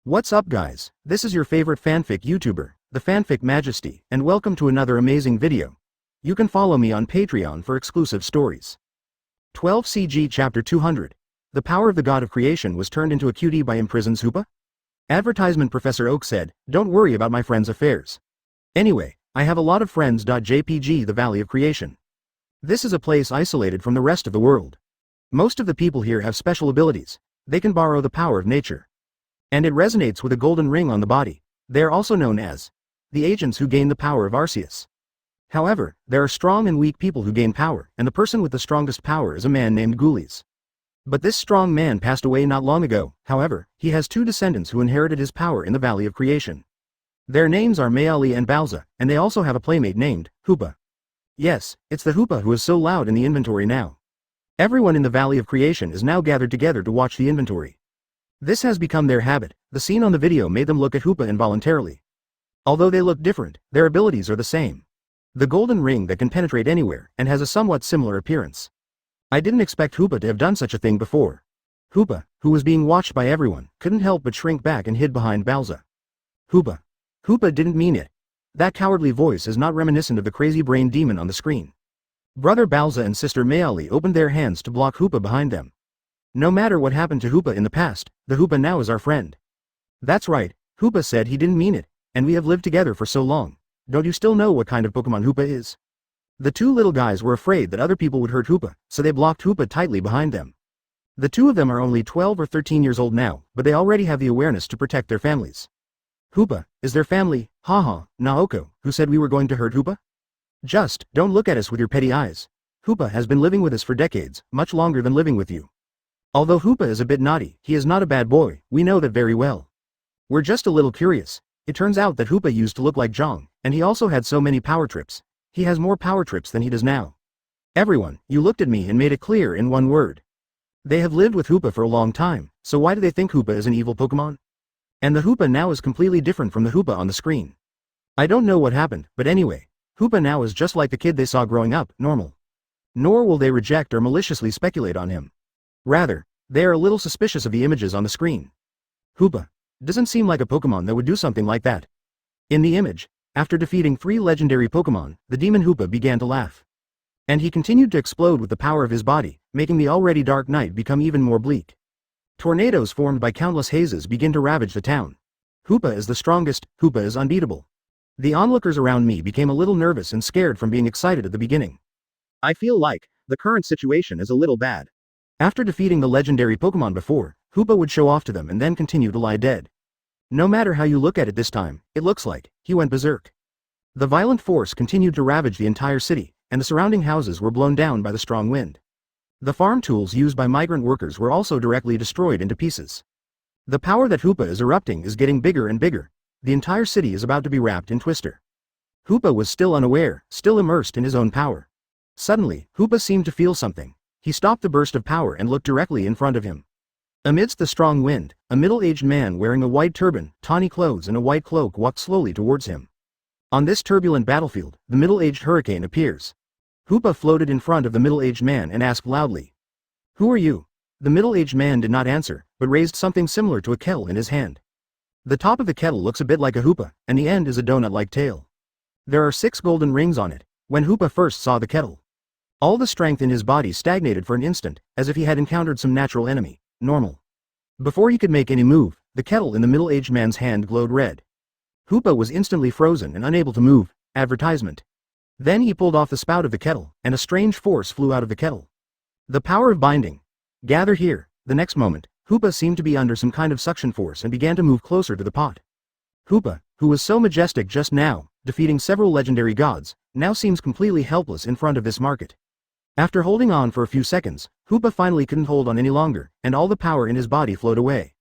What's up guys, this is your favorite fanfic YouTuber, the Fanfic Majesty, and welcome to another amazing video. You can follow me on Patreon for exclusive stories. 12 CG Chapter 200. The power of the god of creation was turned into a cutie by imprisoned Hoopa? Advertisement. Professor Oak said, don't worry about my friend's affairs. Anyway, I have a lot of friends. JPG The Valley of Creation. This is a place isolated from the rest of the world. Most of the people here have special abilities. They can borrow the power of nature. And it resonates with a golden ring on the body. They are also known as the agents who gain the power of Arceus. However, there are strong and weak people who gain power, and the person with the strongest power is a man named Gules. But this strong man passed away not long ago. However, he has two descendants who inherited his power in the Valley of Creation. Their names are Mayali and Balza, and they also have a playmate named Hoopa. Yes, it's the Hoopa who is so loud in the inventory now. Everyone in the Valley of Creation is now gathered together to watch the inventory. This has become their habit. The scene on the video made them look at Hoopa involuntarily. Although they look different, their abilities are the same. The golden ring that can penetrate anywhere and has a somewhat similar appearance. I didn't expect Hoopa to have done such a thing before. Hoopa, who was being watched by everyone, couldn't help but shrink back and hid behind Balza. Hoopa. Hoopa didn't mean it. That cowardly voice is not reminiscent of the crazy brain demon on the screen. Brother Balza and sister Mayali opened their hands to block Hoopa behind them. No matter what happened to Hoopa in the past, the Hoopa now is our friend. That's right, Hoopa said he didn't mean it, and we have lived together for so long. Don't you still know what kind of Pokemon Hoopa is? The two little guys were afraid that other people would hurt Hoopa, so they blocked Hoopa tightly behind them. The two of them are only 12 or 13 years old now, but they already have the awareness to protect their families. Hoopa is their family, haha, Naoko, who said we were going to hurt Hoopa? Just, don't look at us with your petty eyes. Hoopa has been living with us for decades, much longer than living with you. Although Hoopa is a bit naughty, he is not a bad boy, we know that very well. We're just a little curious. It turns out that Hoopa used to look like Zhang, and he also had so many power trips. He has more power trips than he does now. Everyone, you looked at me and made it clear in one word. They have lived with Hoopa for a long time, so why do they think Hoopa is an evil Pokemon? And the Hoopa now is completely different from the Hoopa on the screen. I don't know what happened, but anyway, Hoopa now is just like the kid they saw growing up, normal. Nor will they reject or maliciously speculate on him. Rather, they are a little suspicious of the images on the screen. Hoopa doesn't seem like a Pokemon that would do something like that. In the image, after defeating 3 legendary Pokemon, the demon Hoopa began to laugh. And he continued to explode with the power of his body, making the already dark night become even more bleak. Tornadoes formed by countless hazes begin to ravage the town. Hoopa is the strongest, Hoopa is unbeatable. The onlookers around me became a little nervous and scared from being excited at the beginning. I feel like the current situation is a little bad. After defeating the legendary Pokemon before, Hoopa would show off to them and then continue to lie dead. No matter how you look at it this time, it looks like he went berserk. The violent force continued to ravage the entire city, and the surrounding houses were blown down by the strong wind. The farm tools used by migrant workers were also directly destroyed into pieces. The power that Hoopa is erupting is getting bigger and bigger. The entire city is about to be wrapped in Twister. Hoopa was still unaware, still immersed in his own power. Suddenly, Hoopa seemed to feel something. He stopped the burst of power and looked directly in front of him. Amidst the strong wind, a middle-aged man wearing a white turban, tawny clothes and a white cloak walked slowly towards him. On this turbulent battlefield, the middle-aged hurricane appears. Hoopa floated in front of the middle-aged man and asked loudly, "Who are you?" The middle-aged man did not answer, but raised something similar to a kettle in his hand. The top of the kettle looks a bit like a Hoopa, and the end is a donut-like tail. There are 6 golden rings on it. When Hoopa first saw the kettle, all the strength in his body stagnated for an instant, as if he had encountered some natural enemy, normal. Before he could make any move, the kettle in the middle-aged man's hand glowed red. Hoopa was instantly frozen and unable to move. Advertisement. Then he pulled off the spout of the kettle, and a strange force flew out of the kettle. The power of binding. Gather here. The next moment, Hoopa seemed to be under some kind of suction force and began to move closer to the pot. Hoopa, who was so majestic just now, defeating several legendary gods, now seems completely helpless in front of this market. After holding on for a few seconds, Hoopa finally couldn't hold on any longer, and all the power in his body flowed away.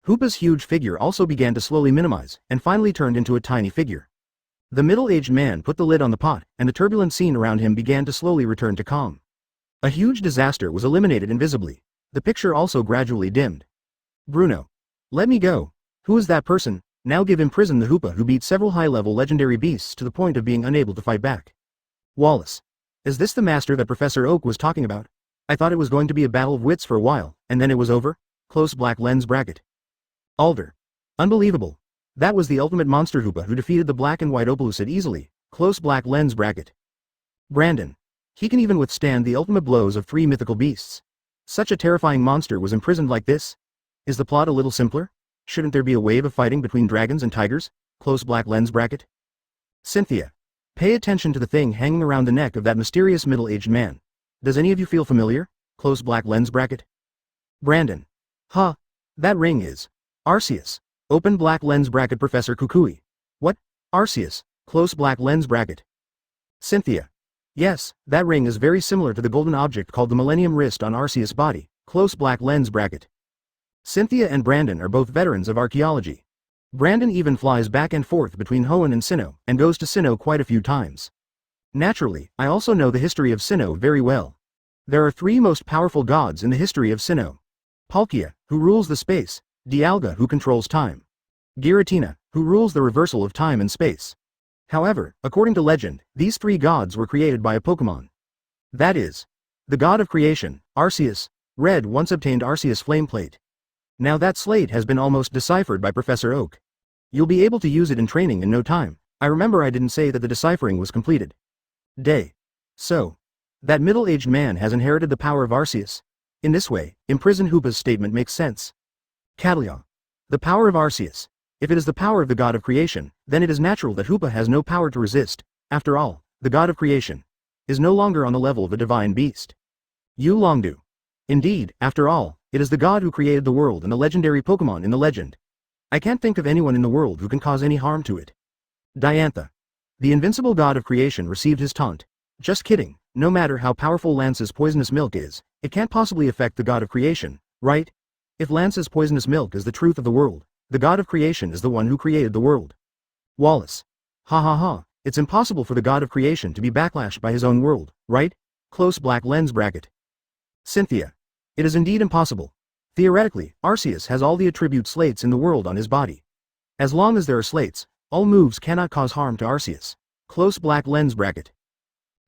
Hoopa's huge figure also began to slowly minimize, and finally turned into a tiny figure. The middle-aged man put the lid on the pot, and the turbulent scene around him began to slowly return to calm. A huge disaster was eliminated invisibly. The picture also gradually dimmed. Bruno. Let me go. Who is that person? Now give imprison the Hoopa who beat several high-level legendary beasts to the point of being unable to fight back. Wallace. Is this the master that Professor Oak was talking about? I thought it was going to be a battle of wits for a while, and then it was over? Close black lens bracket. Alder. Unbelievable. That was the ultimate monster Hoopa who defeated the black and white Opalocid easily, close black lens bracket. Brandon. He can even withstand the ultimate blows of 3 mythical beasts. Such a terrifying monster was imprisoned like this? Is the plot a little simpler? Shouldn't there be a wave of fighting between dragons and tigers? Close black lens bracket. Cynthia. Pay attention to the thing hanging around the neck of that mysterious middle-aged man. Does any of you feel familiar? Close black lens bracket. Brandon. Huh. That ring is Arceus. Open black lens bracket Professor Kukui. What? Arceus. Close black lens bracket. Cynthia. Yes, that ring is very similar to the golden object called the Millennium Wrist on Arceus' body, close black lens bracket. Cynthia and Brandon are both veterans of archaeology. Brandon even flies back and forth between Hoenn and Sinnoh, and goes to Sinnoh quite a few times. Naturally, I also know the history of Sinnoh very well. There are 3 most powerful gods in the history of Sinnoh. Palkia, who rules the space, Dialga, who controls time, Giratina, who rules the reversal of time and space. However, according to legend, these 3 gods were created by a Pokémon. That is, the god of creation, Arceus. Red once obtained Arceus' flame plate. Now that slate has been almost deciphered by Professor Oak. You'll be able to use it in training in no time. I remember I didn't say that the deciphering was completed. So, that middle-aged man has inherited the power of Arceus. In this way, imprisoned Hoopa's statement makes sense. Catalia. The power of Arceus. If it is the power of the god of creation, then it is natural that Hoopa has no power to resist. After all, the god of creation is no longer on the level of a divine beast. Yu Longdu. Indeed, after all, it is the god who created the world and the legendary Pokémon in the legend. I can't think of anyone in the world who can cause any harm to it. Diantha. The invincible god of creation received his taunt. Just kidding, no matter how powerful Lance's poisonous milk is, it can't possibly affect the god of creation, right? If Lance's poisonous milk is the truth of the world, the god of creation is the one who created the world. Wallace. Ha ha ha, it's impossible for the god of creation to be backlashed by his own world, right? Close black lens bracket. Cynthia. It is indeed impossible. Theoretically, Arceus has all the attribute slates in the world on his body. As long as there are slates, all moves cannot cause harm to Arceus. Close black lens bracket.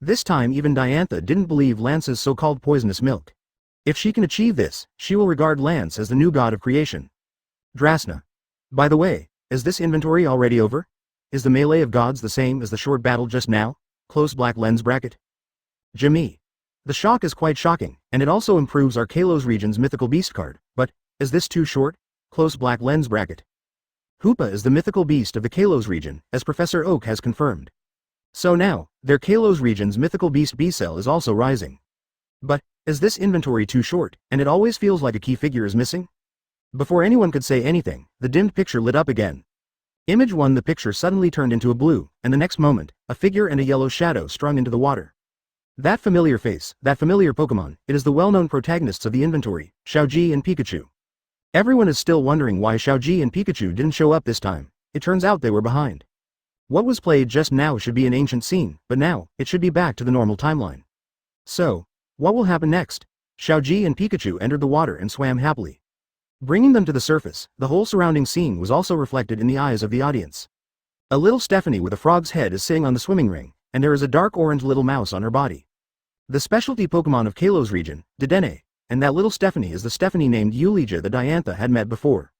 This time even Diantha didn't believe Lance's so-called poisonous milk. If she can achieve this, she will regard Lance as the new god of creation. Drasna. By the way, is this inventory already over? Is the melee of gods the same as the short battle just now? Close black lens bracket. Jimmy. The shock is quite shocking, and it also improves our Kalos region's mythical beast card, but, is this too short? Close black lens bracket. Hoopa is the mythical beast of the Kalos region, as Professor Oak has confirmed. So now, their Kalos region's mythical beast B-cell is also rising. But, is this inventory too short, and it always feels like a key figure is missing? Before anyone could say anything, the dimmed picture lit up again. Image 1. The picture suddenly turned into a blue, and the next moment, a figure and a yellow shadow strung into the water. That familiar face, that familiar Pokémon, it is the well-known protagonists of the inventory, Xiaozhi and Pikachu. Everyone is still wondering why Xiaozhi and Pikachu didn't show up this time. It turns out they were behind. What was played just now should be an ancient scene, but now, it should be back to the normal timeline. So, what will happen next? Xiaozhi and Pikachu entered the water and swam happily. Bringing them to the surface, the whole surrounding scene was also reflected in the eyes of the audience. A little Stephanie with a frog's head is sitting on the swimming ring, and there is a dark orange little mouse on her body. The specialty Pokémon of Kalos region, Dedenne, and that little Stephanie is the Stephanie named Ulija that Diantha had met before.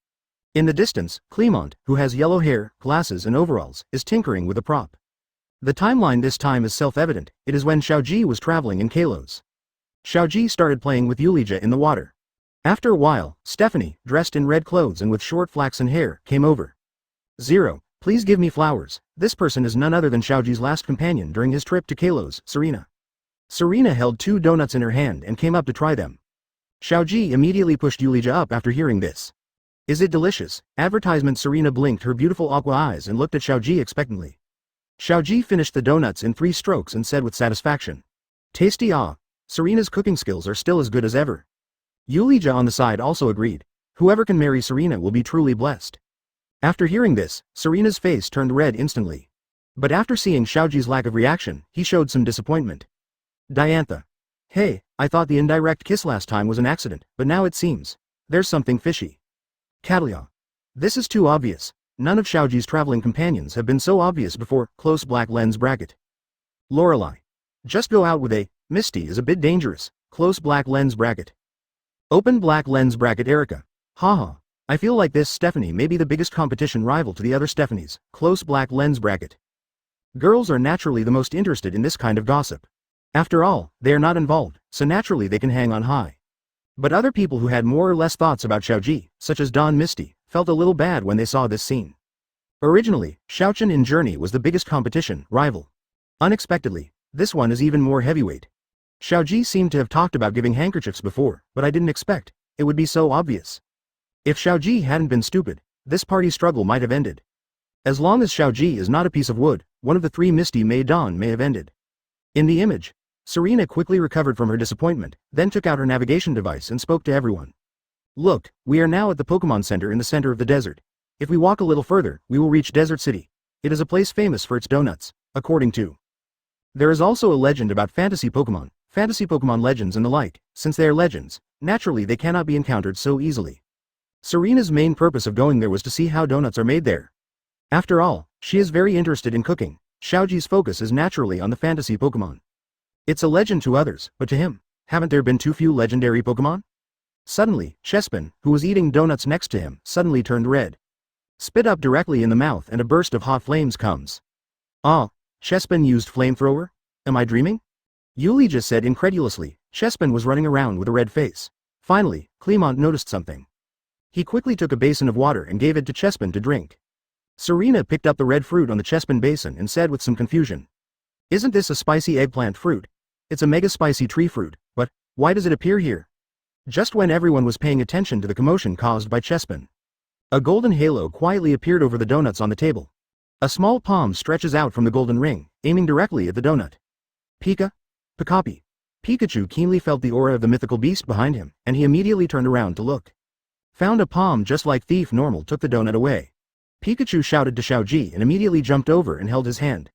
In the distance, Clemont, who has yellow hair, glasses and overalls, is tinkering with a prop. The timeline this time is self-evident. It is when Xiaozhi was traveling in Kalos. Xiaozhi started playing with Ulija in the water. After a while, Stephanie, dressed in red clothes and with short flaxen hair, came over. Zero, please give me flowers. This person is none other than Xiaozhi's last companion during his trip to Kalos, Serena. Serena held 2 donuts in her hand and came up to try them. Xiaozhi immediately pushed Ulija up after hearing this. Is it delicious? Advertisement. Serena blinked her beautiful aqua eyes and looked at Xiaozhi expectantly. Xiaozhi finished the donuts in 3 strokes and said with satisfaction. Tasty. Ah. Serena's cooking skills are still as good as ever. Ulija on the side also agreed. Whoever can marry Serena will be truly blessed. After hearing this, Serena's face turned red instantly. But after seeing Xiaozhi's lack of reaction, he showed some disappointment. Diantha. Hey, I thought the indirect kiss last time was an accident, but now it seems there's something fishy. Catalia. This is too obvious. None of Xiaozhi's traveling companions have been so obvious before. Close black lens bracket. Lorelei. Just go out with a Misty is a bit dangerous. Close black lens bracket. Open black lens bracket. Erica. Haha. I feel like this Stephanie may be the biggest competition rival to the other Stephanies. Close black lens bracket. Girls are naturally the most interested in this kind of gossip. After all, they are not involved, so naturally they can hang on high. But other people who had more or less thoughts about Xiaozhi, such as Don Misty, felt a little bad when they saw this scene. Originally, Xiaochen in Journey was the biggest competition rival. Unexpectedly, this one is even more heavyweight. Xiaozhi seemed to have talked about giving handkerchiefs before, but I didn't expect it would be so obvious. If Xiaozhi hadn't been stupid, this party struggle might have ended. As long as Xiaozhi is not a piece of wood, one of the three Misty May Dawn may have ended. In the image, Serena quickly recovered from her disappointment, then took out her navigation device and spoke to everyone. Look, we are now at the Pokémon Center in the center of the desert. If we walk a little further, we will reach Desert City. It is a place famous for its donuts, according to. There is also a legend about fantasy Pokémon legends and the like. Since they are legends, naturally they cannot be encountered so easily. Serena's main purpose of going there was to see how donuts are made there. After all, she is very interested in cooking. Xiaozhi's focus is naturally on the fantasy Pokémon. It's a legend to others, but to him, haven't there been too few legendary Pokémon? Suddenly, Chespin, who was eating donuts next to him, suddenly turned red. Spit up directly in the mouth and a burst of hot flames comes. Ah, Chespin used flamethrower? Am I dreaming? Yuli just said incredulously. Chespin was running around with a red face. Finally, Clement noticed something. He quickly took a basin of water and gave it to Chespin to drink. Serena picked up the red fruit on the Chespin basin and said with some confusion. Isn't this a spicy eggplant fruit? It's a mega spicy tree fruit, but why does it appear here? Just when everyone was paying attention to the commotion caused by Chespin, a golden halo quietly appeared over the donuts on the table. A small palm stretches out from the golden ring, aiming directly at the donut. Pikachu. Pikachu keenly felt the aura of the mythical beast behind him, and he immediately turned around to look. Found a palm just like Thief Normal took the donut away. Pikachu shouted to Xiaozhi and immediately jumped over and held his hand.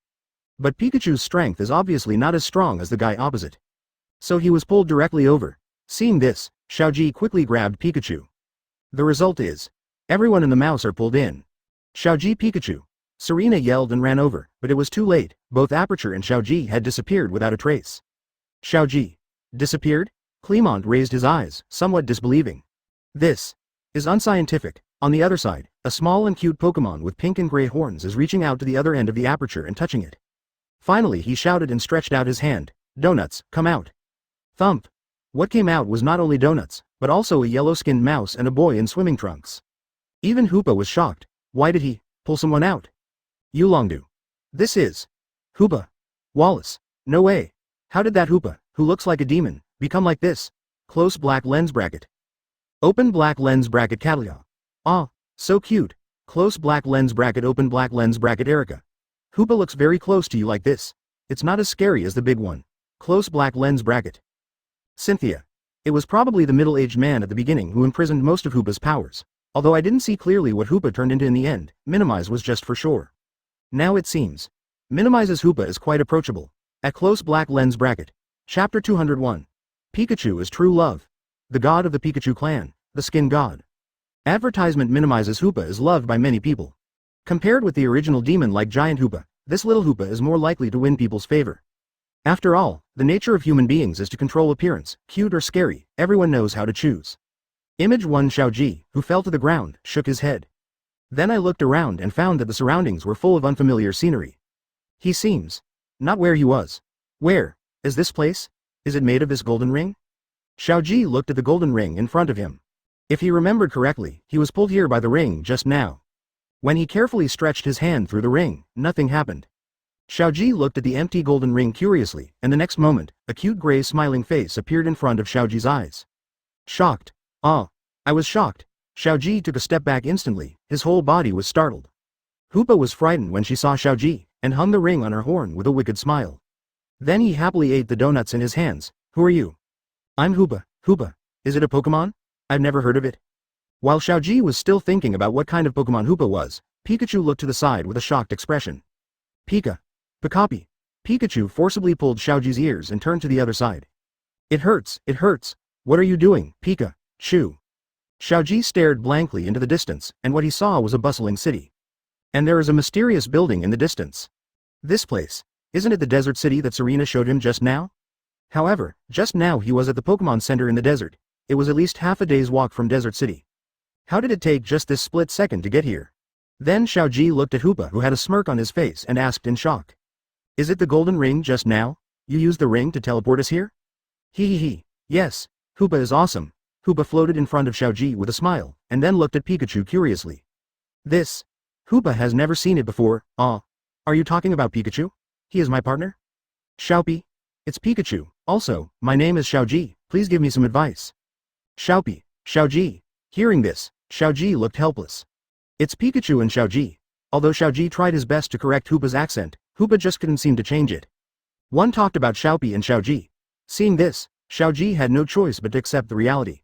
But Pikachu's strength is obviously not as strong as the guy opposite. So he was pulled directly over. Seeing this, Xiaozhi quickly grabbed Pikachu. The result is, everyone and the mouse are pulled in. Xiaozhi Pikachu. Serena yelled and ran over, but it was too late. Both Aperture and Xiaozhi had disappeared without a trace. Xiaozhi. Disappeared? Clement raised his eyes, somewhat disbelieving. This is unscientific. On the other side, a small and cute Pokémon with pink and gray horns is reaching out to the other end of the aperture and touching it. Finally he shouted and stretched out his hand. Donuts, come out. Thump. What came out was not only donuts, but also a yellow-skinned mouse and a boy in swimming trunks. Even Hoopa was shocked. Why did he pull someone out? Yulongdu. This is Hoopa. Wallace. No way. How did that Hoopa, who looks like a demon, become like this? Close black lens bracket. Open black lens bracket Catalia. Ah, so cute. Close black lens bracket open black lens bracket Erica. Hoopa looks very close to you like this. It's not as scary as the big one. Close black lens bracket. Cynthia. It was probably the middle-aged man at the beginning who imprisoned most of Hoopa's powers. Although I didn't see clearly what Hoopa turned into in the end, Minimize was just for sure. Now it seems. Minimize's Hoopa is quite approachable. At close black lens bracket. Chapter 201. Pikachu is true love. The god of the Pikachu clan, the skin god. Advertisement Minimize's Hoopa is loved by many people. Compared with the original demon-like giant Hoopa, this little Hoopa is more likely to win people's favor. After all, the nature of human beings is to control appearance, cute or scary, everyone knows how to choose. Image 1 Xiaozhi, who fell to the ground, shook his head. Then I looked around and found that the surroundings were full of unfamiliar scenery. He seems not where he was. Where is this place? Is it made of this golden ring? Xiaozhi looked at the golden ring in front of him. If he remembered correctly, he was pulled here by the ring just now. When he carefully stretched his hand through the ring, nothing happened. Xiaozhi looked at the empty golden ring curiously, and the next moment, a cute gray smiling face appeared in front of Xiaozhi's eyes. Shocked. Ah, I was shocked. Xiaozhi took a step back instantly, his whole body was startled. Hoopa was frightened when she saw Xiaozhi, and hung the ring on her horn with a wicked smile. Then he happily ate the donuts in his hands. Who are you? I'm Hoopa. Hoopa. Is it a Pokémon? I've never heard of it. While Xiaozhi was still thinking about what kind of Pokémon Hoopa was, Pikachu looked to the side with a shocked expression. Pikachu. Pikachu forcibly pulled Xiaozhi's ears and turned to the other side. It hurts. What are you doing, Pikachu? Xiaozhi stared blankly into the distance, and what he saw was a bustling city. And there is a mysterious building in the distance. This place, isn't it the desert city that Serena showed him just now? However, just now he was at the Pokémon Center in the desert. It was at least half a day's walk from Desert City. How did it take just this split second to get here? Then Xiaozhi looked at Hoopa, who had a smirk on his face, and asked in shock. Is it the golden ring just now? You used the ring to teleport us here? Hee. Yes. Hoopa is awesome. Hoopa floated in front of Xiaozhi with a smile, and then looked at Pikachu curiously. This. Hoopa has never seen it before. Are you talking about Pikachu? He is my partner? Xiaopi. It's Pikachu. Also, my name is Xiaozhi. Please give me some advice. Xiaozhi. Hearing this, Xiaozhi looked helpless. It's Pikachu and Xiaozhi. Although Xiaozhi tried his best to correct Hoopa's accent, Hoopa just couldn't seem to change it. One talked about Xiaopi and Xiaozhi. Seeing this, Xiaozhi had no choice but to accept the reality.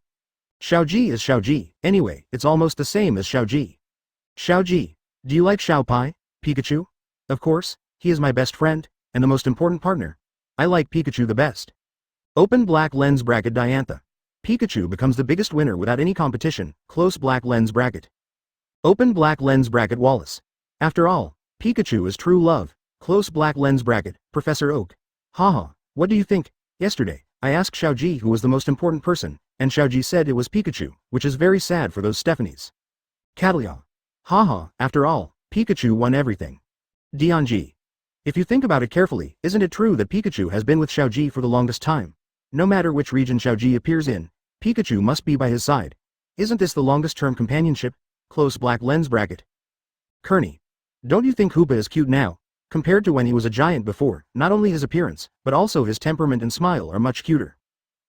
Xiaozhi is Xiaozhi. Anyway, it's almost the same as Xiaozhi. Xiaozhi, do you like Xiaopai, Pikachu? Of course, he is my best friend, and the most important partner. I like Pikachu the best. Open black lens bracket Diantha. Pikachu becomes the biggest winner without any competition, close black lens bracket. Open black lens bracket Wallace. After all, Pikachu is true love, close black lens bracket, Professor Oak. Haha, what do you think? Yesterday, I asked Xiaozhi who was the most important person, and Xiaozhi said it was Pikachu, which is very sad for those Stephanies. Catalia. Haha, after all, Pikachu won everything. Dianji. If you think about it carefully, isn't it true that Pikachu has been with Xiaozhi for the longest time? No matter which region Xiaozhi appears in, Pikachu must be by his side. Isn't this the longest term companionship? Close black lens bracket. Kearney. Don't you think Hoopa is cute now? Compared to when he was a giant before, not only his appearance, but also his temperament and smile are much cuter.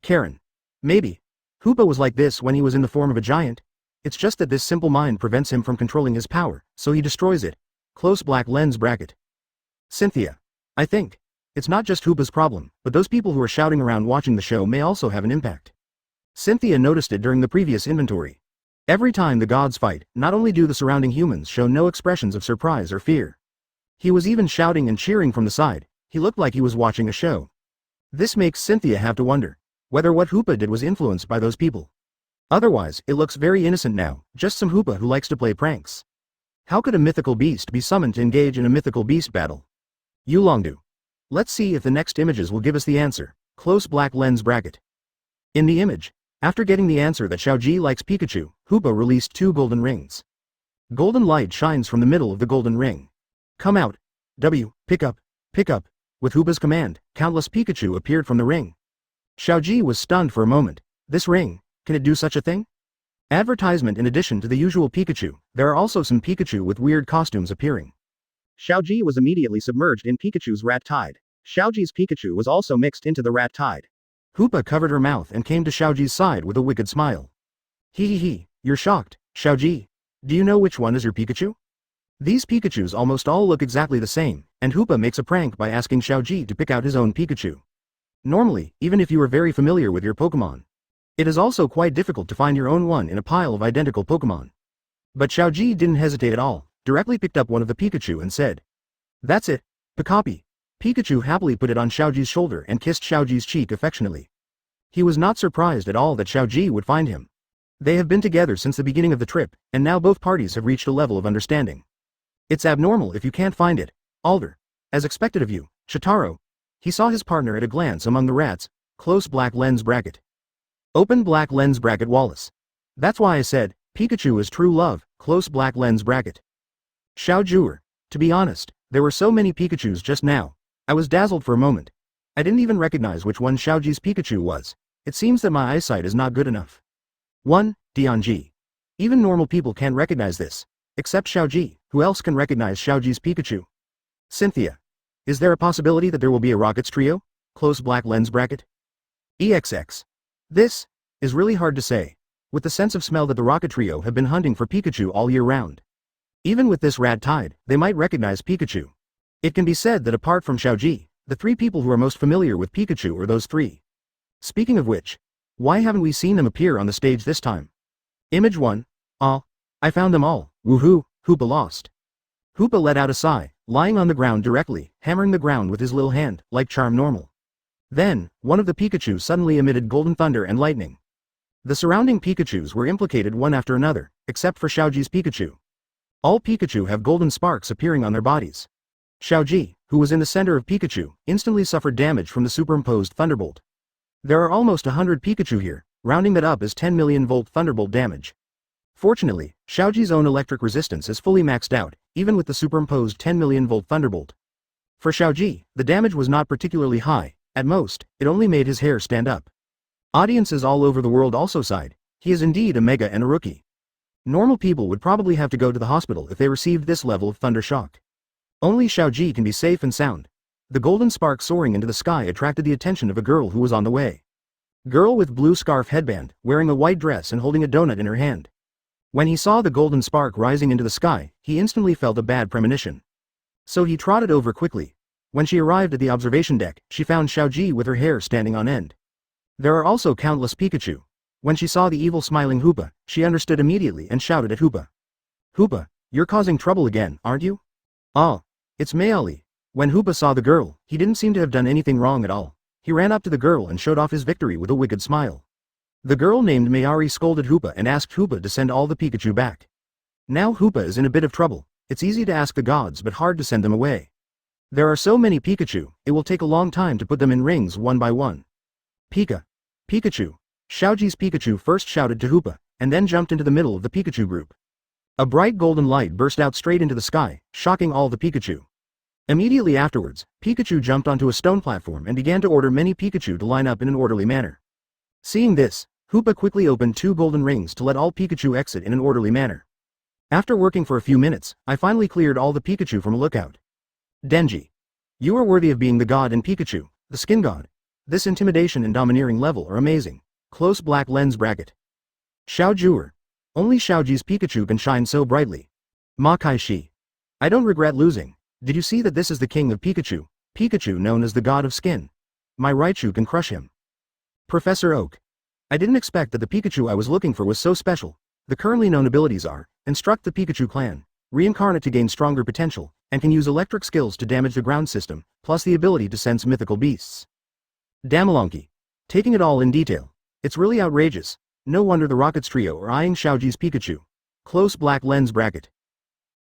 Karen. Maybe. Hoopa was like this when he was in the form of a giant. It's just that this simple mind prevents him from controlling his power, so he destroys it. Close black lens bracket. Cynthia. I think. It's not just Hoopa's problem, but those people who are shouting around watching the show may also have an impact. Cynthia noticed it during the previous inventory. Every time the gods fight, not only do the surrounding humans show no expressions of surprise or fear. He was even shouting and cheering from the side. He looked like he was watching a show. This makes Cynthia have to wonder whether what Hoopa did was influenced by those people. Otherwise, it looks very innocent now, just some Hoopa who likes to play pranks. How could a mythical beast be summoned to engage in a mythical beast battle? Yulongdu. Let's see if the next images will give us the answer. Close black lens bracket. In the image, after getting the answer that Xiaozhi likes Pikachu, Hoopa released 2 golden rings. Golden light shines from the middle of the golden ring. Come out. Pick up. With Hoopa's command, countless Pikachu appeared from the ring. Xiaozhi was stunned for a moment. This ring, can it do such a thing? Advertisement. In addition to the usual Pikachu, there are also some Pikachu with weird costumes appearing. Xiaozhi was immediately submerged in Pikachu's rat tide. Xiaozhi's Pikachu was also mixed into the rat tide. Hoopa covered her mouth and came to Xiaozhi's side with a wicked smile. Hee, you're shocked, Xiaozhi. Do you know which one is your Pikachu? These Pikachus almost all look exactly the same, and Hoopa makes a prank by asking Xiaozhi to pick out his own Pikachu. Normally, even if you are very familiar with your Pokémon, it is also quite difficult to find your own one in a pile of identical Pokémon. But Xiaozhi didn't hesitate at all, directly picked up one of the Pikachu and said, "That's it, Pikapi." Pikachu happily put it on Xiaozhi's shoulder and kissed Xiaozhi's cheek affectionately. He was not surprised at all that Xiaozhi would find him. They have been together since the beginning of the trip, and now both parties have reached a level of understanding. It's abnormal if you can't find it, Alder. As expected of you, Shotaro. He saw his partner at a glance among the rats. Close black lens bracket. Open black lens bracket Wallace. That's why I said, Pikachu is true love. Close black lens bracket. Xiaozhi. To be honest, there were so many Pikachus just now. I was dazzled for a moment. I didn't even recognize which one Xiaozhi's Pikachu was. It seems that my eyesight is not good enough. 1. Dianji. Even normal people can't recognize this. Except Xiaozhi, who else can recognize Xiaozhi's Pikachu? Cynthia. Is there a possibility that there will be a Rockets trio? Close black lens bracket. EXX. This is really hard to say, with the sense of smell that the Rocket trio have been hunting for Pikachu all year round. Even with this rat tide, they might recognize Pikachu. It can be said that apart from Xiaozhi, the 3 people who are most familiar with Pikachu are those 3. Speaking of which, why haven't we seen them appear on the stage this time? Image 1. I found them all. Woohoo, Hoopa lost. Hoopa let out a sigh, lying on the ground directly, hammering the ground with his little hand, like charm normal. Then, one of the Pikachu suddenly emitted golden thunder and lightning. The surrounding Pikachus were implicated one after another, except for Xiaozhi's Pikachu. All Pikachu have golden sparks appearing on their bodies. Xiaozhi, who was in the center of Pikachu, instantly suffered damage from the superimposed thunderbolt. There are almost 100 Pikachu here, rounding that up as 10 million volt thunderbolt damage. Fortunately, Xiaozhi's own electric resistance is fully maxed out, even with the superimposed 10 million volt thunderbolt. For Xiaozhi, the damage was not particularly high, at most, it only made his hair stand up. Audiences all over the world also sighed, he is indeed a mega and a rookie. Normal people would probably have to go to the hospital if they received this level of thunder shock. Only Xiaozhi can be safe and sound. The golden spark soaring into the sky attracted the attention of a girl who was on the way. Girl with blue scarf headband, wearing a white dress and holding a donut in her hand. When he saw the golden spark rising into the sky, he instantly felt a bad premonition. So he trotted over quickly. When she arrived at the observation deck, she found Xiaozhi with her hair standing on end. There are also countless Pikachu. When she saw the evil smiling Hoopa, she understood immediately and shouted at Hoopa. Hoopa, you're causing trouble again, aren't you? Ah, it's Mayali. When Hoopa saw the girl, he didn't seem to have done anything wrong at all. He ran up to the girl and showed off his victory with a wicked smile. The girl named Mayari scolded Hoopa and asked Hoopa to send all the Pikachu back. Now Hoopa is in a bit of trouble. It's easy to ask the gods but hard to send them away. There are so many Pikachu, it will take a long time to put them in rings one by one. Pikachu. Xiaozhi's Pikachu first shouted to Hoopa, and then jumped into the middle of the Pikachu group. A bright golden light burst out straight into the sky, shocking all the Pikachu. Immediately afterwards, Pikachu jumped onto a stone platform and began to order many Pikachu to line up in an orderly manner. Seeing this, Hoopa quickly opened 2 golden rings to let all Pikachu exit in an orderly manner. After working for a few minutes, I finally cleared all the Pikachu from a lookout. Denji. You are worthy of being the god in Pikachu, the skin god. This intimidation and domineering level are amazing. Close black lens bracket. Xiaozhi. Only Xiaozhi's Pikachu can shine so brightly. Ma Kai-shi. I don't regret losing. Did you see that this is the king of Pikachu? Pikachu known as the god of skin. My Raichu can crush him. Professor Oak. I didn't expect that the Pikachu I was looking for was so special. The currently known abilities are, instruct the Pikachu clan, reincarnate to gain stronger potential, and can use electric skills to damage the ground system, plus the ability to sense mythical beasts. Damalonki. Taking it all in detail. It's really outrageous. No wonder the Rockets trio are eyeing Xiaozhi's Pikachu. Close black lens bracket.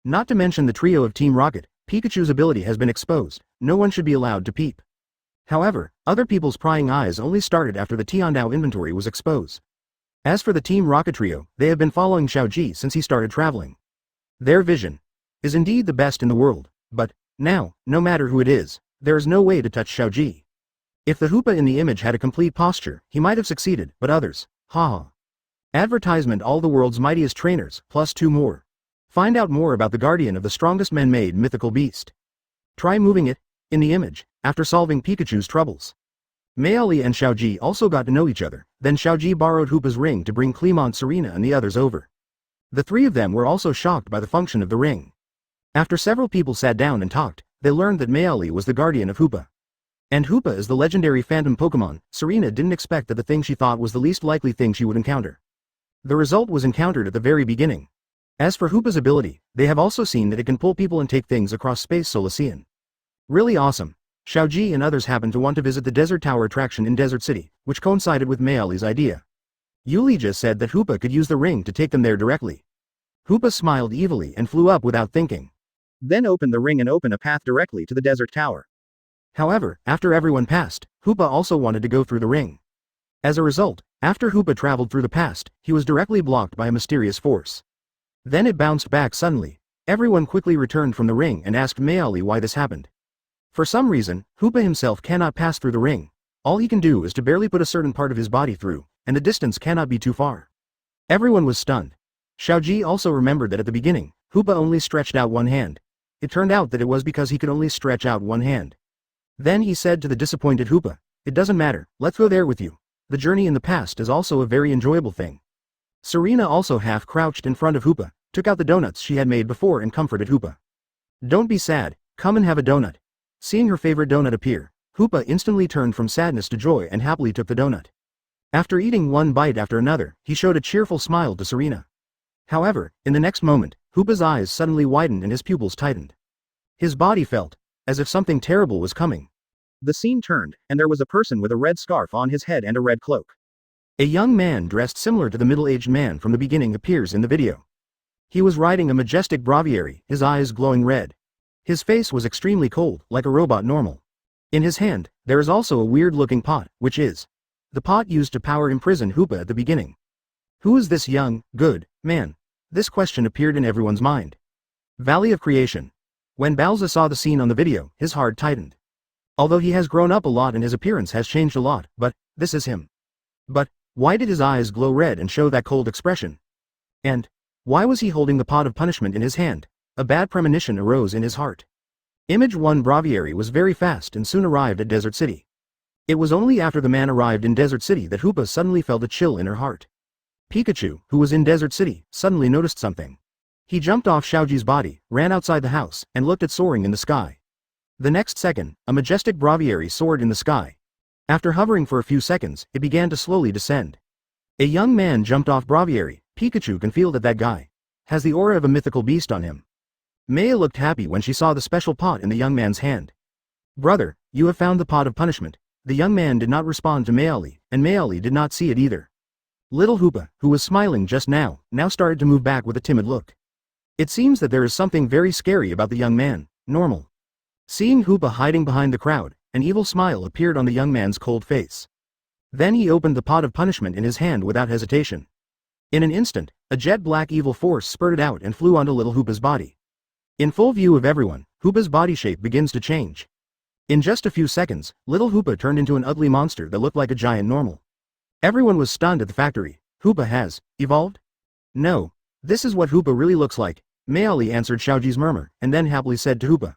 Not to mention the trio of Team Rocket, Pikachu's ability has been exposed, no one should be allowed to peep. However, other people's prying eyes only started after the Tiandao inventory was exposed. As for the Team Rocket trio, they have been following Xiaozhi since he started traveling. Their vision is indeed the best in the world, but, now, no matter who it is, there is no way to touch Xiaozhi. If the Hoopa in the image had a complete posture, he might have succeeded, but others, haha. Advertisement all the world's mightiest trainers, plus 2 more. Find out more about the guardian of the strongest man-made mythical beast. Try moving it, in the image, after solving Pikachu's troubles. Mayali and Xiaozhi also got to know each other, then Xiaozhi borrowed Hoopa's ring to bring Clemont, Serena and the others over. The 3 of them were also shocked by the function of the ring. After several people sat down and talked, they learned that Mayali was the guardian of Hoopa. And Hoopa is the legendary phantom Pokémon. Serena didn't expect that the thing she thought was the least likely thing she would encounter. The result was encountered at the very beginning. As for Hoopa's ability, they have also seen that it can pull people and take things across space Solacean. Really awesome. Xiaozhi and others happened to want to visit the Desert Tower attraction in Desert City, which coincided with Mayali's idea. Yulija said that Hoopa could use the ring to take them there directly. Hoopa smiled evilly and flew up without thinking. Then opened the ring and opened a path directly to the Desert Tower. However, after everyone passed, Hoopa also wanted to go through the ring. As a result, after Hoopa traveled through the past, he was directly blocked by a mysterious force. Then it bounced back suddenly. Everyone quickly returned from the ring and asked Mayali why this happened. For some reason, Hoopa himself cannot pass through the ring. All he can do is to barely put a certain part of his body through, and the distance cannot be too far. Everyone was stunned. Xiaozhi also remembered that at the beginning, Hoopa only stretched out one hand. It turned out that it was because he could only stretch out one hand. Then he said to the disappointed Hoopa, "It doesn't matter, let's go there with you. The journey in the past is also a very enjoyable thing." Serena also half crouched in front of Hoopa, took out the donuts she had made before and comforted Hoopa. "Don't be sad, come and have a donut." Seeing her favorite donut appear, Hoopa instantly turned from sadness to joy and happily took the donut. After eating one bite after another, he showed a cheerful smile to Serena. However, in the next moment, Hoopa's eyes suddenly widened and his pupils tightened. His body felt as if something terrible was coming. The scene turned, and there was a person with a red scarf on his head and a red cloak. A young man dressed similar to the middle-aged man from the beginning appears in the video. He was riding a majestic breviary, his eyes glowing red. His face was extremely cold, like a robot normal. In his hand, there is also a weird-looking pot, which is the pot used to power imprison Hoopa at the beginning. Who is this young, good man? This question appeared in everyone's mind. Valley of Creation. When Bowser saw the scene on the video, his heart tightened. Although he has grown up a lot and his appearance has changed a lot, but this is him. But why did his eyes glow red and show that cold expression? And why was he holding the pot of punishment in his hand? A bad premonition arose in his heart. Image 1 Braviary was very fast and soon arrived at Desert City. It was only after the man arrived in Desert City that Hoopa suddenly felt a chill in her heart. Pikachu, who was in Desert City, suddenly noticed something. He jumped off Xiaozhi's body, ran outside the house, and looked at soaring in the sky. The next second, a majestic Braviary soared in the sky. After hovering for a few seconds, it began to slowly descend. A young man jumped off Braviary. Pikachu can feel that guy has the aura of a mythical beast on him. Maya looked happy when she saw the special pot in the young man's hand. Brother, you have found the pot of punishment. The young man did not respond to Mayali, and Mayali did not see it either. Little Hoopa, who was smiling just now started to move back with a timid look. It seems that there is something very scary about the young man. Normal. Seeing Hoopa hiding behind the crowd, an evil smile appeared on the young man's cold face. Then he opened the pot of punishment in his hand without hesitation. In an instant, a jet-black evil force spurted out and flew onto little Hoopa's body. In full view of everyone, Hoopa's body shape begins to change. In just a few seconds, little Hoopa turned into an ugly monster that looked like a giant normal. Everyone was stunned at the factory. Hoopa has evolved? No. This is what Hoopa really looks like. Mayali answered Xiaozhi's murmur, and then happily said to Hoopa.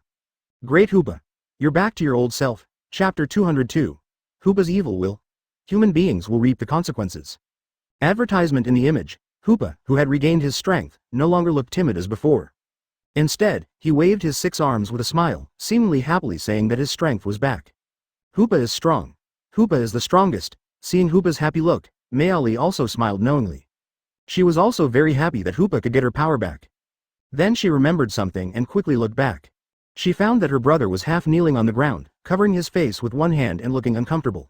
Great Hoopa. You're back to your old self. Chapter 202. Hoopa's evil will. Human beings will reap the consequences. Advertisement in the image. Hoopa, who had regained his strength, no longer looked timid as before. Instead, he waved his 6 arms with a smile, seemingly happily saying that his strength was back. Hoopa is strong. Hoopa is the strongest. Seeing Hoopa's happy look, Mayali also smiled knowingly. She was also very happy that Hoopa could get her power back. Then she remembered something and quickly looked back. She found that her brother was half kneeling on the ground, covering his face with one hand and looking uncomfortable.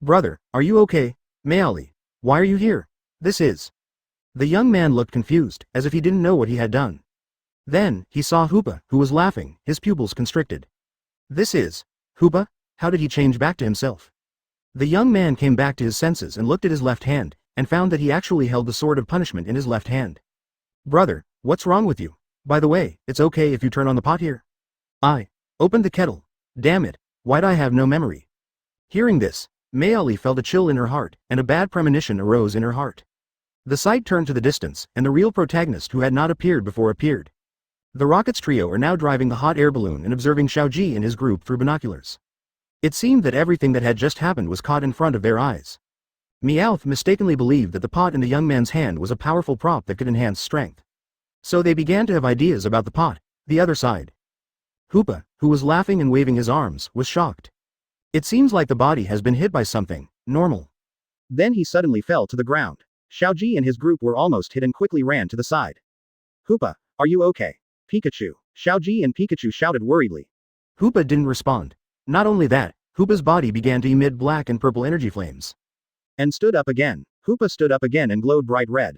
Brother, are you okay? Mayali. Why are you here? This is. The young man looked confused, as if he didn't know what he had done. Then, he saw Hoopa, who was laughing, his pupils constricted. This is. Hoopa? How did he change back to himself? The young man came back to his senses and looked at his left hand, and found that he actually held the sword of punishment in his left hand. Brother, what's wrong with you? By the way, it's okay if you turn on the pot here. I opened the kettle. Damn it, why'd I have no memory? Hearing this, Mayali felt a chill in her heart, and a bad premonition arose in her heart. The sight turned to the distance, and the real protagonist who had not appeared before appeared. The Rockets trio are now driving the hot air balloon and observing Xiaozhi and his group through binoculars. It seemed that everything that had just happened was caught in front of their eyes. Meowth mistakenly believed that the pot in the young man's hand was a powerful prop that could enhance strength. So they began to have ideas about the pot. The other side. Hoopa, who was laughing and waving his arms, was shocked. It seems like the body has been hit by something. Normal. Then he suddenly fell to the ground. Xiaozhi and his group were almost hit and quickly ran to the side. Hoopa, are you okay? Pikachu. Xiaozhi and Pikachu shouted worriedly. Hoopa didn't respond. Not only that, Hoopa's body began to emit black and purple energy flames. And stood up again. Hoopa stood up again and glowed bright red.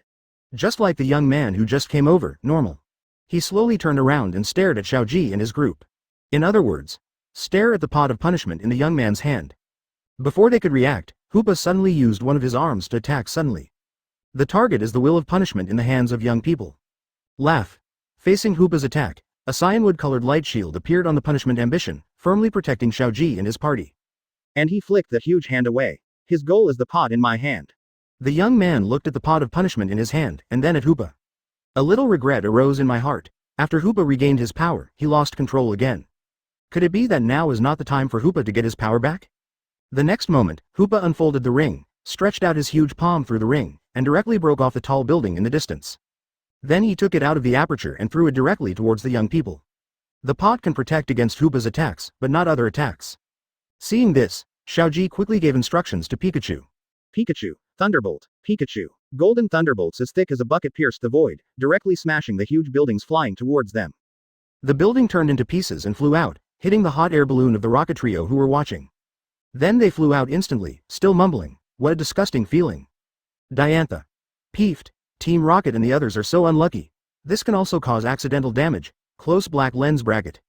Just like the young man who just came over, normal. He slowly turned around and stared at Xiaozhi and his group. In other words, stare at the pot of punishment in the young man's hand. Before they could react, Hoopa suddenly used one of his arms to attack suddenly. The target is the will of punishment in the hands of young people. Laugh. Facing Hoopa's attack, a cyanwood-colored light shield appeared on the punishment ambition, firmly protecting Xiaozhi and his party. And he flicked that huge hand away. His goal is the pot in my hand. The young man looked at the pot of punishment in his hand, and then at Hoopa. A little regret arose in my heart. After Hoopa regained his power, he lost control again. Could it be that now is not the time for Hoopa to get his power back? The next moment, Hoopa unfolded the ring, stretched out his huge palm through the ring, and directly broke off the tall building in the distance. Then he took it out of the aperture and threw it directly towards the young people. The pot can protect against Hoopa's attacks, but not other attacks. Seeing this, Xiaozhi quickly gave instructions to Pikachu. Pikachu, Thunderbolt, Pikachu. Golden thunderbolts as thick as a bucket pierced the void, directly smashing the huge buildings flying towards them. The building turned into pieces and flew out, hitting the hot air balloon of the rocket trio who were watching. Then they flew out instantly, still mumbling, "What a disgusting feeling." Diantha. Peeved. Team Rocket and the others are so unlucky. This can also cause accidental damage. Close black lens bracket.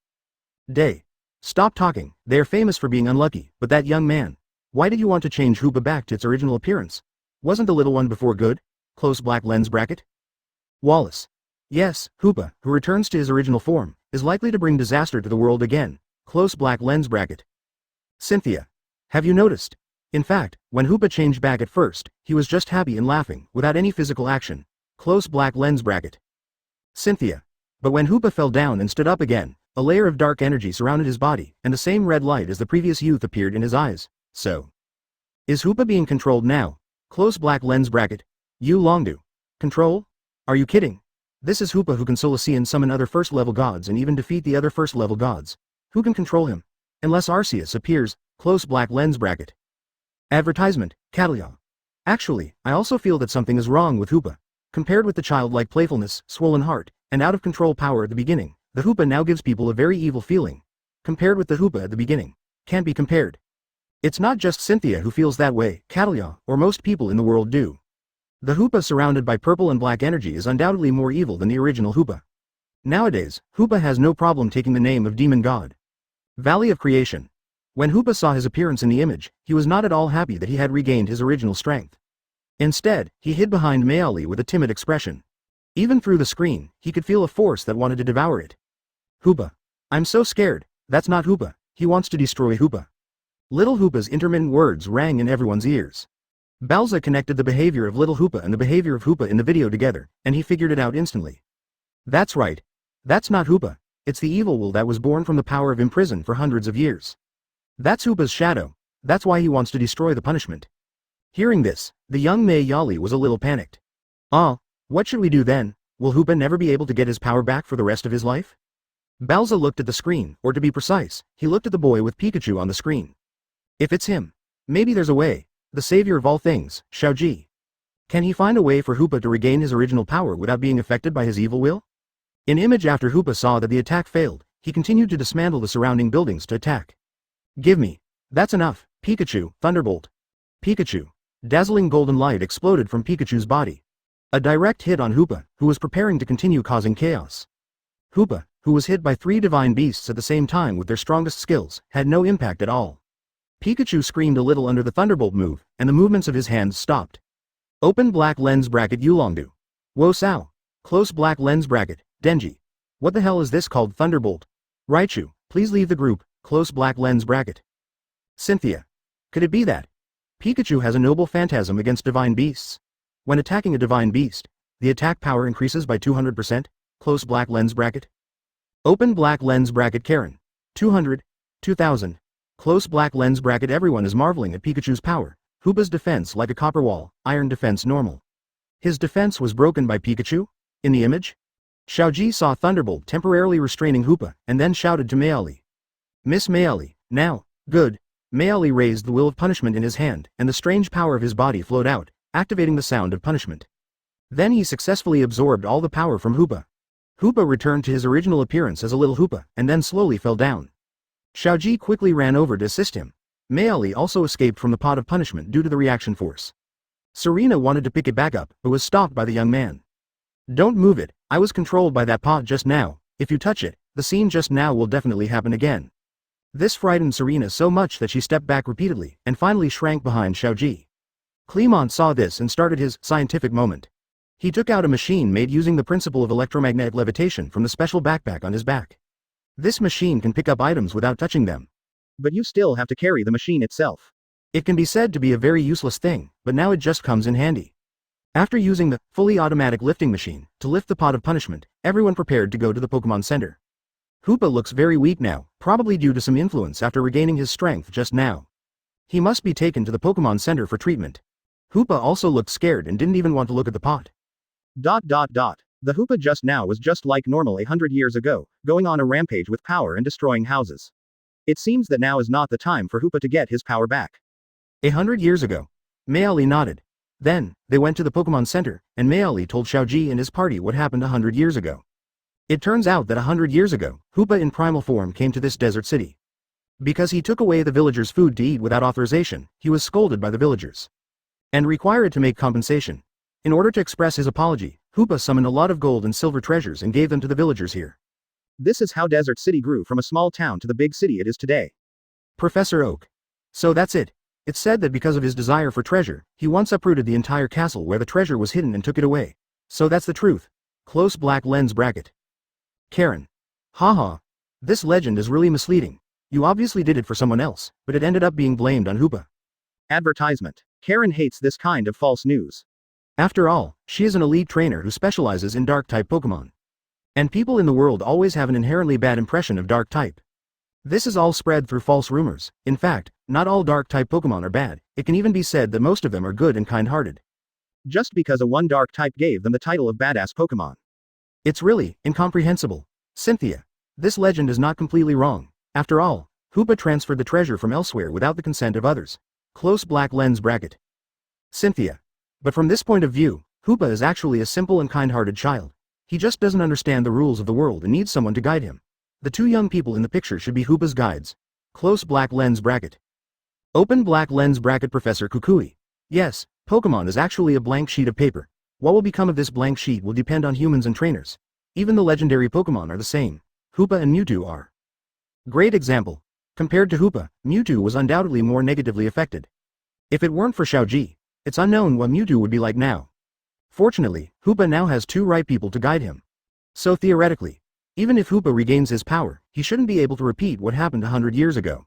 Day. Stop talking. They are famous for being unlucky, but that young man. Why did you want to change Hoopa back to its original appearance? Wasn't the little one before good? Close black lens bracket. Wallace. Yes, Hoopa, who returns to his original form, is likely to bring disaster to the world again. Close black lens bracket. Cynthia. Have you noticed? In fact, when Hoopa changed back at first, he was just happy and laughing, without any physical action. Close black lens bracket. Cynthia. But when Hoopa fell down and stood up again, a layer of dark energy surrounded his body, and the same red light as the previous youth appeared in his eyes. So. Is Hoopa being controlled now? Close black lens bracket. Yu Longdu. Control? Are you kidding? This is Hoopa who can see and summon other first-level gods and even defeat the other first-level gods. Who can control him? Unless Arceus appears. Close black lens bracket. Advertisement, Catalia. Actually, I also feel that something is wrong with Hoopa. Compared with the childlike playfulness, swollen heart, and out-of-control power at the beginning, the Hoopa now gives people a very evil feeling. Compared with the Hoopa at the beginning. Can't be compared. It's not just Cynthia who feels that way, Catalia, or most people in the world do. The Hoopa surrounded by purple and black energy is undoubtedly more evil than the original Hoopa. Nowadays, Hoopa has no problem taking the name of demon god. Valley of Creation. When Hoopa saw his appearance in the image, he was not at all happy that he had regained his original strength. Instead, he hid behind Mayali with a timid expression. Even through the screen, he could feel a force that wanted to devour it. Hoopa. I'm so scared. That's not Hoopa. He wants to destroy Hoopa. Little Hoopa's intermittent words rang in everyone's ears. Balza connected the behavior of Little Hoopa and the behavior of Hoopa in the video together, and he figured it out instantly. That's right. That's not Hoopa. It's the evil will that was born from the power of imprison for hundreds of years. That's Hoopa's shadow. That's why he wants to destroy the punishment. Hearing this, the young Mei Yali was a little panicked. What should we do then? Will Hoopa never be able to get his power back for the rest of his life? Balza looked at the screen, or to be precise, he looked at the boy with Pikachu on the screen. If it's him, maybe there's a way. The savior of all things, Xiaozhi. Can he find a way for Hoopa to regain his original power without being affected by his evil will? In image after Hoopa saw that the attack failed, he continued to dismantle the surrounding buildings to attack. Give me. That's enough. Pikachu, Thunderbolt. Pikachu. Dazzling golden light exploded from Pikachu's body. A direct hit on Hoopa, who was preparing to continue causing chaos. Hoopa, who was hit by 3 divine beasts at the same time with their strongest skills, had no impact at all. Pikachu screamed a little under the Thunderbolt move, and the movements of his hands stopped. Open black lens bracket Yulongdu. Wo Sao. Close black lens bracket, Denji. What the hell is this called Thunderbolt? Raichu, please leave the group, close black lens bracket. Cynthia. Could it be that? Pikachu has a noble phantasm against divine beasts. When attacking a divine beast, the attack power increases by 200%, close black lens bracket. Open black lens bracket Karen. 200, 2000. Close black lens bracket. Everyone is marveling at Pikachu's power. Hoopa's defense like a copper wall, iron defense normal. His defense was broken by Pikachu? In the image? Xiaozhi saw Thunderbolt temporarily restraining Hoopa, and then shouted to Mayali. Miss Mayali, now, good. Mayali raised the will of punishment in his hand, and the strange power of his body flowed out, activating the sound of punishment. Then he successfully absorbed all the power from Hoopa. Hoopa returned to his original appearance as a little Hoopa, and then slowly fell down. Xiaozhi quickly ran over to assist him. Mayali also escaped from the pot of punishment due to the reaction force. Serena wanted to pick it back up, but was stopped by the young man. Don't move it, I was controlled by that pot just now. If you touch it, the scene just now will definitely happen again. This frightened Serena so much that she stepped back repeatedly, and finally shrank behind Xiaozhi. Clement saw this and started his scientific moment. He took out a machine made using the principle of electromagnetic levitation from the special backpack on his back. This machine can pick up items without touching them. But you still have to carry the machine itself. It can be said to be a very useless thing, but now it just comes in handy. After using the fully automatic lifting machine to lift the pot of punishment, everyone prepared to go to the Pokémon Center. Hoopa looks very weak now, probably due to some influence after regaining his strength just now. He must be taken to the Pokémon Center for treatment. Hoopa also looked scared and didn't even want to look at the pot. The Hoopa just now was just like normal 100 years ago, going on a rampage with power and destroying houses. It seems that now is not the time for Hoopa to get his power back. 100 years ago. Mayali nodded. Then, they went to the Pokémon Center, and Mayali told Xiaozhi and his party what happened 100 years ago. It turns out that 100 years ago, Hoopa in primal form came to this desert city. Because he took away the villagers' food to eat without authorization, he was scolded by the villagers. And required to make compensation. In order to express his apology, Hoopa summoned a lot of gold and silver treasures and gave them to the villagers here. This is how Desert City grew from a small town to the big city it is today. Professor Oak. So that's it. It's said that because of his desire for treasure, he once uprooted the entire castle where the treasure was hidden and took it away. So that's the truth. Close black lens bracket. Karen. Haha. This legend is really misleading. You obviously did it for someone else, but it ended up being blamed on Hoopa. Advertisement. Karen hates this kind of false news. After all, she is an elite trainer who specializes in dark-type Pokémon. And people in the world always have an inherently bad impression of dark-type. This is all spread through false rumors. In fact, not all dark-type Pokémon are bad. It can even be said that most of them are good and kind-hearted. Just because a one dark-type gave them the title of badass Pokémon. It's really incomprehensible. Cynthia. This legend is not completely wrong. After all, Hoopa transferred the treasure from elsewhere without the consent of others. Close black lens bracket. Cynthia. But from this point of view, Hoopa is actually a simple and kind-hearted child. He just doesn't understand the rules of the world and needs someone to guide him. The two young people in the picture should be Hoopa's guides. Close black lens bracket. Open black lens bracket. Professor Kukui. Yes, Pokémon is actually a blank sheet of paper. What will become of this blank sheet will depend on humans and trainers. Even the legendary Pokémon are the same. Hoopa and Mewtwo are. Great example. Compared to Hoopa, Mewtwo was undoubtedly more negatively affected. If it weren't for Xiaozhi, it's unknown what Mewtwo would be like now. Fortunately, Hoopa now has two right people to guide him. So theoretically, even if Hoopa regains his power, he shouldn't be able to repeat what happened 100 years ago.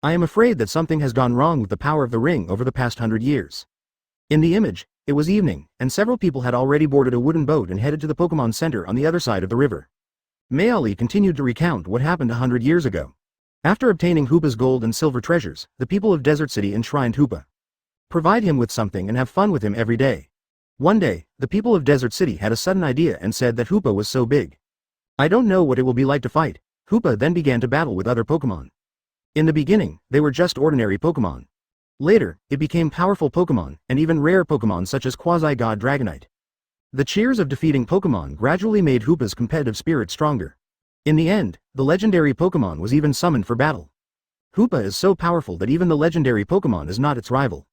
I am afraid that something has gone wrong with the power of the ring over the past 100 years. In the image, it was evening, and several people had already boarded a wooden boat and headed to the Pokémon Center on the other side of the river. Mayali continued to recount what happened 100 years ago. After obtaining Hoopa's gold and silver treasures, the people of Desert City enshrined Hoopa. Provide him with something and have fun with him every day. One day, the people of Desert City had a sudden idea and said that Hoopa was so big. I don't know what it will be like to fight. Hoopa then began to battle with other Pokémon. In the beginning, they were just ordinary Pokémon. Later, it became powerful Pokémon, and even rare Pokémon such as quasi-god Dragonite. The cheers of defeating Pokémon gradually made Hoopa's competitive spirit stronger. In the end, the legendary Pokémon was even summoned for battle. Hoopa is so powerful that even the legendary Pokémon is not its rival.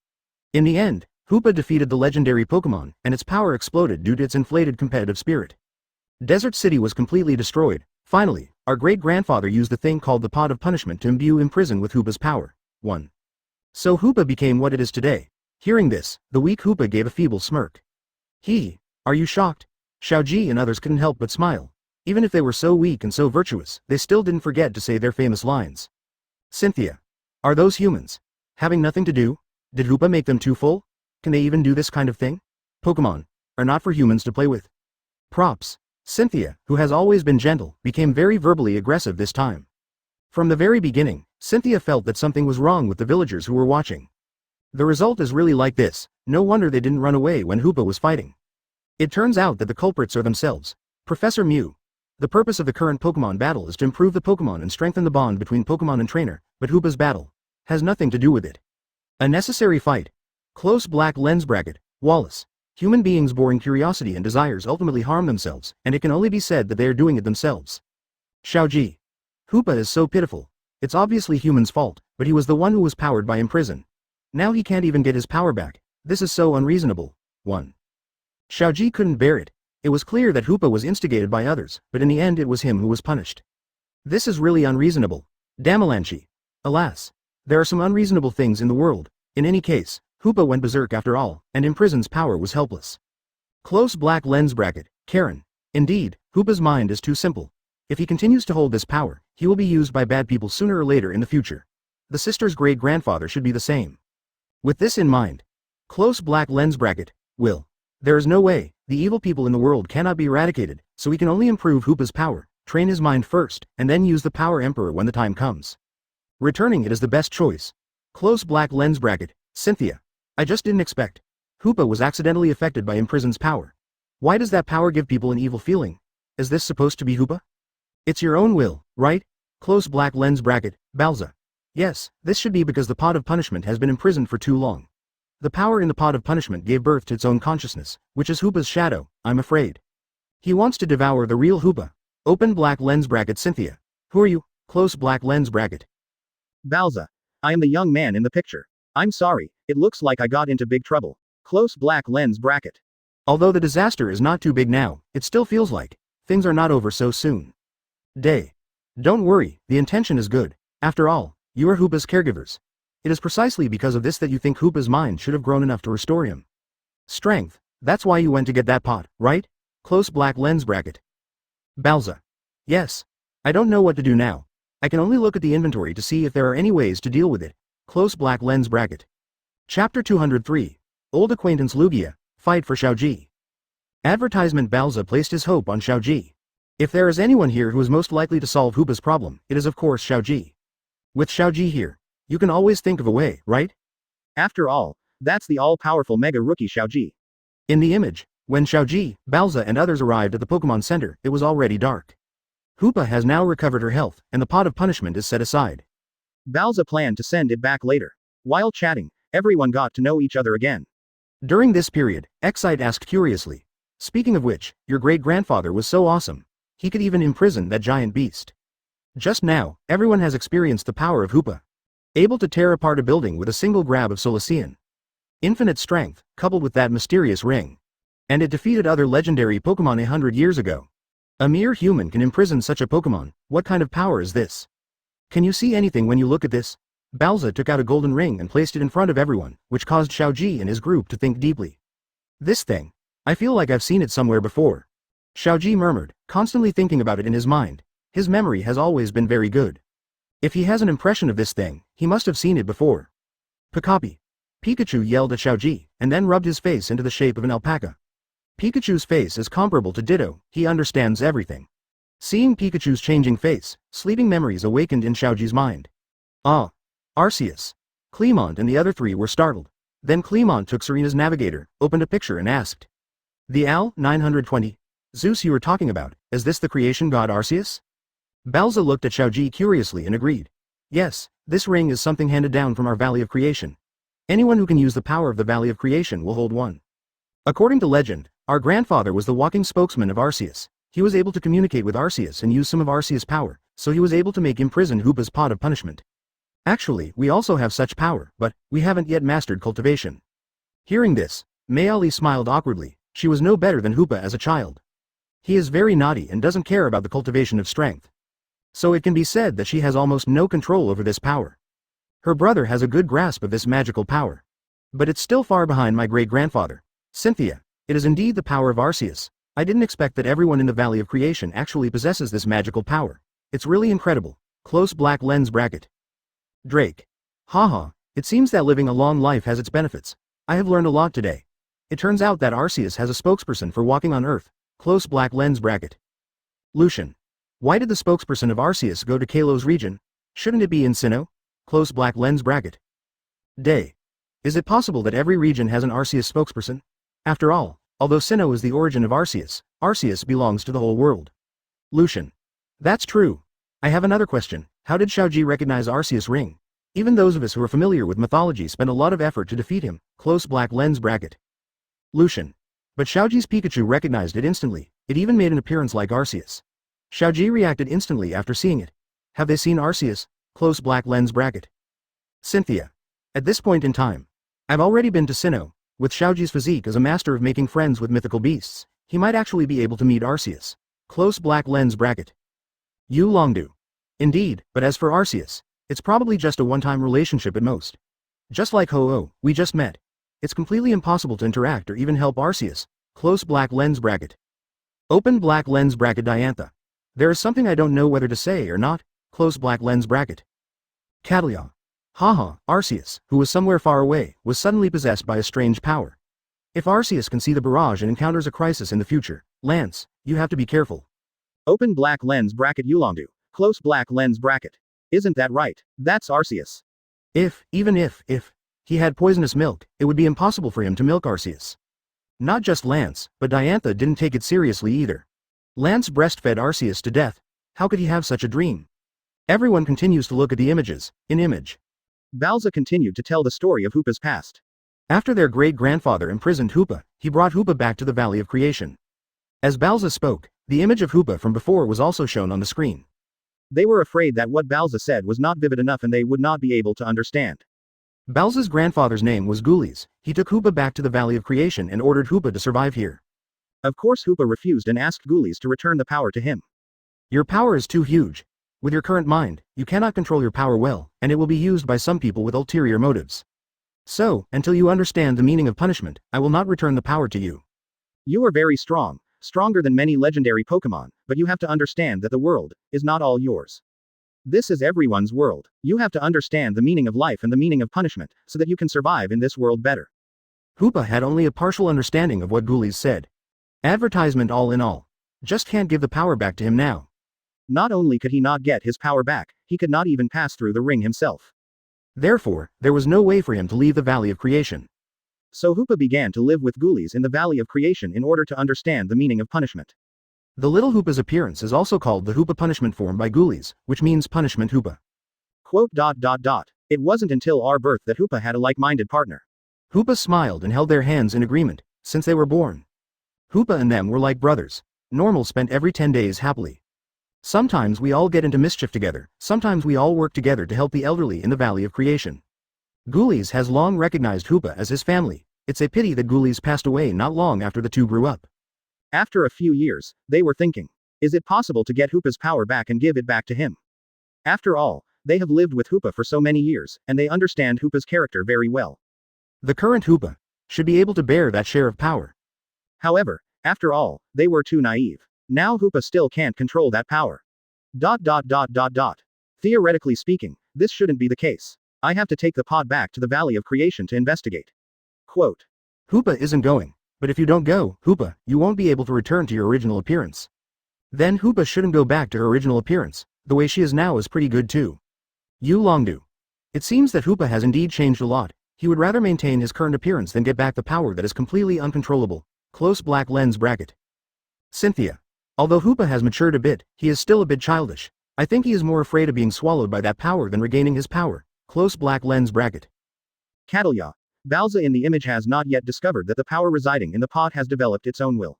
In the end, Hoopa defeated the legendary Pokémon, and its power exploded due to its inflated competitive spirit. Desert City was completely destroyed. Finally, our great-grandfather used the thing called the Pot of Punishment to imbue Imprison with Hoopa's power. 1. So Hoopa became what it is today. Hearing this, the weak Hoopa gave a feeble smirk. Are you shocked? Xiaozhi and others couldn't help but smile. Even if they were so weak and so virtuous, they still didn't forget to say their famous lines. Cynthia. Are those humans? Having nothing to do? Did Hoopa make them too full? Can they even do this kind of thing? Pokémon are not for humans to play with. Props. Cynthia, who has always been gentle, became very verbally aggressive this time. From the very beginning, Cynthia felt that something was wrong with the villagers who were watching. The result is really like this. No wonder they didn't run away when Hoopa was fighting. It turns out that the culprits are themselves. Professor Mew. The purpose of the current Pokémon battle is to improve the Pokémon and strengthen the bond between Pokémon and trainer, but Hoopa's battle has nothing to do with it. A necessary fight. Close black lens bracket. Wallace. Human beings' boring curiosity and desires ultimately harm themselves, and it can only be said that they are doing it themselves. Xiaozhi. Hoopa is so pitiful. It's obviously humans' fault, but he was the one who was powered by Imprison. Now he can't even get his power back. This is so unreasonable. 1. Xiaozhi couldn't bear it. It was clear that Hoopa was instigated by others, but in the end it was him who was punished. This is really unreasonable. Damalanchi. Alas. There are some unreasonable things in the world. In any case, Hoopa went berserk after all, and Imprison's power was helpless. Close black lens bracket. Karen. Indeed, Hoopa's mind is too simple. If he continues to hold this power, he will be used by bad people sooner or later in the future. The sister's great-grandfather should be the same. With this in mind. Close black lens bracket. Will. There is no way. The evil people in the world cannot be eradicated, so we can only improve Hoopa's power, train his mind first, and then use the Power Emperor when the time comes. Returning it is the best choice. Close black lens bracket. Cynthia. I just didn't expect. Hoopa was accidentally affected by Imprison's power. Why does that power give people an evil feeling? Is this supposed to be Hoopa? It's your own will, right? Close black lens bracket. Balza. Yes, this should be because the Pot of Punishment has been imprisoned for too long. The power in the Pot of Punishment gave birth to its own consciousness, which is Hoopa's shadow, I'm afraid. He wants to devour the real Hoopa. Open black lens bracket. Cynthia. Who are you? Close black lens bracket. Balza. I am the young man in the picture. I'm sorry, it looks like I got into big trouble. Close black lens bracket. Although the disaster is not too big now, it still feels like things are not over so soon. Day. Don't worry, the intention is good. After all, you are Hoopa's caregivers. It is precisely because of this that you think Hoopa's mind should have grown enough to restore him. Strength. That's why you went to get that pot, right? Close black lens bracket. Balza. Yes. I don't know what to do now. I can only look at the inventory to see if there are any ways to deal with it. Close black lens bracket. Chapter 203. Old acquaintance Lugia, fight for Xiaozhi. Advertisement. Balza placed his hope on Xiaozhi. If there is anyone here who is most likely to solve Hoopa's problem, it is of course Xiaozhi. With Xiaozhi here, you can always think of a way, right? After all, that's the all-powerful mega rookie Xiaozhi. In the image, when Xiaozhi, Balza and others arrived at the Pokemon Center, it was already dark. Hoopa has now recovered her health, and the pot of punishment is set aside. Balza planned to send it back later. While chatting, everyone got to know each other again. During this period, Excite asked curiously, speaking of which, your great-grandfather was so awesome. He could even imprison that giant beast. Just now, everyone has experienced the power of Hoopa. Able to tear apart a building with a single grab of Solacean. Infinite strength, coupled with that mysterious ring. And it defeated other legendary Pokemon 100 years ago. A mere human can imprison such a Pokemon. What kind of power is this? Can you see anything when you look at this? Balza took out a golden ring and placed it in front of everyone, which caused Xiaozhi and his group to think deeply. This thing. I feel like I've seen it somewhere before. Xiaozhi murmured, constantly thinking about it in his mind. His memory has always been very good. If he has an impression of this thing, he must have seen it before. Pikachu. Pikachu yelled at Xiaozhi, and then rubbed his face into the shape of an alpaca. Pikachu's face is comparable to Ditto, he understands everything. Seeing Pikachu's changing face, sleeping memories awakened in Xiaozhi's mind. Ah. Arceus. Clemont and the other three were startled. Then Clemont took Serena's navigator, opened a picture and asked. The Al 920? Zeus you were talking about, is this the creation god Arceus? Balza looked at Xiaozhi curiously and agreed. Yes, this ring is something handed down from our Valley of Creation. Anyone who can use the power of the Valley of Creation will hold one. According to legend, our grandfather was the walking spokesman of Arceus. He was able to communicate with Arceus and use some of Arceus' power, so he was able to make imprison Hoopa's pot of punishment. Actually, we also have such power, but we haven't yet mastered cultivation. Hearing this, Mayali smiled awkwardly. She was no better than Hoopa as a child. He is very naughty and doesn't care about the cultivation of strength. So it can be said that she has almost no control over this power. Her brother has a good grasp of this magical power. But it's still far behind my great-grandfather. Cynthia, it is indeed the power of Arceus. I didn't expect that everyone in the Valley of Creation actually possesses this magical power. It's really incredible. Close black lens bracket. Drake. Haha, it seems that living a long life has its benefits. I have learned a lot today. It turns out that Arceus has a spokesperson for walking on Earth. Close black lens bracket. Lucian. Why did the spokesperson of Arceus go to Kalo's region? Shouldn't it be in Sinnoh? Close black lens bracket. Day. Is it possible that every region has an Arceus spokesperson? After all, although Sinnoh is the origin of Arceus, Arceus belongs to the whole world. Lucian. That's true. I have another question. How did Xiaozhi recognize Arceus' ring? Even those of us who are familiar with mythology spend a lot of effort to defeat him. Close black lens bracket. Lucian. But Xiaozhi's Pikachu recognized it instantly. It even made an appearance like Arceus. Xiaozhi reacted instantly after seeing it. Have they seen Arceus? Close black lens bracket. Cynthia. At this point in time, I've already been to Sinnoh. With Xiaozhi's physique as a master of making friends with mythical beasts, he might actually be able to meet Arceus. Close black lens bracket. Yu Longdu. Indeed, but as for Arceus, it's probably just a one-time relationship at most. Just like Ho-Oh, we just met. It's completely impossible to interact or even help Arceus. Close black lens bracket. Open black lens bracket. Diantha. There is something I don't know whether to say or not. Close black lens bracket. Catalia. Haha, Arceus, who was somewhere far away, was suddenly possessed by a strange power. If Arceus can see the barrage and encounters a crisis in the future, Lance, you have to be careful. Open black lens bracket. Yulongdu. Close black lens bracket. Isn't that right? That's Arceus. Even if he had poisonous milk, it would be impossible for him to milk Arceus. Not just Lance, but Diantha didn't take it seriously either. Lance breastfed Arceus to death. How could he have such a dream? Everyone continues to look at the images. In image. Balza continued to tell the story of Hoopa's past. After their great-grandfather imprisoned Hoopa, he brought Hoopa back to the Valley of Creation. As Balza spoke, the image of Hoopa from before was also shown on the screen. They were afraid that what Balza said was not vivid enough and they would not be able to understand. Balza's grandfather's name was Gules. He took Hoopa back to the Valley of Creation and ordered Hoopa to survive here. Of course Hoopa refused and asked Gules to return the power to him. Your power is too huge. With your current mind, you cannot control your power well, and it will be used by some people with ulterior motives. So, until you understand the meaning of punishment, I will not return the power to you. You are very strong, stronger than many legendary Pokémon, but you have to understand that the world is not all yours. This is everyone's world. You have to understand the meaning of life and the meaning of punishment, so that you can survive in this world better. Hoopa had only a partial understanding of what Ghoulies said. Advertisement all in all. Just can't give the power back to him now. Not only could he not get his power back, he could not even pass through the ring himself. Therefore, there was no way for him to leave the Valley of Creation. So Hoopa began to live with Ghoulies in the Valley of Creation in order to understand the meaning of punishment. The little Hoopa's appearance is also called the Hoopa punishment form by Ghoulies, which means punishment Hoopa. Quote. It wasn't until our birth that Hoopa had a like-minded partner. Hoopa smiled and held their hands in agreement, since they were born. Hoopa and them were like brothers. Normal spent every 10 days happily. Sometimes we all get into mischief together, sometimes we all work together to help the elderly in the Valley of Creation. Ghoulies has long recognized Hoopa as his family. It's a pity that Ghoulies passed away not long after the two grew up. After a few years, they were thinking, is it possible to get Hoopa's power back and give it back to him? After all, they have lived with Hoopa for so many years, and they understand Hoopa's character very well. The current Hoopa should be able to bear that share of power. However, after all, they were too naive. Now Hoopa still can't control that power. Theoretically speaking, this shouldn't be the case. I have to take the pod back to the Valley of Creation to investigate. Quote. Hoopa isn't going. But if you don't go, Hoopa, you won't be able to return to your original appearance. Then Hoopa shouldn't go back to her original appearance. The way she is now is pretty good too. You long do. It seems that Hoopa has indeed changed a lot. He would rather maintain his current appearance than get back the power that is completely uncontrollable. Close black lens bracket. Cynthia. Although Hoopa has matured a bit, he is still a bit childish. I think he is more afraid of being swallowed by that power than regaining his power. Close black lens bracket. Catalya. Balza in the image has not yet discovered that the power residing in the pot has developed its own will.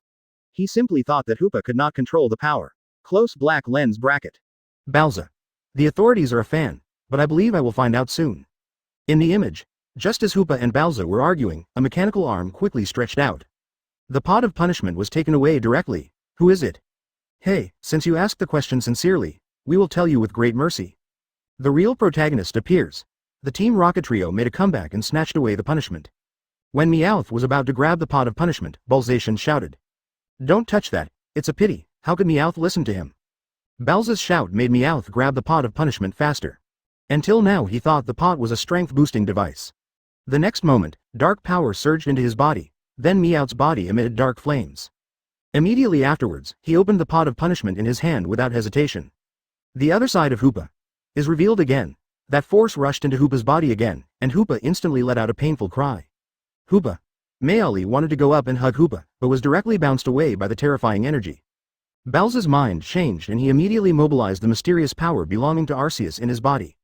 He simply thought that Hoopa could not control the power. Close black lens bracket. Balza. The authorities are a fan, but I believe I will find out soon. In the image, just as Hoopa and Balza were arguing, a mechanical arm quickly stretched out. The pot of punishment was taken away directly. Who is it? Hey, since you asked the question sincerely, we will tell you with great mercy. The real protagonist appears. The Team Rocket trio made a comeback and snatched away the punishment. When Meowth was about to grab the pot of punishment, Balzation shouted. Don't touch that, it's a pity, how could Meowth listen to him? Balza's shout made Meowth grab the pot of punishment faster. Until now he thought the pot was a strength-boosting device. The next moment, dark power surged into his body, then Meowth's body emitted dark flames. Immediately afterwards, he opened the pot of punishment in his hand without hesitation. The other side of Hoopa is revealed again. That force rushed into Hoopa's body again, and Hoopa instantly let out a painful cry. Hoopa. Meowli wanted to go up and hug Hoopa, but was directly bounced away by the terrifying energy. Balza's mind changed and he immediately mobilized the mysterious power belonging to Arceus in his body.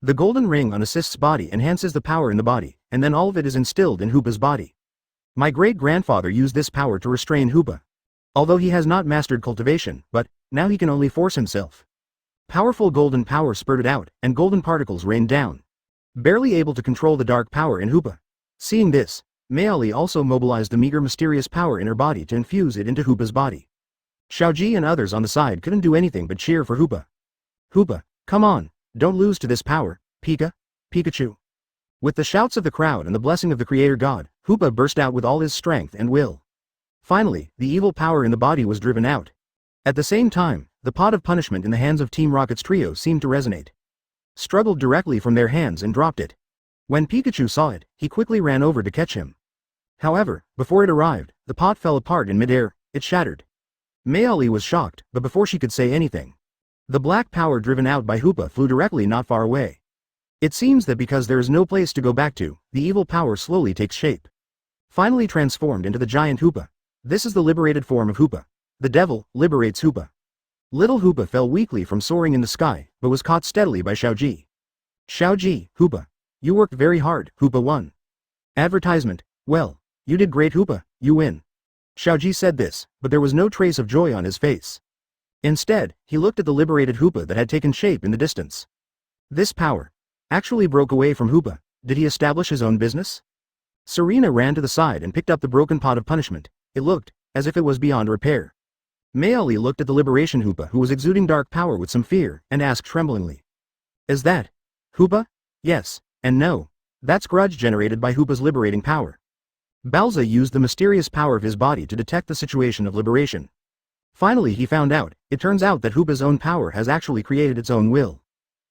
The golden ring on Assist's body enhances the power in the body, and then all of it is instilled in Hoopa's body. My great-grandfather used this power to restrain Hoopa. Although he has not mastered cultivation, but now he can only force himself. Powerful golden power spurted out, and golden particles rained down. Barely able to control the dark power in Hoopa. Seeing this, Meowli also mobilized the meager mysterious power in her body to infuse it into Hoopa's body. Xiaozhi and others on the side couldn't do anything but cheer for Hoopa. Hoopa, come on, don't lose to this power, Pikachu. With the shouts of the crowd and the blessing of the Creator God, Hoopa burst out with all his strength and will. Finally, the evil power in the body was driven out. At the same time, the pot of punishment in the hands of Team Rocket's trio seemed to resonate. Struggled directly from their hands and dropped it. When Pikachu saw it, he quickly ran over to catch him. However, before it arrived, the pot fell apart in midair, it shattered. Meowli was shocked, but before she could say anything, the black power driven out by Hoopa flew directly not far away. It seems that because there is no place to go back to, the evil power slowly takes shape. Finally transformed into the giant Hoopa. This is the liberated form of Hoopa. The devil liberates Hoopa. Little Hoopa fell weakly from soaring in the sky, but was caught steadily by Xiaozhi. Xiaozhi, Hoopa. You worked very hard, Hoopa won. Advertisement. Well, you did great Hoopa, you win. Xiaozhi said this, but there was no trace of joy on his face. Instead, he looked at the liberated Hoopa that had taken shape in the distance. This power actually broke away from Hoopa. Did he establish his own business? Serena ran to the side and picked up the broken pot of punishment. It looked as if it was beyond repair. Meowli looked at the liberation Hoopa who was exuding dark power with some fear, and asked tremblingly. Is that Hoopa? Yes, and no. That's grudge generated by Hoopa's liberating power. Balza used the mysterious power of his body to detect the situation of liberation. Finally he found out, it turns out that Hoopa's own power has actually created its own will.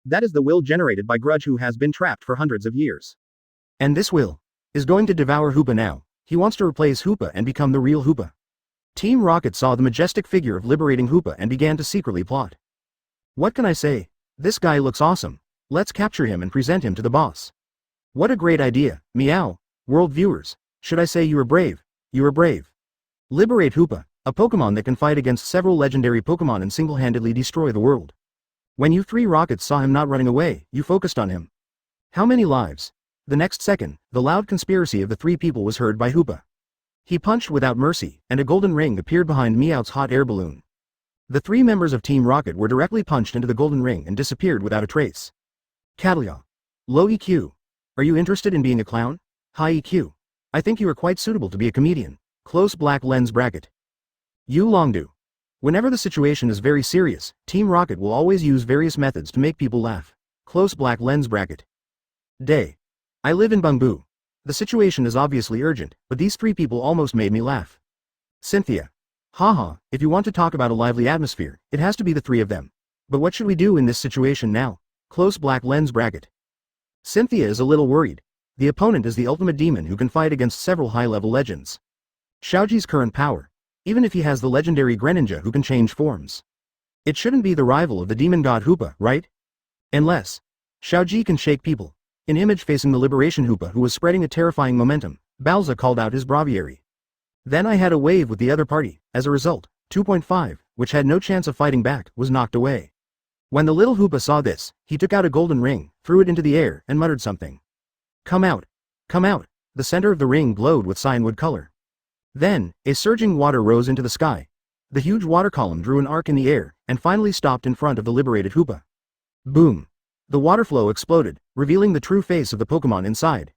That is the will generated by Grudge, who has been trapped for hundreds of years. And this will is going to devour Hoopa now. He wants to replace Hoopa and become the real Hoopa. Team Rocket saw the majestic figure of liberating Hoopa and began to secretly plot. What can I say? This guy looks awesome. Let's capture him and present him to the boss. What a great idea, meow. World viewers, should I say you are brave? You are brave. Liberate Hoopa, a Pokémon that can fight against several legendary Pokémon and single-handedly destroy the world. When you three Rockets saw him not running away, you focused on him. How many lives? The next second, the loud conspiracy of the three people was heard by Hoopa. He punched without mercy, and a golden ring appeared behind Meowth's hot air balloon. The three members of Team Rocket were directly punched into the golden ring and disappeared without a trace. Catalia. Low EQ. Are you interested in being a clown? High EQ. I think you are quite suitable to be a comedian. Close black lens bracket. You Longdu. Whenever the situation is very serious, Team Rocket will always use various methods to make people laugh. Close black lens bracket. Day. I live in Bungbu. The situation is obviously urgent, but these three people almost made me laugh. Cynthia. Haha, if you want to talk about a lively atmosphere, it has to be the three of them. But what should we do in this situation now? Close black lens bracket. Cynthia is a little worried. The opponent is the ultimate demon who can fight against several high-level legends. Xiaozhi's current power. Even if he has the legendary Greninja who can change forms. It shouldn't be the rival of the demon god Hoopa, right? Unless Xiaozhi can shake people. An image facing the liberation Hoopa who was spreading a terrifying momentum, Balza called out his braviary. Then I had a wave with the other party. As a result, 2.5, which had no chance of fighting back, was knocked away. When the little Hoopa saw this, he took out a golden ring, threw it into the air, and muttered something. Come out! Come out! The center of the ring glowed with cyanwood color. Then, a surging water rose into the sky. The huge water column drew an arc in the air, and finally stopped in front of the liberated Hoopa. Boom! The water flow exploded, revealing the true face of the Pokémon inside.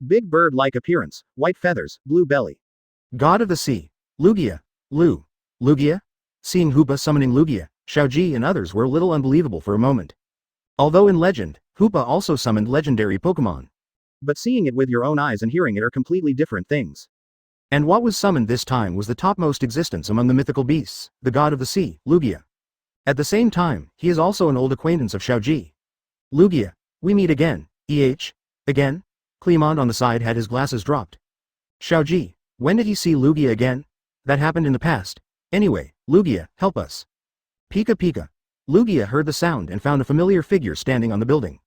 Big bird-like appearance, white feathers, blue belly. God of the Sea. Lugia. Lugia? Seeing Hoopa summoning Lugia, Xiaozhi and others were a little unbelievable for a moment. Although in legend, Hoopa also summoned legendary Pokémon. But seeing it with your own eyes and hearing it are completely different things. And what was summoned this time was the topmost existence among the mythical beasts, the god of the sea, Lugia. At the same time, he is also an old acquaintance of Xiaozhi. Lugia, we meet again, again? Clement on the side had his glasses dropped. Xiaozhi, when did he see Lugia again? That happened in the past. Anyway, Lugia, help us. Pika Pika. Lugia heard the sound and found a familiar figure standing on the building.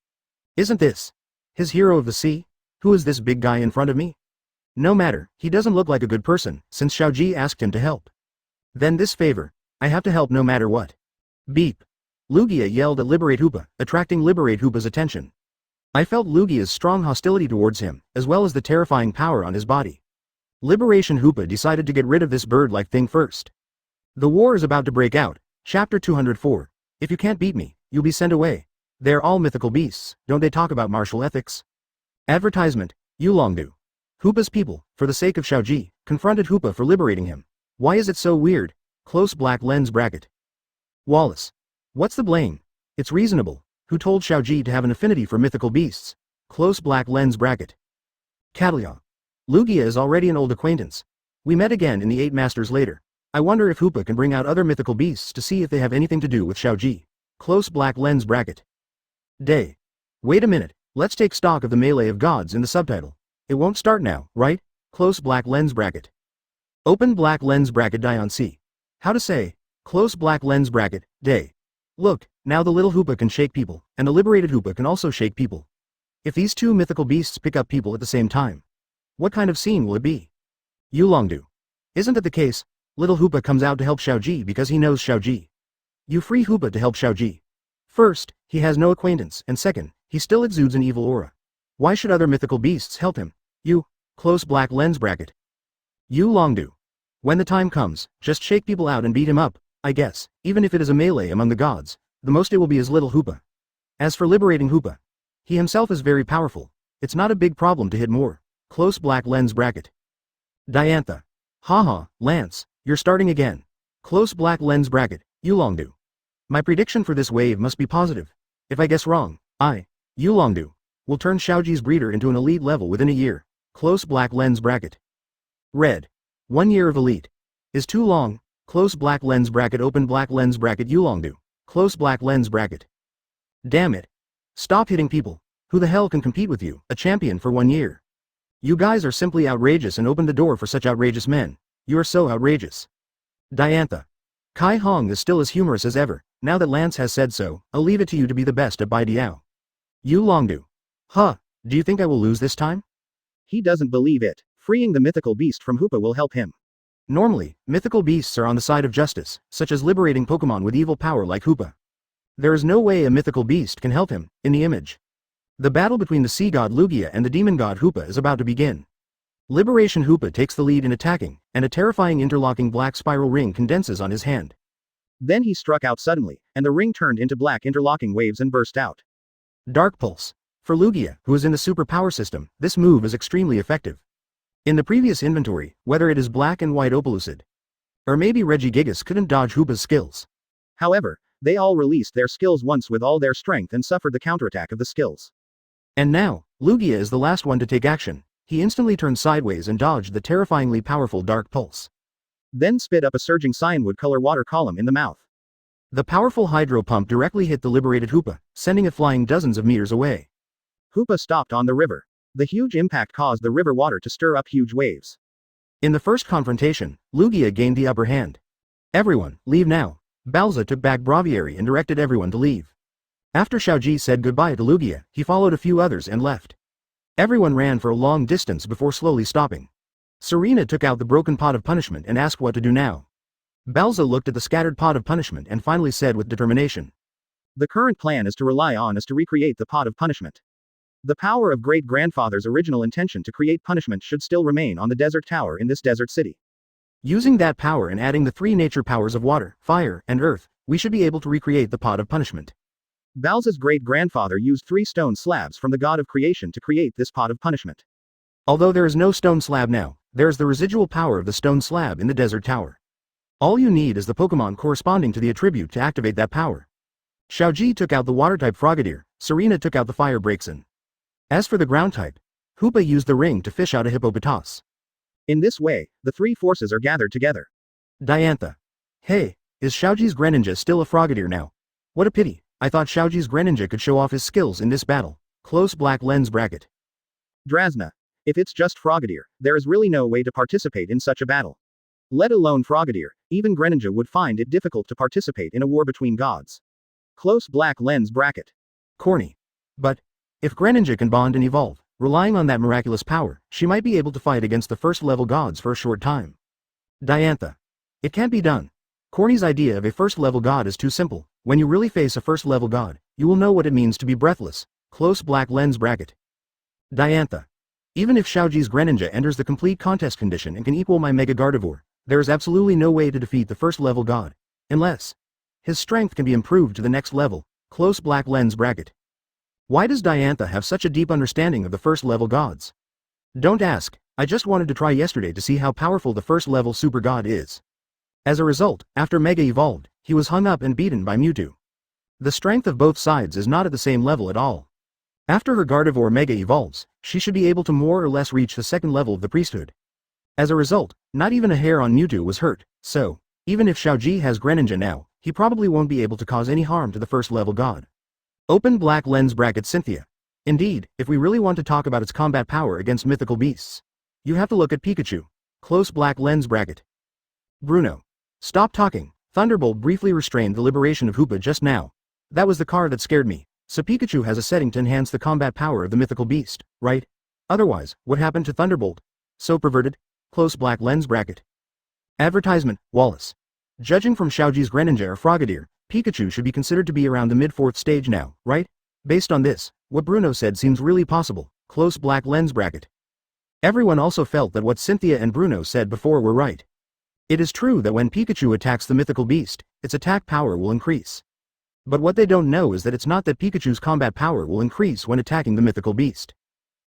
Isn't this his hero of the sea? Who is this big guy in front of me? No matter, he doesn't look like a good person, since Xiaozhi asked him to help. Then this favor. I have to help no matter what. Beep. Lugia yelled at Liberate Hoopa, attracting Liberate Hoopa's attention. I felt Lugia's strong hostility towards him, as well as the terrifying power on his body. Liberation Hoopa decided to get rid of this bird-like thing first. The war is about to break out. Chapter 204. If you can't beat me, you'll be sent away. They're all mythical beasts, don't they talk about martial ethics? Advertisement, Yulongdu. Hoopa's people, for the sake of Xiaozhi, confronted Hoopa for liberating him. Why is it so weird? Close black lens bracket. Wallace. What's the blame? It's reasonable. Who told Xiaozhi to have an affinity for mythical beasts? Close black lens bracket. Catalia. Lugia is already an old acquaintance. We met again in the 8 Masters later. I wonder if Hoopa can bring out other mythical beasts to see if they have anything to do with Xiaozhi. Close black lens bracket. Day. Wait a minute, let's take stock of the melee of gods in the subtitle. It won't start now, right? Close black lens bracket. Open black lens bracket Dion C. How to say? Close black lens bracket, day. Look, now the little Hoopa can shake people, and the liberated Hoopa can also shake people. If these two mythical beasts pick up people at the same time, what kind of scene will it be? Yulongdu. Isn't that the case? Little Hoopa comes out to help Xiaozhi because he knows Xiaozhi. You free Hoopa to help Xiaozhi. First, he has no acquaintance, and second, he still exudes an evil aura. Why should other mythical beasts help him? Close black lens bracket. Yulongdu. When the time comes, just shake people out and beat him up, I guess, even if it is a melee among the gods, the most it will be is little Hoopa. As for liberating Hoopa, he himself is very powerful. It's not a big problem to hit more. Close black lens bracket. Diantha. Haha, Lance, you're starting again. Close black lens bracket, Yulongdu. My prediction for this wave must be positive. If I guess wrong, Yulongdu, will turn Xiaozhi's breeder into an elite level within a year. Close black lens bracket. Red. 1 year of elite. Is too long. Close black lens bracket open black lens bracket Yulongdu. Close black lens bracket. Damn it. Stop hitting people. Who the hell can compete with you, a champion for 1 year? You guys are simply outrageous and open the door for such outrageous men. You are so outrageous. Diantha. Kai Hong is still as humorous as ever. Now that Lance has said so, I'll leave it to you to be the best at Bai Diao. Yulongdu. Huh, do you think I will lose this time? He doesn't believe it. Freeing the mythical beast from Hoopa will help him. Normally, mythical beasts are on the side of justice, such as liberating Pokémon with evil power like Hoopa. There is no way a mythical beast can help him, in the image. The battle between the sea god Lugia and the demon god Hoopa is about to begin. Liberation Hoopa takes the lead in attacking, and a terrifying interlocking black spiral ring condenses on his hand. Then he struck out suddenly, and the ring turned into black interlocking waves and burst out. Dark Pulse. For Lugia, who is in the super power system, this move is extremely effective. In the previous inventory, whether it is black and white Opalucid, or maybe Regigigas couldn't dodge Hoopa's skills. However, they all released their skills once with all their strength and suffered the counterattack of the skills. And now, Lugia is the last one to take action. He instantly turned sideways and dodged the terrifyingly powerful Dark Pulse. Then spit up a surging cyanwood color water column in the mouth. The powerful hydro pump directly hit the liberated Hoopa, sending it flying dozens of meters away. Hoopa stopped on the river. The huge impact caused the river water to stir up huge waves. In the first confrontation, Lugia gained the upper hand. Everyone, leave now. Balza took back Braviary and directed everyone to leave. After Xiaozhi said goodbye to Lugia, he followed a few others and left. Everyone ran for a long distance before slowly stopping. Serena took out the broken pot of punishment and asked what to do now. Balza looked at the scattered pot of punishment and finally said with determination. The current plan is to rely on is to recreate the pot of punishment. The power of great-grandfather's original intention to create punishment should still remain on the desert tower in this desert city. Using that power and adding the 3 nature powers of water, fire, and earth, we should be able to recreate the pot of punishment. Balza's great-grandfather used 3 stone slabs from the god of creation to create this pot of punishment. Although there is no stone slab now, there is the residual power of the stone slab in the desert tower. All you need is the Pokémon corresponding to the attribute to activate that power. Xiaozhi took out the water-type Frogadier, Serena took out the fire Braixen. As for the ground-type, Hoopa used the ring to fish out a Hippopotas. In this way, the 3 forces are gathered together. Diantha. Hey, is Xiaozhi's Greninja still a Frogadier now? What a pity, I thought Xiaozhi's Greninja could show off his skills in this battle. Close black lens bracket. Drasna. If it's just Frogadier, there is really no way to participate in such a battle. Let alone Frogadier, even Greninja would find it difficult to participate in a war between gods. Close black lens bracket. Corny. But, if Greninja can bond and evolve, relying on that miraculous power, she might be able to fight against the first-level gods for a short time. Diantha. It can't be done. Corny's idea of a first-level god is too simple. When you really face a first-level god, you will know what it means to be breathless. Close black lens bracket. Diantha. Even if Xiaozhi's Greninja enters the complete contest condition and can equal my Mega Gardevoir, there is absolutely no way to defeat the first-level god. Unless his strength can be improved to the next level. Close black lens bracket. Why does Diantha have such a deep understanding of the first-level gods? Don't ask, I just wanted to try yesterday to see how powerful the first-level super god is. As a result, after Mega evolved, he was hung up and beaten by Mewtwo. The strength of both sides is not at the same level at all. After her Gardevoir Mega evolves, she should be able to more or less reach the second level of the priesthood. As a result, not even a hair on Mewtwo was hurt, so, even if Xiaozhi has Greninja now, he probably won't be able to cause any harm to the first-level god. Open black lens bracket Cynthia. Indeed, if we really want to talk about its combat power against mythical beasts, you have to look at Pikachu. Close black lens bracket. Bruno. Stop talking. Thunderbolt briefly restrained the liberation of Hoopa just now. That was the card that scared me. So Pikachu has a setting to enhance the combat power of the mythical beast, right? Otherwise, what happened to Thunderbolt? So perverted? Close black lens bracket. Advertisement, Wallace. Judging from Xiaozhi's Greninja or Frogadier, Pikachu should be considered to be around the mid-4th stage now, right? Based on this, what Bruno said seems really possible. Close black lens bracket. Everyone also felt that what Cynthia and Bruno said before were right. It is true that when Pikachu attacks the mythical beast, its attack power will increase. But what they don't know is that it's not that Pikachu's combat power will increase when attacking the mythical beast.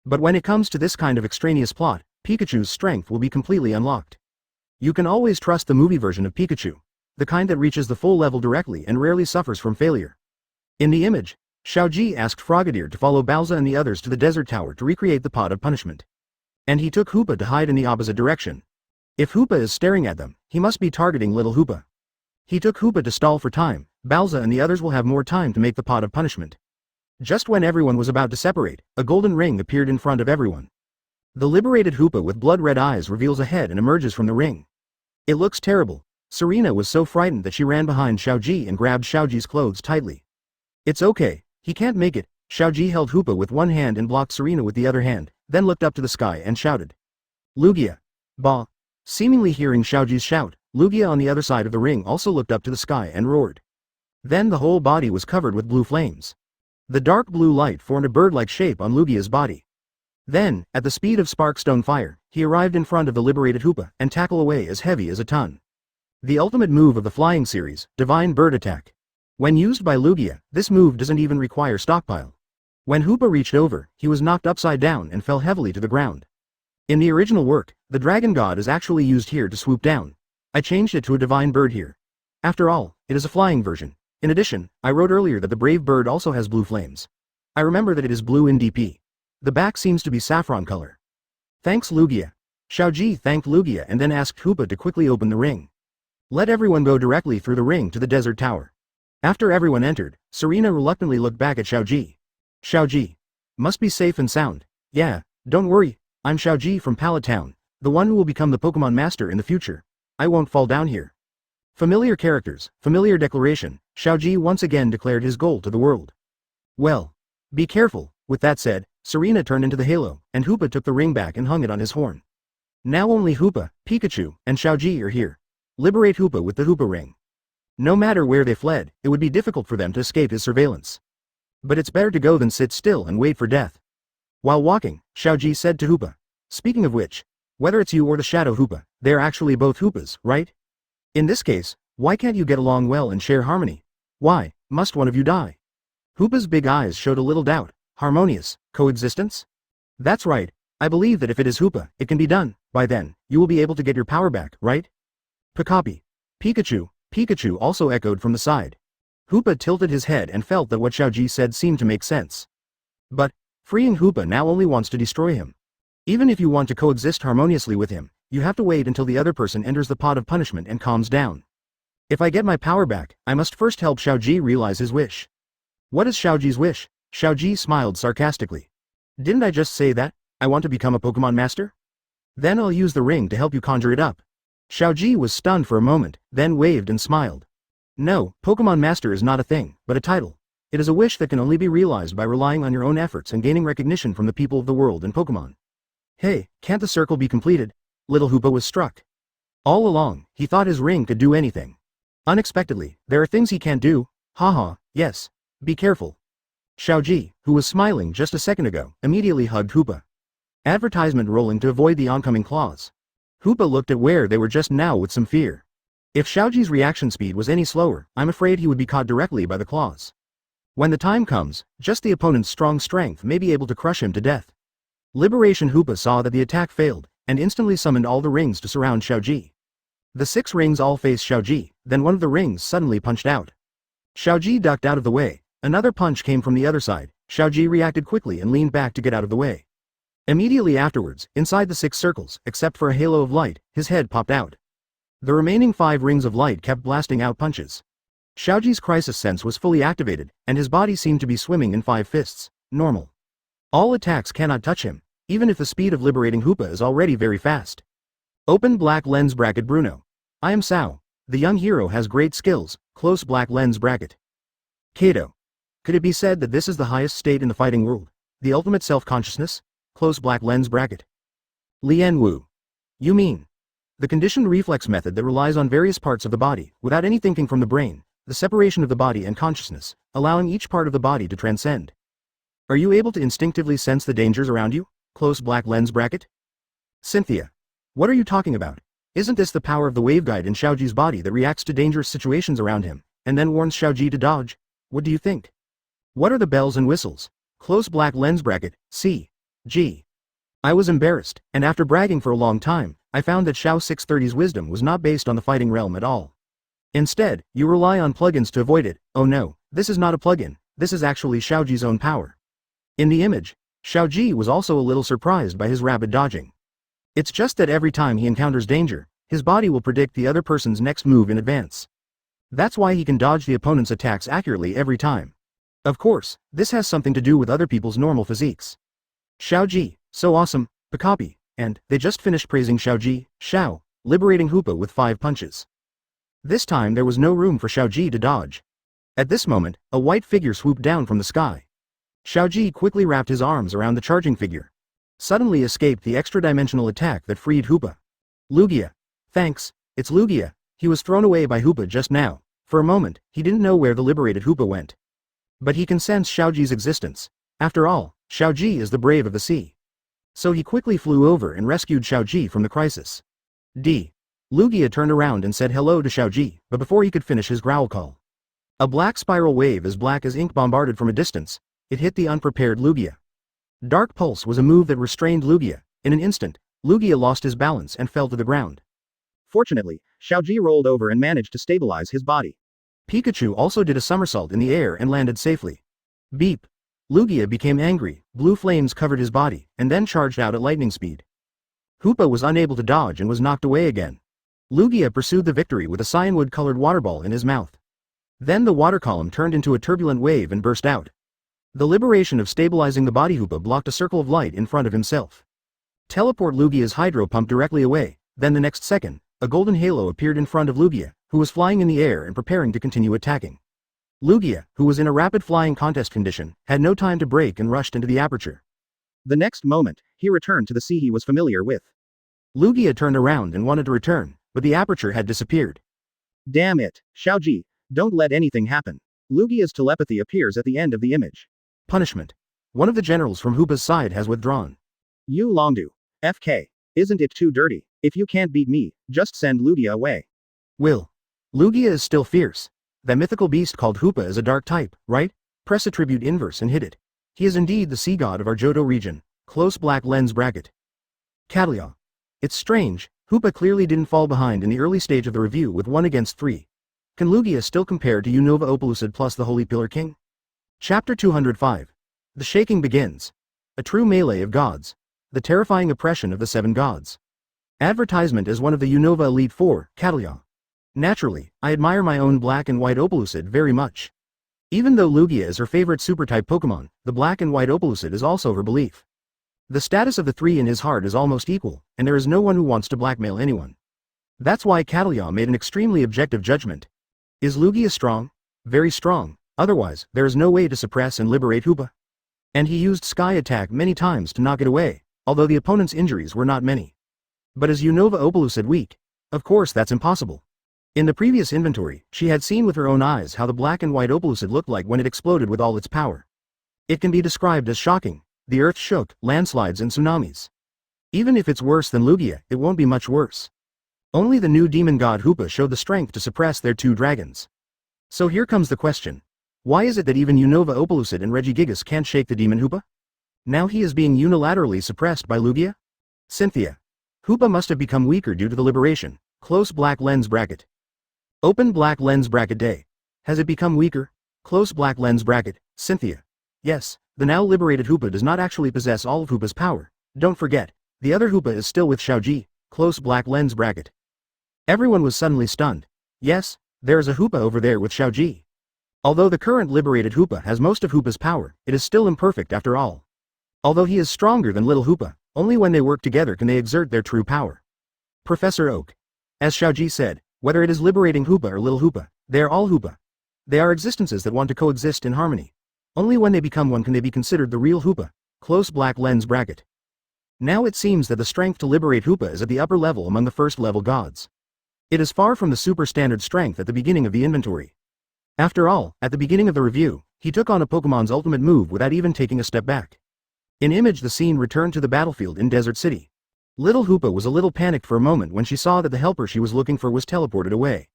But when it comes to this kind of extraneous plot, Pikachu's strength will be completely unlocked. You can always trust the movie version of Pikachu, the kind that reaches the full level directly and rarely suffers from failure. In the image, Xiaozhi asked Frogadier to follow Balza and the others to the desert tower to recreate the pot of punishment. And he took Hoopa to hide in the opposite direction, If Hoopa is staring at them, he must be targeting little Hoopa. He took Hoopa to stall for time. Balza and the others will have more time to make the pot of punishment. Just when everyone was about to separate, a golden ring appeared in front of everyone. The liberated Hoopa with blood-red eyes reveals a head and emerges from the ring. It looks terrible. Serena was so frightened that she ran behind Xiaozhi and grabbed Xiaozhi's clothes tightly. It's okay, he can't make it. Xiaozhi held Hoopa with one hand and blocked Serena with the other hand, then looked up to the sky and shouted. Lugia! Bah! Seemingly hearing Xiaozhi's shout, Lugia on the other side of the ring also looked up to the sky and roared. Then the whole body was covered with blue flames. The dark blue light formed a bird-like shape on Lugia's body. Then, at the speed of sparkstone fire, he arrived in front of the liberated Hoopa and tackled away as heavy as a ton. The ultimate move of the flying series, Divine Bird Attack. When used by Lugia, this move doesn't even require stockpile. When Hoopa reached over, he was knocked upside down and fell heavily to the ground. In the original work, the Dragon God is actually used here to swoop down. I changed it to a divine bird here. After all, it is a flying version. In addition, I wrote earlier that the brave bird also has blue flames. I remember that it is blue in DP. The back seems to be saffron color. Thanks Lugia. Xiaozhi thanked Lugia and then asked Hoopa to quickly open the ring. Let everyone go directly through the ring to the desert tower. After everyone entered, Serena reluctantly looked back at Xiaozhi. Xiaozhi. Must be safe and sound. Yeah, don't worry, I'm Xiaozhi from Pallet Town, the one who will become the Pokemon Master in the future. I won't fall down here. Familiar characters, familiar declaration, Xiaozhi once again declared his goal to the world. Well, be careful. With that said, Serena turned into the halo, and Hoopa took the ring back and hung it on his horn. Now only Hoopa, Pikachu, and Xiaozhi are here. Liberate Hoopa with the Hoopa ring. No matter where they fled, it would be difficult for them to escape his surveillance. But it's better to go than sit still and wait for death. While walking, Xiaozhi said to Hoopa. Speaking of which, whether it's you or the Shadow Hoopa, they are actually both Hoopas, right? In this case, why can't you get along well and share harmony? Why must one of you die? Hoopa's big eyes showed a little doubt. Harmonious coexistence? That's right, I believe that if it is Hoopa, it can be done. By then, you will be able to get your power back, right? Pikapi. Pikachu also echoed from the side. Hoopa tilted his head and felt that what Xiaozhi said seemed to make sense. But, freeing Hoopa now only wants to destroy him. Even if you want to coexist harmoniously with him, you have to wait until the other person enters the pot of punishment and calms down. If I get my power back, I must first help Xiaozhi realize his wish. What is Xiaozhi's wish? Xiaozhi smiled sarcastically. Didn't I just say that? I want to become a Pokemon Master? Then I'll use the ring to help you conjure it up. Xiaozhi was stunned for a moment, then waved and smiled. No, Pokemon Master is not a thing, but a title. It is a wish that can only be realized by relying on your own efforts and gaining recognition from the people of the world and Pokemon. Hey, can't the circle be completed? Little Hoopa was struck. All along, he thought his ring could do anything. Unexpectedly, there are things he can't do. Haha, yes. Be careful. Xiaozhi, who was smiling just a second ago, immediately hugged Hoopa. Advertisement rolling to avoid the oncoming claws. Hoopa looked at where they were just now with some fear. If Xiaozhi's reaction speed was any slower, I'm afraid he would be caught directly by the claws. When the time comes, just the opponent's strong strength may be able to crush him to death. Liberation Hoopa saw that the attack failed, and instantly summoned all the rings to surround Xiaozhi. The 6 rings all faced Xiaozhi, then one of the rings suddenly punched out. Xiaozhi ducked out of the way. Another punch came from the other side. Xiaozhi reacted quickly and leaned back to get out of the way. Immediately afterwards, inside the 6 circles, except for a halo of light, his head popped out. The remaining 5 rings of light kept blasting out punches. Xiaozhi's crisis sense was fully activated, and his body seemed to be swimming in 5 fists. Normal. All attacks cannot touch him, even if the speed of liberating Hoopa is already very fast. Open black lens bracket Bruno. I am Sao. The young hero has great skills, close black lens bracket. Kato. Could it be said that this is the highest state in the fighting world? The ultimate self-consciousness? Close black lens bracket. Lian Wu. You mean the conditioned reflex method that relies on various parts of the body, without any thinking from the brain, the separation of the body and consciousness, allowing each part of the body to transcend. Are you able to instinctively sense the dangers around you? Close black lens bracket. Cynthia. What are you talking about? Isn't this the power of the waveguide in Xiaozhi's body that reacts to dangerous situations around him, and then warns Xiaozhi to dodge? What do you think? What are the bells and whistles? Close black lens bracket, C. G. I was embarrassed, and after bragging for a long time, I found that Xiao 630's wisdom was not based on the fighting realm at all. Instead, you rely on plugins to avoid it. Oh no, this is not a plugin, this is actually Xiaozhi's own power. In the image, Xiaozhi was also a little surprised by his rapid dodging. It's just that every time he encounters danger, his body will predict the other person's next move in advance. That's why he can dodge the opponent's attacks accurately every time. Of course, this has something to do with other people's normal physiques. Xiaozhi, so awesome, Pikachu, and they just finished praising Xiaozhi, Xiao, liberating Hoopa with 5 punches. This time there was no room for Xiaozhi to dodge. At this moment, a white figure swooped down from the sky. Xiaozhi quickly wrapped his arms around the charging figure. Suddenly escaped the extra-dimensional attack that freed Hoopa. Lugia. Thanks, it's Lugia. He was thrown away by Hoopa just now. For a moment, he didn't know where the liberated Hoopa went. But he can sense Xiaozhi's existence. After all, Xiaozhi is the brave of the sea. So he quickly flew over and rescued Xiaozhi from the crisis. Lugia turned around and said hello to Xiaozhi, but before he could finish his growl call, a black spiral wave as black as ink bombarded from a distance. It hit the unprepared Lugia. Dark Pulse was a move that restrained Lugia. In an instant, Lugia lost his balance and fell to the ground. Fortunately, Xiaozhi rolled over and managed to stabilize his body. Pikachu also did a somersault in the air and landed safely. Beep. Lugia became angry, blue flames covered his body, and then charged out at lightning speed. Hoopa was unable to dodge and was knocked away again. Lugia pursued the victory with a cyanwood-colored water ball in his mouth. Then the water column turned into a turbulent wave and burst out. The liberation of stabilizing the body Hoopa blocked a circle of light in front of himself. Teleport Lugia's hydro pump directly away, then the next second, a golden halo appeared in front of Lugia, who was flying in the air and preparing to continue attacking. Lugia, who was in a rapid flying contest condition, had no time to brake and rushed into the aperture. The next moment, he returned to the sea he was familiar with. Lugia turned around and wanted to return, but the aperture had disappeared. Damn it, Xiaozhi, don't let anything happen. Lugia's telepathy appears at the end of the image. Punishment. One of the generals from Hoopa's side has withdrawn. You Longdu. FK. Isn't it too dirty? If you can't beat me, just send Lugia away. Will. Lugia is still fierce. That mythical beast called Hoopa is a dark type, right? Press attribute inverse and hit it. He is indeed the sea god of our Johto region. Close black lens bracket. Catalia. It's strange, Hoopa clearly didn't fall behind in the early stage of the review with 1 against 3. Can Lugia still compare to Unova Opaloosid plus the Holy Pillar King? Chapter 205. The shaking begins. A true melee of gods. The terrifying oppression of the 7 gods. Advertisement as one of the Unova Elite 4, Catalia. Naturally, I admire my own black and white Opaloosid very much. Even though Lugia is her favorite super-type Pokémon, the black and white Opaloosid is also her belief. The status of the 3 in his heart is almost equal, and there is no one who wants to blackmail anyone. That's why Catalia made an extremely objective judgment. Is Lugia strong? Very strong, otherwise, there is no way to suppress and liberate Hoopa. And he used Sky Attack many times to knock it away, although the opponent's injuries were not many. But is Unova Opaloosid weak? Of course that's impossible. In the previous inventory, she had seen with her own eyes how the black and white Opaloosid looked like when it exploded with all its power. It can be described as shocking. The earth shook, landslides and tsunamis. Even if it's worse than Lugia, it won't be much worse. Only the new demon god Hoopa showed the strength to suppress their 2 dragons. So here comes the question. Why is it that even Unova Opaloosid and Regigigas can't shake the demon Hoopa? Now he is being unilaterally suppressed by Lugia? Cynthia. Hoopa must have become weaker due to the liberation. Close black lens bracket. Open black lens bracket day. Has it become weaker? Close black lens bracket, Cynthia. Yes, the now liberated Hoopa does not actually possess all of Hoopa's power. Don't forget, the other Hoopa is still with Xiaozhi. Close black lens bracket. Everyone was suddenly stunned. Yes, there is a Hoopa over there with Xiaozhi. Although the current liberated Hoopa has most of Hoopa's power, it is still imperfect after all. Although he is stronger than little Hoopa, only when they work together can they exert their true power. Professor Oak. As Xiaozhi said, whether it is liberating Hoopa or little Hoopa, they are all Hoopa. They are existences that want to coexist in harmony. Only when they become one can they be considered the real Hoopa. Close black lens bracket. Now it seems that the strength to liberate Hoopa is at the upper level among the first level gods. It is far from the super standard strength at the beginning of the inventory. After all, at the beginning of the review, he took on a Pokemon's ultimate move without even taking a step back. In image the scene returned to the battlefield in Desert City. Little Hoopa was a little panicked for a moment when she saw that the helper she was looking for was teleported away.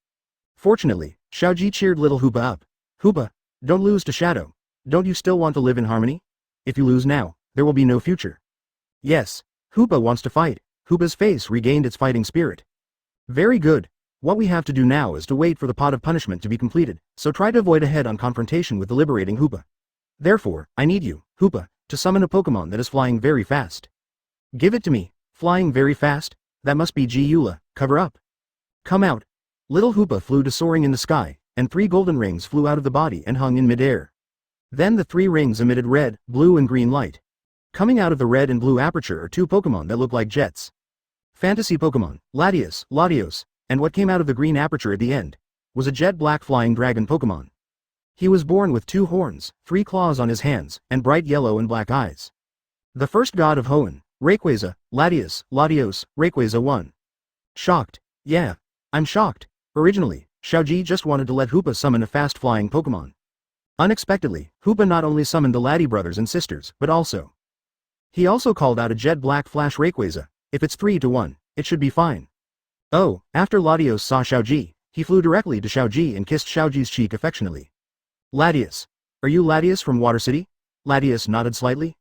Fortunately, Xiaozhi cheered little Hoopa up. Hoopa, don't lose to Shadow. Don't you still want to live in harmony? If you lose now, there will be no future. Yes, Hoopa wants to fight. Hoopa's face regained its fighting spirit. Very good. What we have to do now is to wait for the pot of punishment to be completed, so try to avoid a head-on confrontation with the liberating Hoopa. Therefore, I need you, Hoopa, to summon a Pokémon that is flying very fast. Give it to me. Flying very fast? That must be Gyula, cover up. Come out. Little Hoopa flew to soaring in the sky, and 3 golden rings flew out of the body and hung in midair. Then the 3 rings emitted red, blue and green light. Coming out of the red and blue aperture are 2 Pokémon that look like jets. Fantasy Pokémon, Latios, and what came out of the green aperture at the end was a jet black flying dragon Pokémon. He was born with 2 horns, 3 claws on his hands, and bright yellow and black eyes. The first god of Hoenn, Rayquaza, Latios, Rayquaza 1. Shocked. Yeah, I'm shocked. Originally, Xiaozhi just wanted to let Hoopa summon a fast-flying Pokémon. Unexpectedly, Hoopa not only summoned the Lati brothers and sisters, but also. He also called out a jet black flash Rayquaza. If it's 3-1, it should be fine. Oh, after Latios saw Xiaozhi, he flew directly to Xiaozhi and kissed Xiaozhi's cheek affectionately. Latios. Are you Latios from Water City? Latios nodded slightly.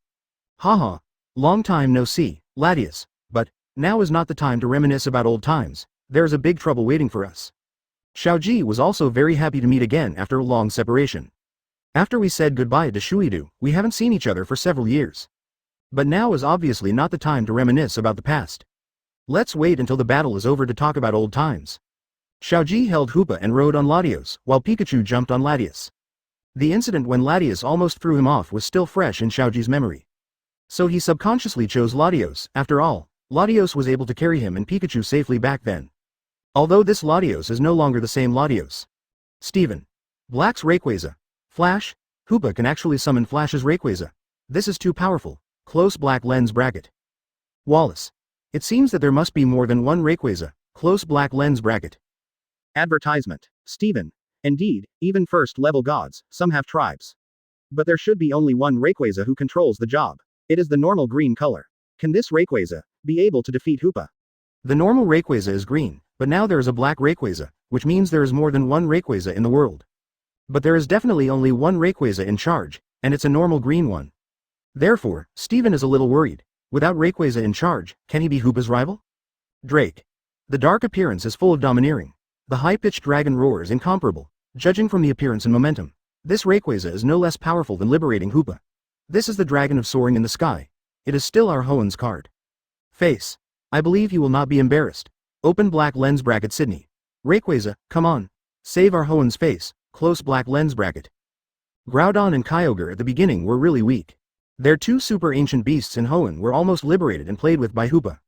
Haha. Long time no see, Latios. But, now is not the time to reminisce about old times. There is a big trouble waiting for us. Xiaozhi was also very happy to meet again after a long separation. After we said goodbye to Shuidu, we haven't seen each other for several years. But now is obviously not the time to reminisce about the past. Let's wait until the battle is over to talk about old times. Xiaozhi held Hoopa and rode on Latios, while Pikachu jumped on Latios. The incident when Latios almost threw him off was still fresh in Xiaozhi's memory. So he subconsciously chose Latios. After all, Latios was able to carry him and Pikachu safely back then. Although this Latios is no longer the same Latios. Steven. Black's Rayquaza. Flash? Hoopa can actually summon Flash's Rayquaza. This is too powerful. Close black lens bracket. Wallace. It seems that there must be more than one Rayquaza. Close black lens bracket. Advertisement. Steven. Indeed, even first-level gods, some have tribes. But there should be only one Rayquaza who controls the job. It is the normal green color. Can this Rayquaza be able to defeat Hoopa? The normal Rayquaza is green, but now there is a black Rayquaza, which means there is more than one Rayquaza in the world. But there is definitely only one Rayquaza in charge, and it's a normal green one. Therefore, Steven is a little worried. Without Rayquaza in charge, can he be Hoopa's rival? Drake. The dark appearance is full of domineering. The high-pitched dragon roar is incomparable. Judging from the appearance and momentum, this Rayquaza is no less powerful than liberating Hoopa. This is the dragon of soaring in the sky. It is still our Hoenn's card. Face. I believe you will not be embarrassed. Open black lens bracket Sydney. Rayquaza, come on. Save our Hoenn's face. Close black lens bracket. Groudon and Kyogre at the beginning were really weak. Their 2 super ancient beasts in Hoenn were almost liberated and played with by Hoopa.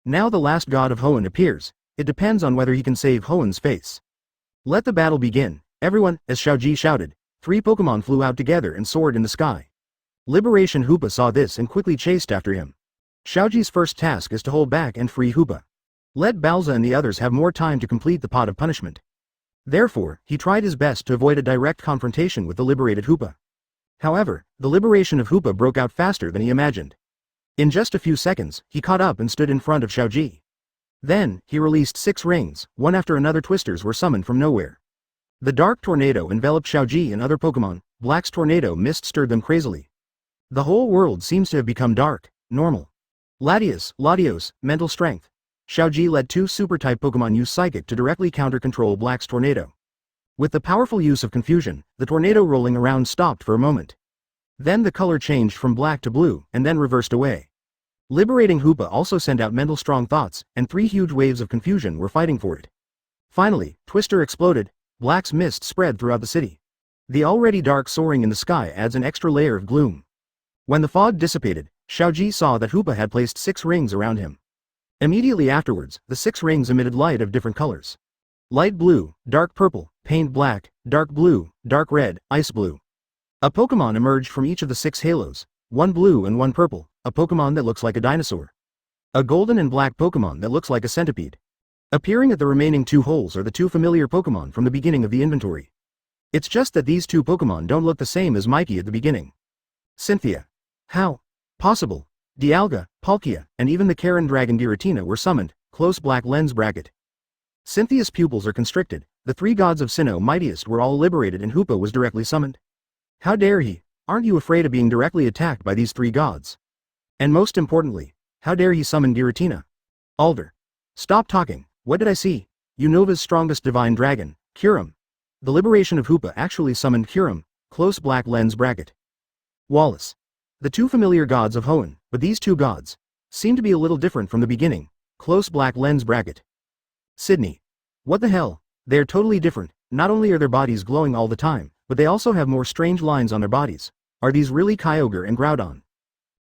Now the last god of Hoenn appears. It depends on whether he can save Hoenn's face. Let the battle begin. Everyone, as Xiaozhi shouted. 3 Pokémon flew out together and soared in the sky. Liberation Hoopa saw this and quickly chased after him. Xiaozhi's first task is to hold back and free Hoopa. Let Balza and the others have more time to complete the pot of punishment. Therefore, he tried his best to avoid a direct confrontation with the liberated Hoopa. However, the liberation of Hoopa broke out faster than he imagined. In just a few seconds, he caught up and stood in front of Xiaozhi. Then, he released 6 rings, one after another. Twisters were summoned from nowhere. The dark tornado enveloped Xiaozhi and other Pokémon. Black's tornado mist stirred them crazily. The whole world seems to have become dark, normal. Latios, mental strength. Xiaozhi let 2 super-type Pokémon use Psychic to directly counter-control Black's tornado. With the powerful use of confusion, the tornado rolling around stopped for a moment. Then the color changed from black to blue, and then reversed away. Liberating Hoopa also sent out mental strong thoughts, and 3 huge waves of confusion were fighting for it. Finally, Twister exploded. Black's mist spread throughout the city. The already dark soaring in the sky adds an extra layer of gloom. When the fog dissipated, Xiaozhi saw that Hoopa had placed 6 rings around him. Immediately afterwards, the 6 rings emitted light of different colors. Light blue, dark purple, paint black, dark blue, dark red, ice blue. A Pokémon emerged from each of the 6 halos, 1 blue and 1 purple, a Pokémon that looks like a dinosaur. A golden and black Pokémon that looks like a centipede. Appearing at the remaining 2 holes are the 2 familiar Pokémon from the beginning of the inventory. It's just that these 2 Pokémon don't look the same as Mikey at the beginning. Cynthia. How? Possible. Dialga, Palkia, and even the Karen Dragon Giratina were summoned. Close black lens bracket. Cynthia's pupils are constricted. The 3 gods of Sinnoh mightiest were all liberated and Hoopa was directly summoned. How dare he? Aren't you afraid of being directly attacked by these 3 gods? And most importantly, how dare he summon Giratina? Alder. Stop talking. What did I see? Unova's strongest divine dragon, Kyurem. The liberation of Hoopa actually summoned Kyurem. Close black lens bracket. Wallace. The 2 familiar gods of Hoenn, but these 2 gods. Seem to be a little different from the beginning. Close black lens bracket. Sydney. What the hell? They are totally different. Not only are their bodies glowing all the time, but they also have more strange lines on their bodies. Are these really Kyogre and Groudon?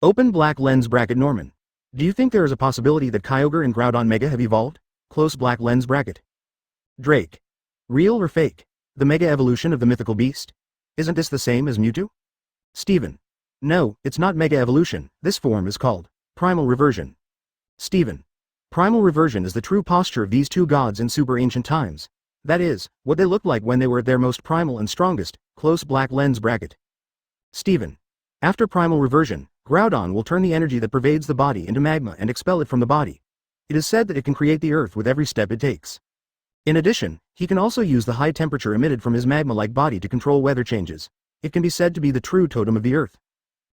Open black lens bracket Norman. Do you think there is a possibility that Kyogre and Groudon Mega have evolved? Close black lens bracket. Drake. Real or fake? The Mega evolution of the mythical beast? Isn't this the same as Mewtwo? Steven. No, it's not Mega evolution. This form is called Primal Reversion. Steven. Primal Reversion is the true posture of these two gods in super ancient times. That is, what they looked like when they were at their most primal and strongest. Close black lens bracket. Steven. After Primal Reversion, Groudon will turn the energy that pervades the body into magma and expel it from the body. It is said that it can create the earth with every step it takes. In addition, he can also use the high temperature emitted from his magma-like body to control weather changes. It can be said to be the true totem of the earth.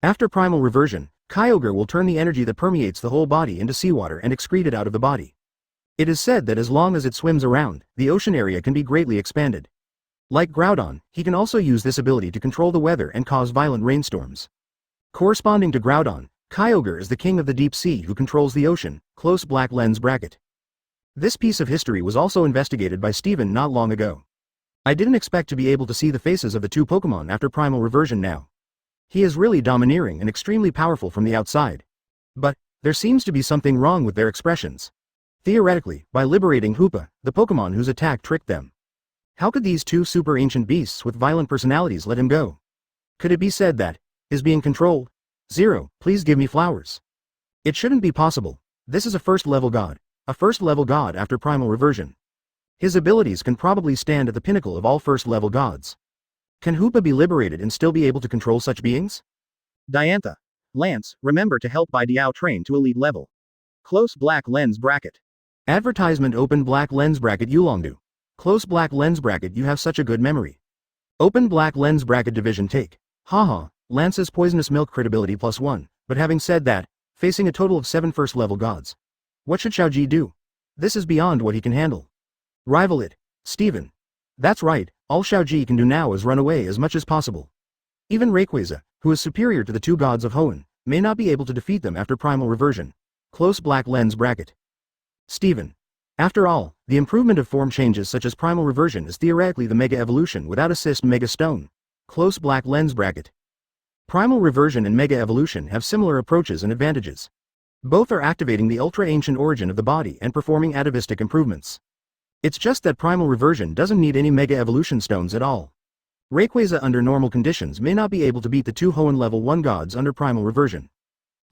After Primal Reversion, Kyogre will turn the energy that permeates the whole body into seawater and excrete it out of the body. It is said that as long as it swims around, the ocean area can be greatly expanded. Like Groudon, he can also use this ability to control the weather and cause violent rainstorms. Corresponding to Groudon, Kyogre is the king of the deep sea who controls the ocean. Close black lens bracket. This piece of history was also investigated by Steven not long ago. I didn't expect to be able to see the faces of the two Pokémon after Primal Reversion now. He is really domineering and extremely powerful from the outside. But there seems to be something wrong with their expressions. Theoretically, by liberating Hoopa, the Pokémon whose attack tricked them. How could these two super ancient beasts with violent personalities let him go? Could it be said that is being controlled? Zero, please give me flowers. It shouldn't be possible. This is a first-level god. A first-level god after Primal Reversion. His abilities can probably stand at the pinnacle of all first-level gods. Can Hoopa be liberated and still be able to control such beings? Diantha. Lance, remember to help by Diao train to elite level. Close black lens bracket. Advertisement open black lens bracket Yulongdu. Close black lens bracket you have such a good memory. Open black lens bracket division take. Haha, Lance's poisonous milk credibility +1, but having said that, facing a total of 7 first-level gods. What should Xiaozhi do? This is beyond what he can handle. Rival it. Steven. That's right, all Xiaozhi can do now is run away as much as possible. Even Rayquaza, who is superior to the two gods of Hoenn, may not be able to defeat them after Primal Reversion. Close black lens bracket. Steven. After all, the improvement of form changes such as Primal Reversion is theoretically the Mega Evolution without assist Mega Stone. Close black lens bracket. Primal Reversion and Mega Evolution have similar approaches and advantages. Both are activating the ultra-ancient origin of the body and performing atavistic improvements. It's just that Primal Reversion doesn't need any Mega Evolution stones at all. Rayquaza under normal conditions may not be able to beat the two Hoenn level 1 gods under Primal Reversion.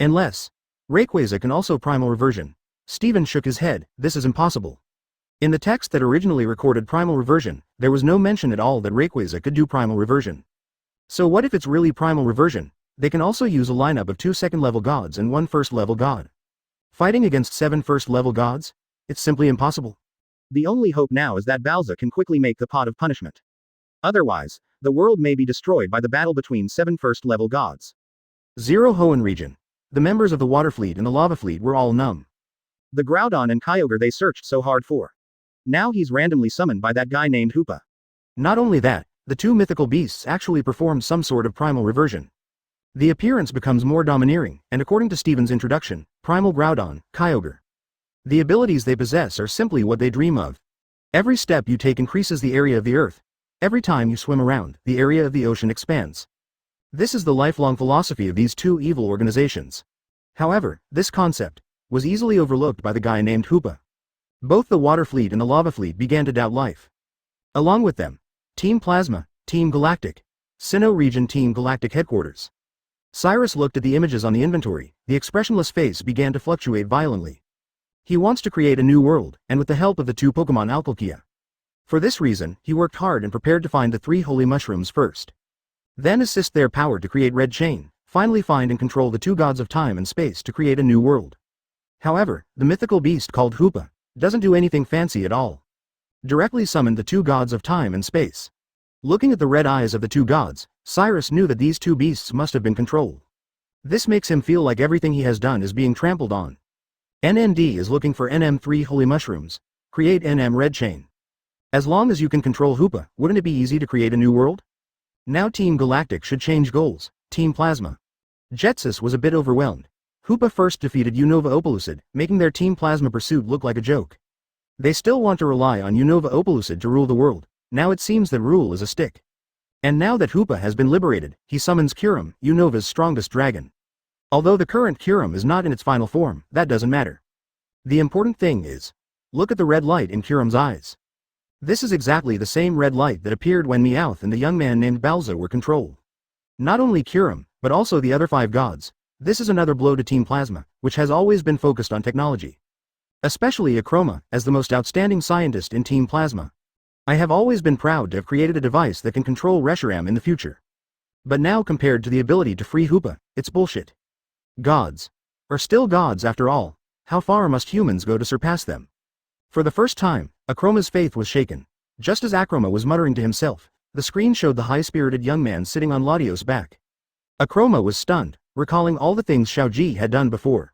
Unless Rayquaza can also Primal Reversion. Steven shook his head, this is impossible. In the text that originally recorded Primal Reversion, there was no mention at all that Rayquaza could do Primal Reversion. So what if it's really Primal Reversion? They can also use a lineup of 2 second-level gods and 1 first-level god. Fighting against 7 first-level gods? It's simply impossible. The only hope now is that Balza can quickly make the pot of punishment. Otherwise, the world may be destroyed by the battle between 7 first-level gods. Zero Hoenn region. The members of the Water Fleet and the Lava Fleet were all numb. The Groudon and Kyogre they searched so hard for. Now he's randomly summoned by that guy named Hoopa. Not only that, the two mythical beasts actually performed some sort of Primal Reversion. The appearance becomes more domineering, and according to Steven's introduction, Primal Groudon, Kyogre. The abilities they possess are simply what they dream of. Every step you take increases the area of the earth. Every time you swim around, the area of the ocean expands. This is the lifelong philosophy of these two evil organizations. However, this concept was easily overlooked by the guy named Hoopa. Both the Water Fleet and the Lava Fleet began to doubt life. Along with them, Team Plasma, Team Galactic, Sinnoh Region Team Galactic Headquarters. Cyrus looked at the images on the inventory, the expressionless face began to fluctuate violently. He wants to create a new world, and with the help of the two Pokémon Alcalkia. For this reason, he worked hard and prepared to find the 3 holy mushrooms first. Then assist their power to create Red Chain, finally find and control the 2 gods of time and space to create a new world. However, the mythical beast called Hoopa doesn't do anything fancy at all. Directly summoned the 2 gods of time and space. Looking at the red eyes of the 2 gods, Cyrus knew that these 2 beasts must have been controlled. This makes him feel like everything he has done is being trampled on. NND is looking for NM3 holy mushrooms. Create NM Red Chain. As long as you can control Hoopa, wouldn't it be easy to create a new world? Now Team Galactic should change goals. Team Plasma. Jetsis was a bit overwhelmed. Hoopa first defeated Unova Opalocid, making their Team Plasma pursuit look like a joke. They still want to rely on Unova Opalocid to rule the world. Now it seems that rule is a stick. And now that Hoopa has been liberated, he summons Kyurem, Unova's strongest dragon. Although the current Kyurem is not in its final form, that doesn't matter. The important thing is, look at the red light in Kyurem's eyes. This is exactly the same red light that appeared when Meowth and the young man named Balza were controlled. Not only Kyurem, but also the other 5 gods. This is another blow to Team Plasma, which has always been focused on technology. Especially Akroma, as the most outstanding scientist in Team Plasma. I have always been proud to have created a device that can control Reshiram in the future. But now compared to the ability to free Hoopa, it's bullshit. Gods are still gods after all. How far must humans go to surpass them? For the first time, Akroma's faith was shaken. Just as Akroma was muttering to himself, the screen showed the high-spirited young man sitting on Latios' back. Akroma was stunned, recalling all the things Xiaozhi had done before.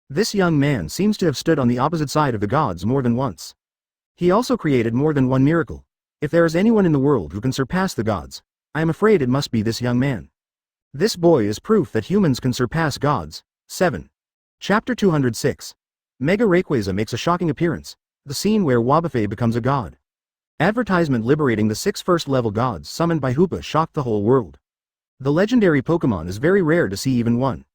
This young man seems to have stood on the opposite side of the gods more than once. He also created more than one miracle. If there is anyone in the world who can surpass the gods, I am afraid it must be this young man. This boy is proof that humans can surpass gods. 7. Chapter 206. Mega Rayquaza makes a shocking appearance. The scene where Wobbuffet becomes a god. Advertisement liberating the 6 first-level gods summoned by Hoopa shocked the whole world. The legendary Pokémon is very rare to see even one.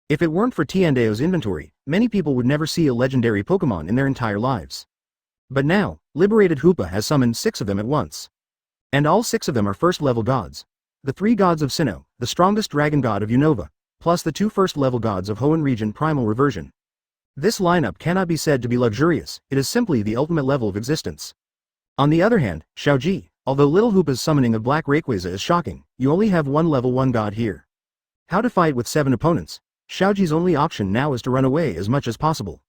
If it weren't for Tiandao's inventory, many people would never see a legendary Pokémon in their entire lives. But now, liberated Hoopa has summoned 6 of them at once. And all 6 of them are first-level gods. The 3 gods of Sinnoh, the strongest dragon god of Unova, plus the 2 first-level gods of Hoenn region Primal Reversion. This lineup cannot be said to be luxurious, it is simply the ultimate level of existence. On the other hand, Xiaozhi, although Little Hoopa's summoning of Black Rayquaza is shocking, you only have one level 1 god here. How to fight with 7 opponents? Xiaozhi's only option now is to run away as much as possible.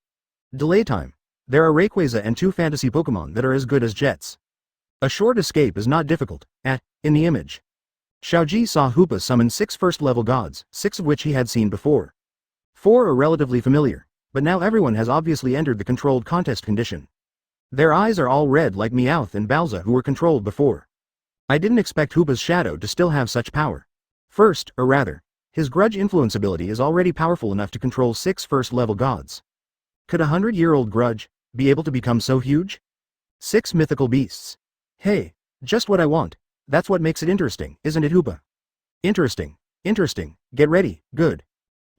Delay time. There are Rayquaza and 2 fantasy Pokémon that are as good as jets. A short escape is not difficult. In the image, Xiaozhi saw Hoopa summon 6 first-level gods, 6 of which he had seen before. 4 are relatively familiar, but now everyone has obviously entered the controlled contest condition. Their eyes are all red like Meowth and Balza who were controlled before. I didn't expect Hoopa's shadow to still have such power. First, or rather, his grudge influence ability is already powerful enough to control 6 first-level gods. Could a 100-year-old grudge be able to become so huge? 6 mythical beasts. Hey, just what I want. That's what makes it interesting, isn't it Hoopa? Interesting. Interesting. Get ready. Good.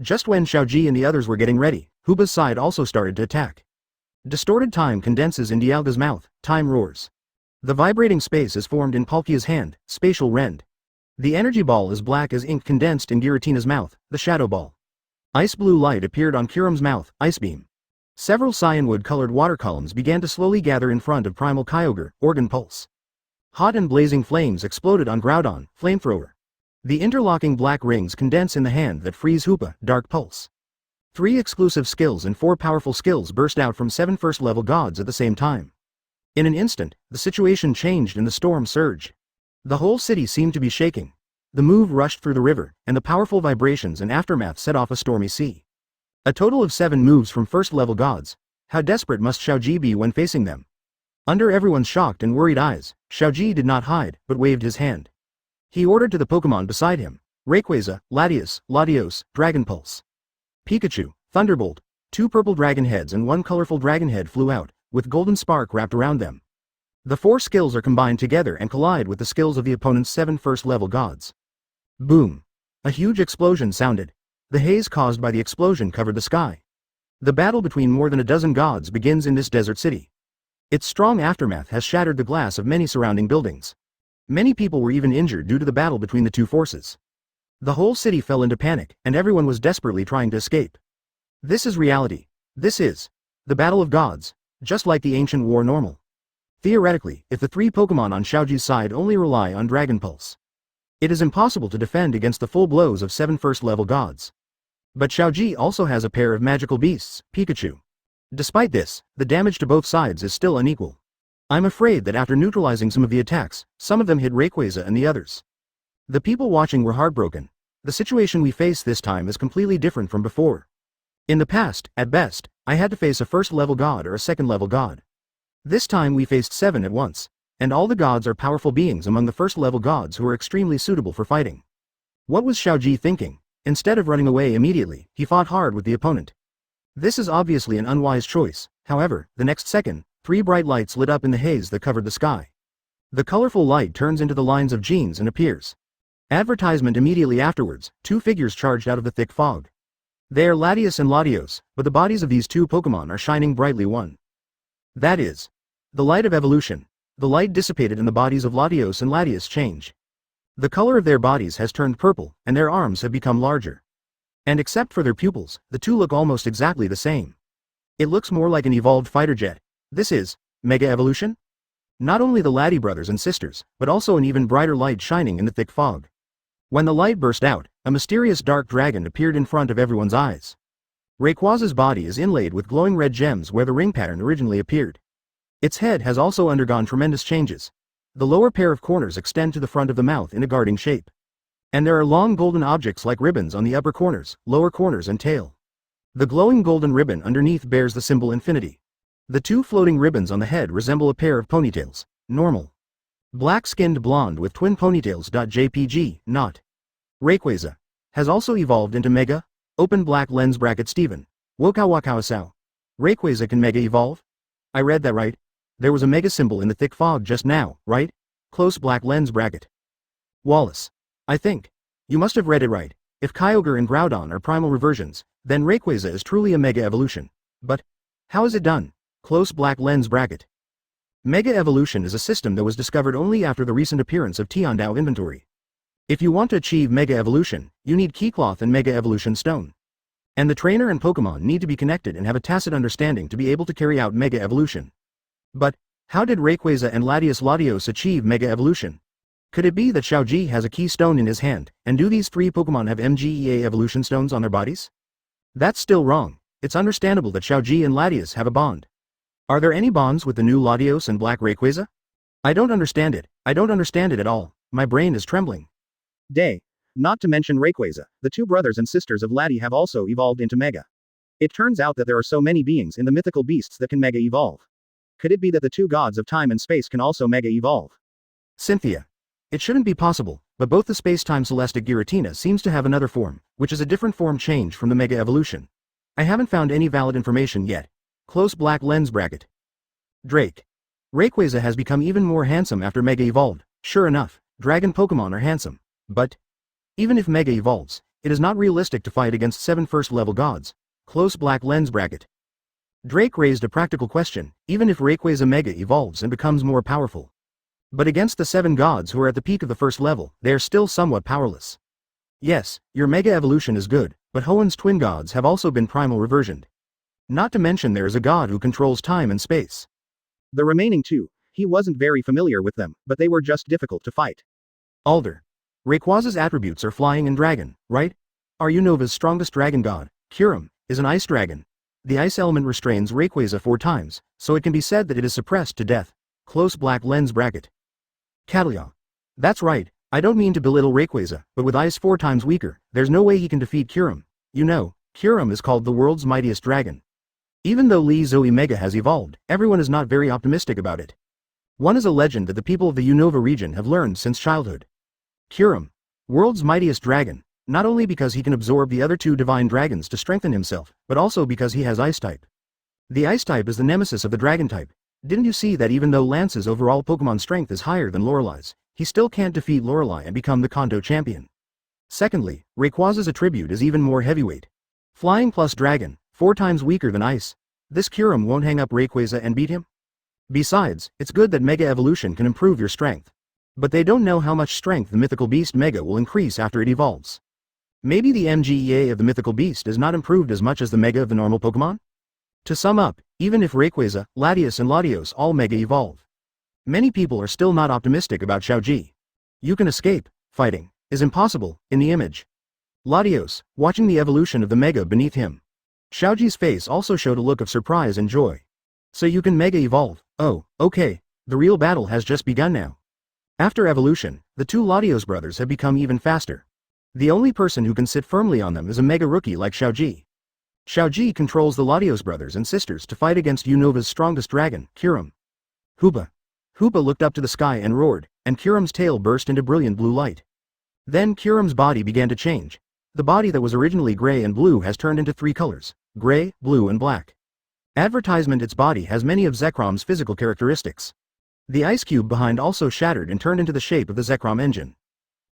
Just when Xiaozhi and the others were getting ready, Hoopa's side also started to attack. Distorted time condenses in Dialga's mouth, time roars. The vibrating space is formed in Palkia's hand, spatial rend. The energy ball is black as ink condensed in Giratina's mouth, the shadow ball. Ice blue light appeared on Kyurem's mouth, ice beam. Several cyanwood-colored water columns began to slowly gather in front of Primal Kyogre, Organ Pulse. Hot and blazing flames exploded on Groudon, Flamethrower. The interlocking black rings condense in the hand that frees Hoopa, Dark Pulse. 3 exclusive skills and 4 powerful skills burst out from 7 first-level gods at the same time. In an instant, the situation changed and the storm surged. The whole city seemed to be shaking. The move rushed through the river, and the powerful vibrations and aftermath set off a stormy sea. A total of 7 moves from first-level gods. How desperate must Xiaozhi be when facing them? Under everyone's shocked and worried eyes, Xiaozhi did not hide, but waved his hand. He ordered to the Pokémon beside him, Rayquaza, Latios, Dragon Pulse. Pikachu, Thunderbolt. 2 purple dragon heads and 1 colorful dragon head flew out, with golden spark wrapped around them. The 4 skills are combined together and collide with the skills of the opponent's 7 first-level gods. Boom! A huge explosion sounded. The haze caused by the explosion covered the sky. The battle between more than a dozen gods begins in this desert city. Its strong aftermath has shattered the glass of many surrounding buildings. Many people were even injured due to the battle between the 2 forces. The whole city fell into panic, and everyone was desperately trying to escape. This is reality. This is the Battle of Gods, just like the ancient war normal. Theoretically, if the 3 Pokémon on Xiaozhi's side only rely on Dragon Pulse, it is impossible to defend against the full blows of 7 first-level gods. But Xiaozhi also has a pair of magical beasts, Pikachu. Despite this, the damage to both sides is still unequal. I'm afraid that after neutralizing some of the attacks, some of them hit Rayquaza and the others. The people watching were heartbroken. The situation we face this time is completely different from before. In the past, at best, I had to face a first-level god or a second-level god. This time we faced 7 at once, and all the gods are powerful beings among the first-level gods who are extremely suitable for fighting. What was Xiaozhi thinking? Instead of running away immediately, he fought hard with the opponent. This is obviously an unwise choice. However, the next second, 3 bright lights lit up in the haze that covered the sky. The colorful light turns into the lines of jeans and appears. Advertisement immediately afterwards, 2 figures charged out of the thick fog. They are Latios and Latios, but the bodies of these 2 Pokémon are shining brightly one. That is the light of evolution. The light dissipated and the bodies of Latios and Latios change. The color of their bodies has turned purple, and their arms have become larger. And except for their pupils, the 2 look almost exactly the same. It looks more like an evolved fighter jet. This is Mega Evolution? Not only the Lati brothers and sisters, but also an even brighter light shining in the thick fog. When the light burst out, a mysterious dark dragon appeared in front of everyone's eyes. Rayquaza's body is inlaid with glowing red gems where the ring pattern originally appeared. Its head has also undergone tremendous changes. The lower pair of corners extend to the front of the mouth in a guarding shape. And there are long golden objects like ribbons on the upper corners, lower corners and tail. The glowing golden ribbon underneath bears the symbol infinity. The 2 floating ribbons on the head resemble a pair of ponytails. Normal. Black-skinned blonde with twin ponytails. JPG, not. Rayquaza has also evolved into Mega. Open black lens bracket Steven. Wokawakawasao. Rayquaza can Mega evolve? I read that right? There was a Mega symbol in the thick fog just now, right? Close black lens bracket. Wallace. I think. You must have read it right. If Kyogre and Groudon are primal reversions, then Rayquaza is truly a Mega evolution. But how is it done? Close black lens bracket. Mega evolution is a system that was discovered only after the recent appearance of Tiandao inventory. If you want to achieve Mega evolution, you need Keycloth and Mega evolution stone. And the trainer and Pokémon need to be connected and have a tacit understanding to be able to carry out Mega evolution. But how did Rayquaza and Latios achieve Mega evolution? Could it be that Xiaozhi has a key stone in his hand, and do these 3 Pokémon have MGEA evolution stones on their bodies? That's still wrong. It's understandable that Xiaozhi and Latios have a bond. Are there any bonds with the new Latios and Black Rayquaza? I don't understand it. I don't understand it at all. My brain is trembling. Not to mention Rayquaza, the 2 brothers and sisters of Lati have also evolved into Mega. It turns out that there are so many beings in the mythical beasts that can Mega evolve. Could it be that the 2 gods of time and space can also Mega evolve? Cynthia. It shouldn't be possible, but both the space-time Celestic Giratina seems to have another form, which is a different form change from the Mega evolution. I haven't found any valid information yet. Close black lens bracket. Drake. Rayquaza has become even more handsome after Mega evolved. Sure enough, dragon Pokémon are handsome. But even if Mega evolves, it is not realistic to fight against 7 first-level gods. Close black lens bracket. Drake raised a practical question, even if Rayquaza Mega evolves and becomes more powerful. But against the 7 gods who are at the peak of the first level, they are still somewhat powerless. Yes, your Mega evolution is good, but Hoenn's twin gods have also been primal reversioned. Not to mention there is a god who controls time and space. The remaining 2, he wasn't very familiar with them, but they were just difficult to fight. Alder. Rayquaza's attributes are flying and dragon, right? Are Unova's strongest dragon god, Kyurem, is an ice dragon. The ice element restrains Rayquaza 4 times, so it can be said that it is suppressed to death. Close black lens bracket. Catalia. That's right, I don't mean to belittle Rayquaza, but with ice 4 times weaker, there's no way he can defeat Kyurem. You know, Kyurem is called the world's mightiest dragon. Even though Lee Zoe Mega has evolved, everyone is not very optimistic about it. One is a legend that the people of the Unova region have learned since childhood. Kyurem, world's mightiest dragon, not only because he can absorb the other 2 divine dragons to strengthen himself, but also because he has ice type. The ice type is the nemesis of the dragon type. Didn't you see that even though Lance's overall Pokémon strength is higher than Lorelei's, he still can't defeat Lorelei and become the Kanto champion? Secondly, Rayquaza's attribute is even more heavyweight. Flying plus dragon, 4 times weaker than ice. This Kyurem won't hang up Rayquaza and beat him? Besides, it's good that Mega evolution can improve your strength. But they don't know how much strength the mythical beast Mega will increase after it evolves. Maybe the MGEA of the mythical beast is not improved as much as the Mega of the normal Pokémon? To sum up, even if Rayquaza, Latios and Latios all Mega evolve, many people are still not optimistic about Xiaozhi. You can escape, fighting, is impossible, in the image. Latios, watching the evolution of the Mega beneath him. Xiaozhi's face also showed a look of surprise and joy. So you can Mega evolve, oh, okay, the real battle has just begun now. After evolution, the 2 Latios brothers have become even faster. The only person who can sit firmly on them is a Mega rookie like Xiaozhi. Xiaozhi controls the Latios brothers and sisters to fight against Unova's strongest dragon, Kyurem. Hoopa. Hoopa looked up to the sky and roared, and Kyurem's tail burst into brilliant blue light. Then Kyurem's body began to change. The body that was originally gray and blue has turned into 3 colors: gray, blue and black. Advertisement: its body has many of Zekrom's physical characteristics. The ice cube behind also shattered and turned into the shape of the Zekrom engine.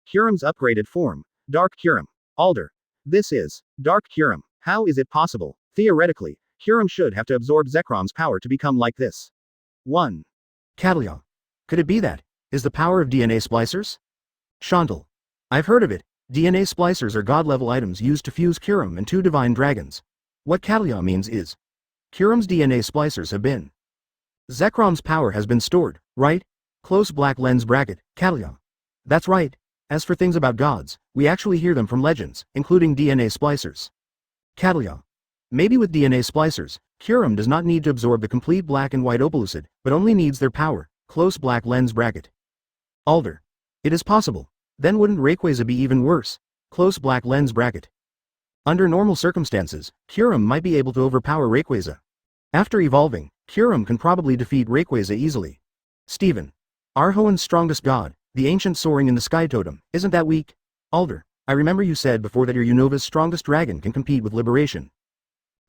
Kyurem's upgraded form. Dark Kyurem. Alder. This is Dark Kyurem. How is it possible? Theoretically, Kyurem should have to absorb Zekrom's power to become like this. 1. Catalia. Could it be that is the power of DNA splicers? Chantal. I've heard of it. DNA splicers are god-level items used to fuse Kyurem and 2 divine dragons. What Catalia means is Kyurem's DNA splicers have been. Zekrom's power has been stored, right? Close black lens bracket, Catalia. That's right. As for things about gods, we actually hear them from legends, including DNA splicers. Catalia. Maybe with DNA splicers, Kyurem does not need to absorb the complete black and white Ophilucid, but only needs their power, close black lens bracket. Alder. It is possible. Then wouldn't Rayquaza be even worse? Close black lens bracket. Under normal circumstances, Kyurem might be able to overpower Rayquaza. After evolving, Kyurem can probably defeat Rayquaza easily. Steven. Arhoan's strongest god, the ancient soaring in the sky totem, isn't that weak? Alder. I remember you said before that your Unova's strongest dragon can compete with Liberation.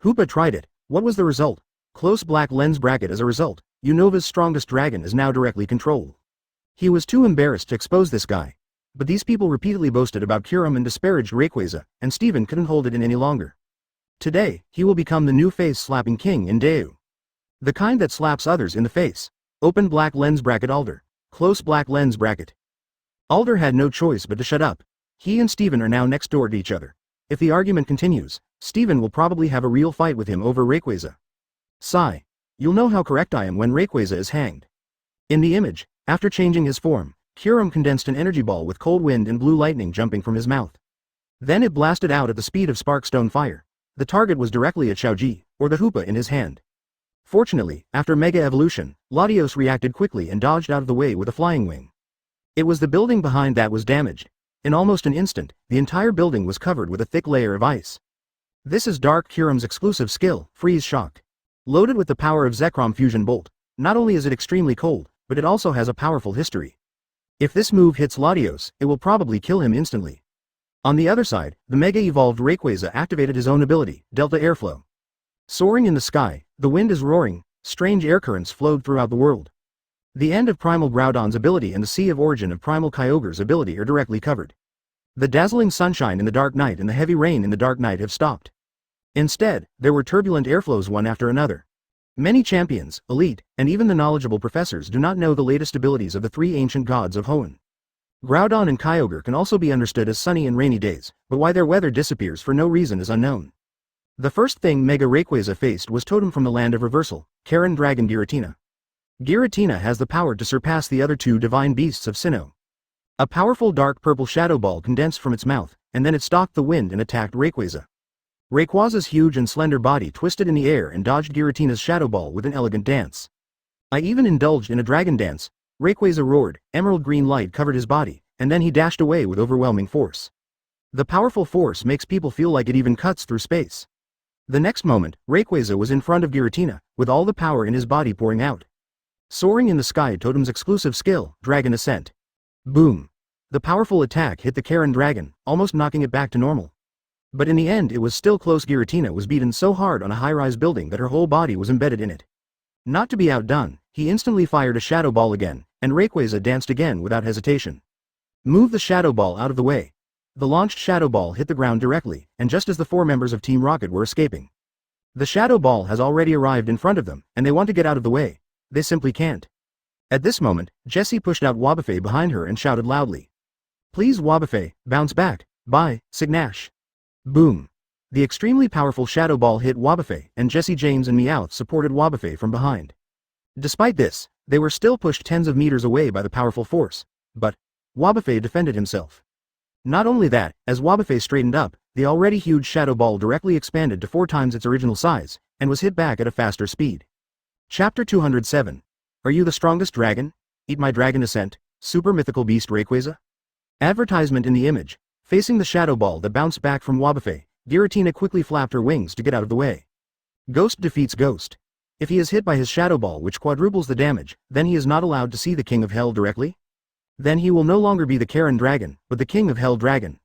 Hoopa tried it. What was the result? Close black lens bracket. As a result, Unova's strongest dragon is now directly controlled. He was too embarrassed to expose this guy. But these people repeatedly boasted about Kyurem and disparaged Rayquaza, and Steven couldn't hold it in any longer. Today, he will become the new face-slapping king in Deu. The kind that slaps others in the face. Open black lens bracket. Alder. Close black lens bracket. Alder had no choice but to shut up. He and Steven are now next door to each other. If the argument continues, Steven will probably have a real fight with him over Rayquaza. Sigh. You'll know how correct I am when Rayquaza is hanged. In the image, after changing his form, Kyurem condensed an energy ball with cold wind and blue lightning jumping from his mouth. Then it blasted out at the speed of sparkstone fire. The target was directly at Xiaozhi, or the Hoopa in his hand. Fortunately, after Mega Evolution, Latios reacted quickly and dodged out of the way with a flying wing. It was the building behind that was damaged. In almost an instant, the entire building was covered with a thick layer of ice. This is Dark Kyurem's exclusive skill, Freeze Shock. Loaded with the power of Zekrom Fusion Bolt, not only is it extremely cold, but it also has a powerful history. If this move hits Latios, it will probably kill him instantly. On the other side, the Mega-evolved Rayquaza activated his own ability, Delta Airflow. Soaring in the sky, the wind is roaring, strange air currents flowed throughout the world. The end of Primal Groudon's ability and the Sea of Origin of Primal Kyogre's ability are directly covered. The dazzling sunshine in the dark night and the heavy rain in the dark night have stopped. Instead, there were turbulent airflows one after another. Many champions, elite, and even the knowledgeable professors do not know the latest abilities of the 3 ancient gods of Hoenn. Groudon and Kyogre can also be understood as sunny and rainy days, but why their weather disappears for no reason is unknown. The first thing Mega Rayquaza faced was Totem from the Land of Reversal, Karen Dragon Giratina. Giratina has the power to surpass the other 2 divine beasts of Sinnoh. A powerful dark purple shadow ball condensed from its mouth, and then it stalked the wind and attacked Rayquaza. Rayquaza's huge and slender body twisted in the air and dodged Giratina's shadow ball with an elegant dance. I even indulged in a dragon dance. Rayquaza roared, emerald green light covered his body, and then he dashed away with overwhelming force. The powerful force makes people feel like it even cuts through space. The next moment, Rayquaza was in front of Giratina, with all the power in his body pouring out. Soaring in the sky, Totem's exclusive skill, Dragon Ascent. Boom. The powerful attack hit the Karen Dragon, almost knocking it back to normal. But in the end it was still close. Giratina was beaten so hard on a high-rise building that her whole body was embedded in it. Not to be outdone, he instantly fired a shadow ball again, and Rayquaza danced again without hesitation. Move the shadow ball out of the way. The launched shadow ball hit the ground directly, and just as the 4 members of Team Rocket were escaping. The shadow ball has already arrived in front of them, and they want to get out of the way. They simply can't. At this moment, Jessie pushed out Wobbuffet behind her and shouted loudly. Please Wobbuffet, bounce back. Bye, Signash. Boom. The extremely powerful shadow ball hit Wobbuffet, and Jessie, James and Meowth supported Wobbuffet from behind. Despite this, they were still pushed tens of meters away by the powerful force. But Wobbuffet defended himself. Not only that, as Wobbuffet straightened up, the already huge shadow ball directly expanded to 4 times its original size, and was hit back at a faster speed. Chapter 207. Are you the strongest dragon? Eat my dragon ascent, super mythical beast Rayquaza? Advertisement in the image. Facing the shadow ball that bounced back from Wobbuffet, Giratina quickly flapped her wings to get out of the way. Ghost defeats Ghost. If he is hit by his shadow ball which quadruples the damage, then he is not allowed to see the King of Hell directly? Then he will no longer be the Karen Dragon, but the King of Hell Dragon.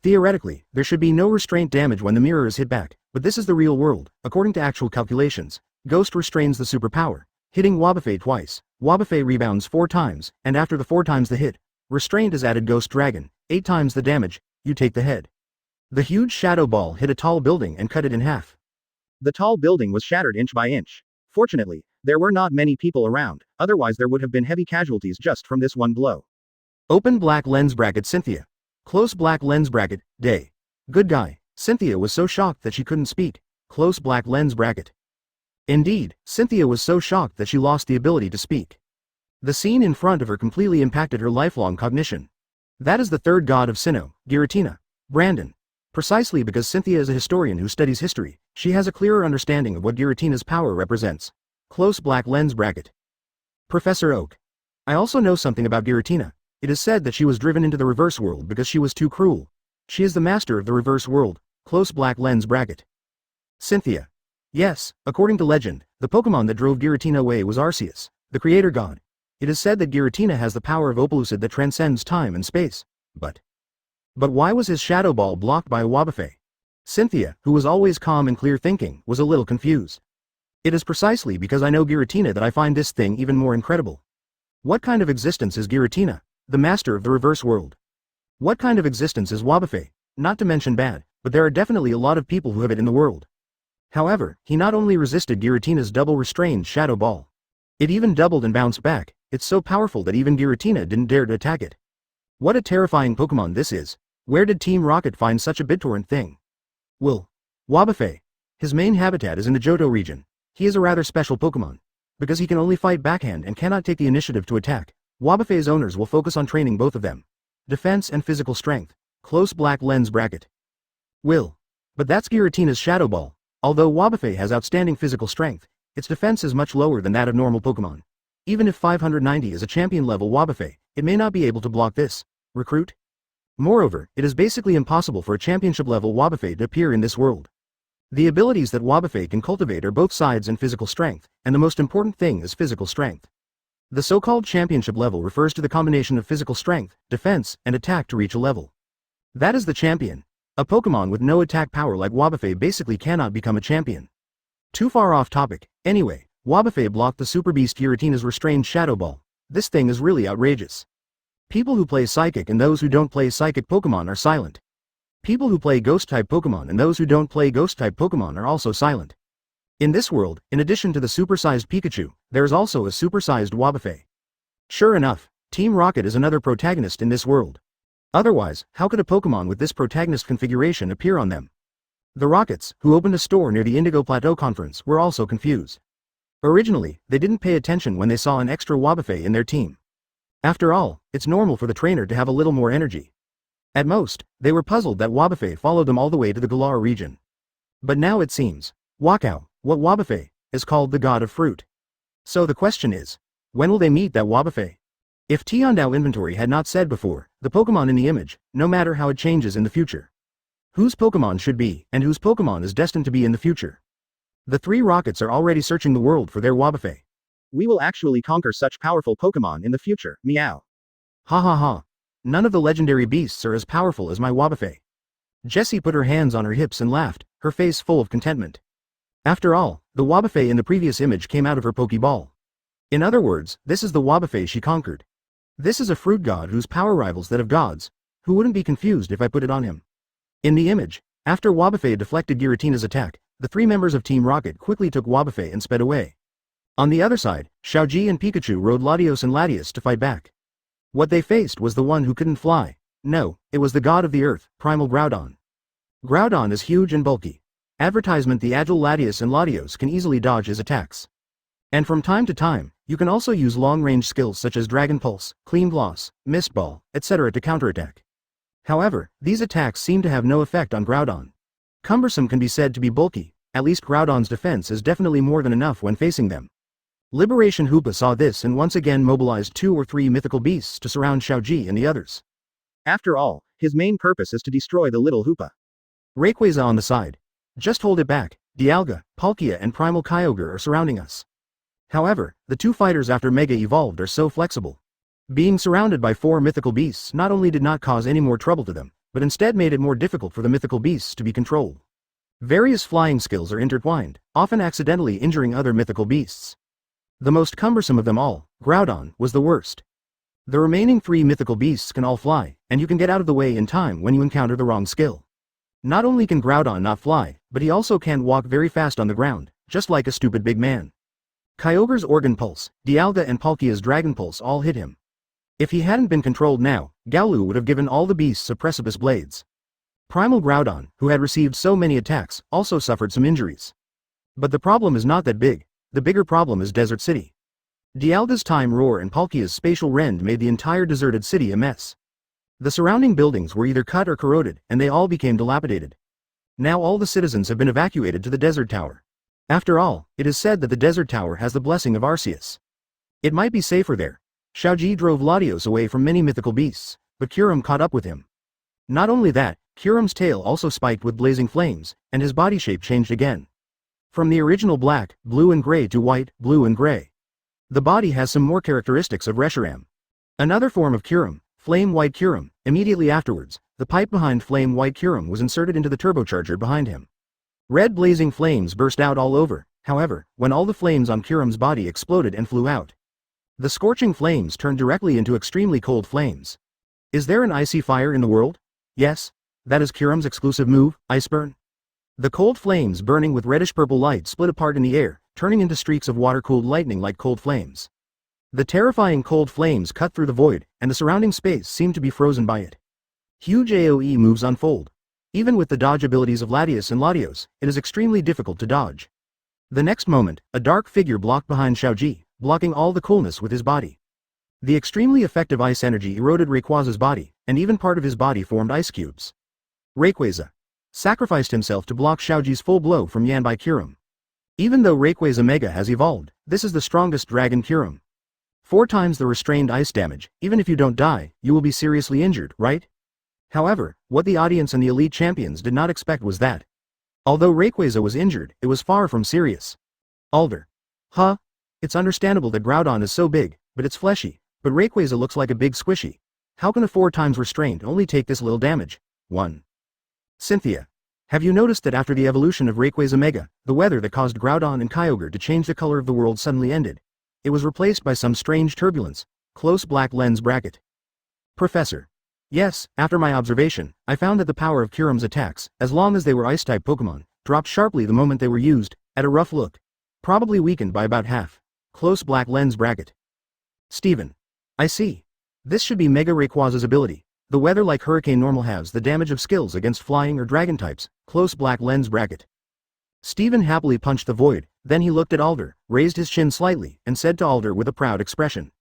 Theoretically, there should be no restraint damage when the mirror is hit back, but this is the real world. According to actual calculations, Ghost restrains the superpower, hitting Wobbuffet twice. Wobbuffet rebounds 4 times, and after the 4 times the hit, restraint is added. Ghost Dragon, 8 times the damage, you take the head. The huge shadow ball hit a tall building and cut it in half. The tall building was shattered inch by inch. Fortunately, there were not many people around, otherwise there would have been heavy casualties just from this one blow. Open black lens bracket Cynthia. Close black lens bracket, Day. Good guy. Cynthia was so shocked that she couldn't speak. Close black lens bracket. Indeed, Cynthia was so shocked that she lost the ability to speak. The scene in front of her completely impacted her lifelong cognition. That is the third god of Sinnoh, Giratina. Brandon. Precisely because Cynthia is a historian who studies history, she has a clearer understanding of what Giratina's power represents. Close black lens bracket. Professor Oak. I also know something about Giratina. It is said that she was driven into the reverse world because she was too cruel. She is the master of the reverse world. Close black lens bracket. Cynthia. Yes, according to legend, the Pokémon that drove Giratina away was Arceus, the creator god. It is said that Giratina has the power of Opallucid that transcends time and space. But why was his shadow ball blocked by a Wobbuffet? Cynthia, who was always calm and clear thinking, was a little confused. It is precisely because I know Giratina that I find this thing even more incredible. What kind of existence is Giratina, the master of the reverse world? What kind of existence is Wobbuffet? Not to mention bad, but there are definitely a lot of people who have it in the world. However, he not only resisted Giratina's double restrained shadow ball. It even doubled and bounced back. It's so powerful that even Giratina didn't dare to attack it. What a terrifying Pokémon this is. Where did Team Rocket find such a BitTorrent thing? Well, Wobbuffet. His main habitat is in the Johto region. He is a rather special Pokémon. Because he can only fight backhand and cannot take the initiative to attack, Wobbuffet's owners will focus on training both of them. Defense and physical strength. Close black lens bracket. Will. But that's Giratina's shadow ball. Although Wobbuffet has outstanding physical strength, its defense is much lower than that of normal Pokémon. Even if 590 is a champion-level Wobbuffet, it may not be able to block this. Recruit? Moreover, it is basically impossible for a championship-level Wobbuffet to appear in this world. The abilities that Wobbuffet can cultivate are both sides and physical strength, and the most important thing is physical strength. The so-called championship level refers to the combination of physical strength, defense, and attack to reach a level. That is the champion. A Pokémon with no attack power like Wobbuffet basically cannot become a champion. Too far off topic. Anyway, Wobbuffet blocked the Super Beast Giratina's restrained Shadow Ball. This thing is really outrageous. People who play Psychic and those who don't play Psychic Pokémon are silent. People who play Ghost-type Pokémon and those who don't play Ghost-type Pokémon are also silent. In this world, in addition to the supersized Pikachu, there is also a supersized Wobbuffet. Sure enough, Team Rocket is another protagonist in this world. Otherwise, how could a Pokémon with this protagonist configuration appear on them? The Rockets, who opened a store near the Indigo Plateau Conference, were also confused. Originally, they didn't pay attention when they saw an extra Wobbuffet in their team. After all, it's normal for the trainer to have a little more energy. At most, they were puzzled that Wobbuffet followed them all the way to the Galar region. But now it seems, Wakao, what Wobbuffet, is called the god of fruit. So the question is, when will they meet that Wobbuffet? If Tiandao Inventory had not said before, the Pokémon in the image, no matter how it changes in the future. Whose Pokémon should be, and whose Pokémon is destined to be in the future. The 3 Rockets are already searching the world for their Wobbuffet. We will actually conquer such powerful Pokémon in the future, meow. Ha ha ha. None of the legendary beasts are as powerful as my Wobbuffet. Jessie put her hands on her hips and laughed, her face full of contentment. After all, the Wobbuffet in the previous image came out of her Pokeball. In other words, this is the Wobbuffet she conquered. This is a fruit god whose power rivals that of gods. Who wouldn't be confused if I put it on him? In the image, after Wobbuffet deflected Giratina's attack, the 3 members of Team Rocket quickly took Wobbuffet and sped away. On the other side, Xiaozhi and Pikachu rode Latios and Latios to fight back. What they faced was the one who couldn't fly. No, it was the god of the earth, Primal Groudon. Groudon is huge and bulky. Advertisement: the agile Latios and Latios can easily dodge his attacks. And from time to time, you can also use long-range skills such as Dragon Pulse, Clean Gloss, Mist Ball, etc. to counterattack. However, these attacks seem to have no effect on Groudon. Cumbersome can be said to be bulky, at least Groudon's defense is definitely more than enough when facing them. Liberation Hoopa saw this and once again mobilized 2 or 3 mythical beasts to surround Xiaozhi and the others. After all, his main purpose is to destroy the little Hoopa. Rayquaza on the side. Just hold it back, Dialga, Palkia and Primal Kyogre are surrounding us. However, the 2 fighters after Mega evolved are so flexible. Being surrounded by 4 mythical beasts not only did not cause any more trouble to them, but instead made it more difficult for the mythical beasts to be controlled. Various flying skills are intertwined, often accidentally injuring other mythical beasts. The most cumbersome of them all, Groudon, was the worst. The remaining 3 mythical beasts can all fly, and you can get out of the way in time when you encounter the wrong skill. Not only can Groudon not fly, but he also can walk very fast on the ground, just like a stupid big man. Kyogre's Organ Pulse, Dialga and Palkia's Dragon Pulse all hit him. If he hadn't been controlled now, Galu would have given all the beasts a precipice blades. Primal Groudon, who had received so many attacks, also suffered some injuries. But the problem is not that big. The bigger problem is Desert City. Dialga's Time Roar and Palkia's Spatial Rend made the entire deserted city a mess. The surrounding buildings were either cut or corroded, and they all became dilapidated. Now all the citizens have been evacuated to the Desert Tower. After all, it is said that the Desert Tower has the blessing of Arceus. It might be safer there. Xiaozhi drove Latios away from many mythical beasts, but Kyurem caught up with him. Not only that, Kyurem's tail also spiked with blazing flames, and his body shape changed again. From the original black, blue and gray to white, blue and gray. The body has some more characteristics of Reshiram. Another form of Kyurem, Flame White Kyurem, immediately afterwards, the pipe behind Flame White Kyurem was inserted into the turbocharger behind him. Red blazing flames burst out all over, however, when all the flames on Kyurem's body exploded and flew out. The scorching flames turned directly into extremely cold flames. Is there an icy fire in the world? Yes. That is Kyurem's exclusive move, Ice Burn. The cold flames burning with reddish-purple light split apart in the air, turning into streaks of water-cooled lightning like cold flames. The terrifying cold flames cut through the void, and the surrounding space seemed to be frozen by it. Huge AoE moves unfold. Even with the dodge abilities of Latios and Latios, it is extremely difficult to dodge. The next moment, a dark figure blocked behind Xiaozhi, blocking all the coolness with his body. The extremely effective ice energy eroded Rayquaza's body, and even part of his body formed ice cubes. Rayquaza sacrificed himself to block Xiaozhi's full blow from Yanbai Kyurem. Even though Rayquaza Mega has evolved, this is the strongest dragon Kyurem. 4 times the restrained ice damage. Even if you don't die, you will be seriously injured, right? However, what the audience and the elite champions did not expect was that, although Rayquaza was injured, it was far from serious. Alder. Huh? It's understandable that Groudon is so big, but it's fleshy, but Rayquaza looks like a big squishy. How can a 4 times restrained only take this little damage? 1. Cynthia. Have you noticed that after the evolution of Rayquaza Mega, the weather that caused Groudon and Kyogre to change the color of the world suddenly ended? It was replaced by some strange turbulence. Close black lens bracket. Professor. Yes, after my observation, I found that the power of Kyurem's attacks, as long as they were ice-type Pokémon, dropped sharply the moment they were used, at a rough look. Probably weakened by about half. Close black lens bracket. Steven. I see. This should be Mega Rayquaza's ability. The weather like Hurricane Normal has the damage of skills against flying or dragon types. Close black lens bracket. Steven happily punched the void, then he looked at Alder, raised his chin slightly, and said to Alder with a proud expression.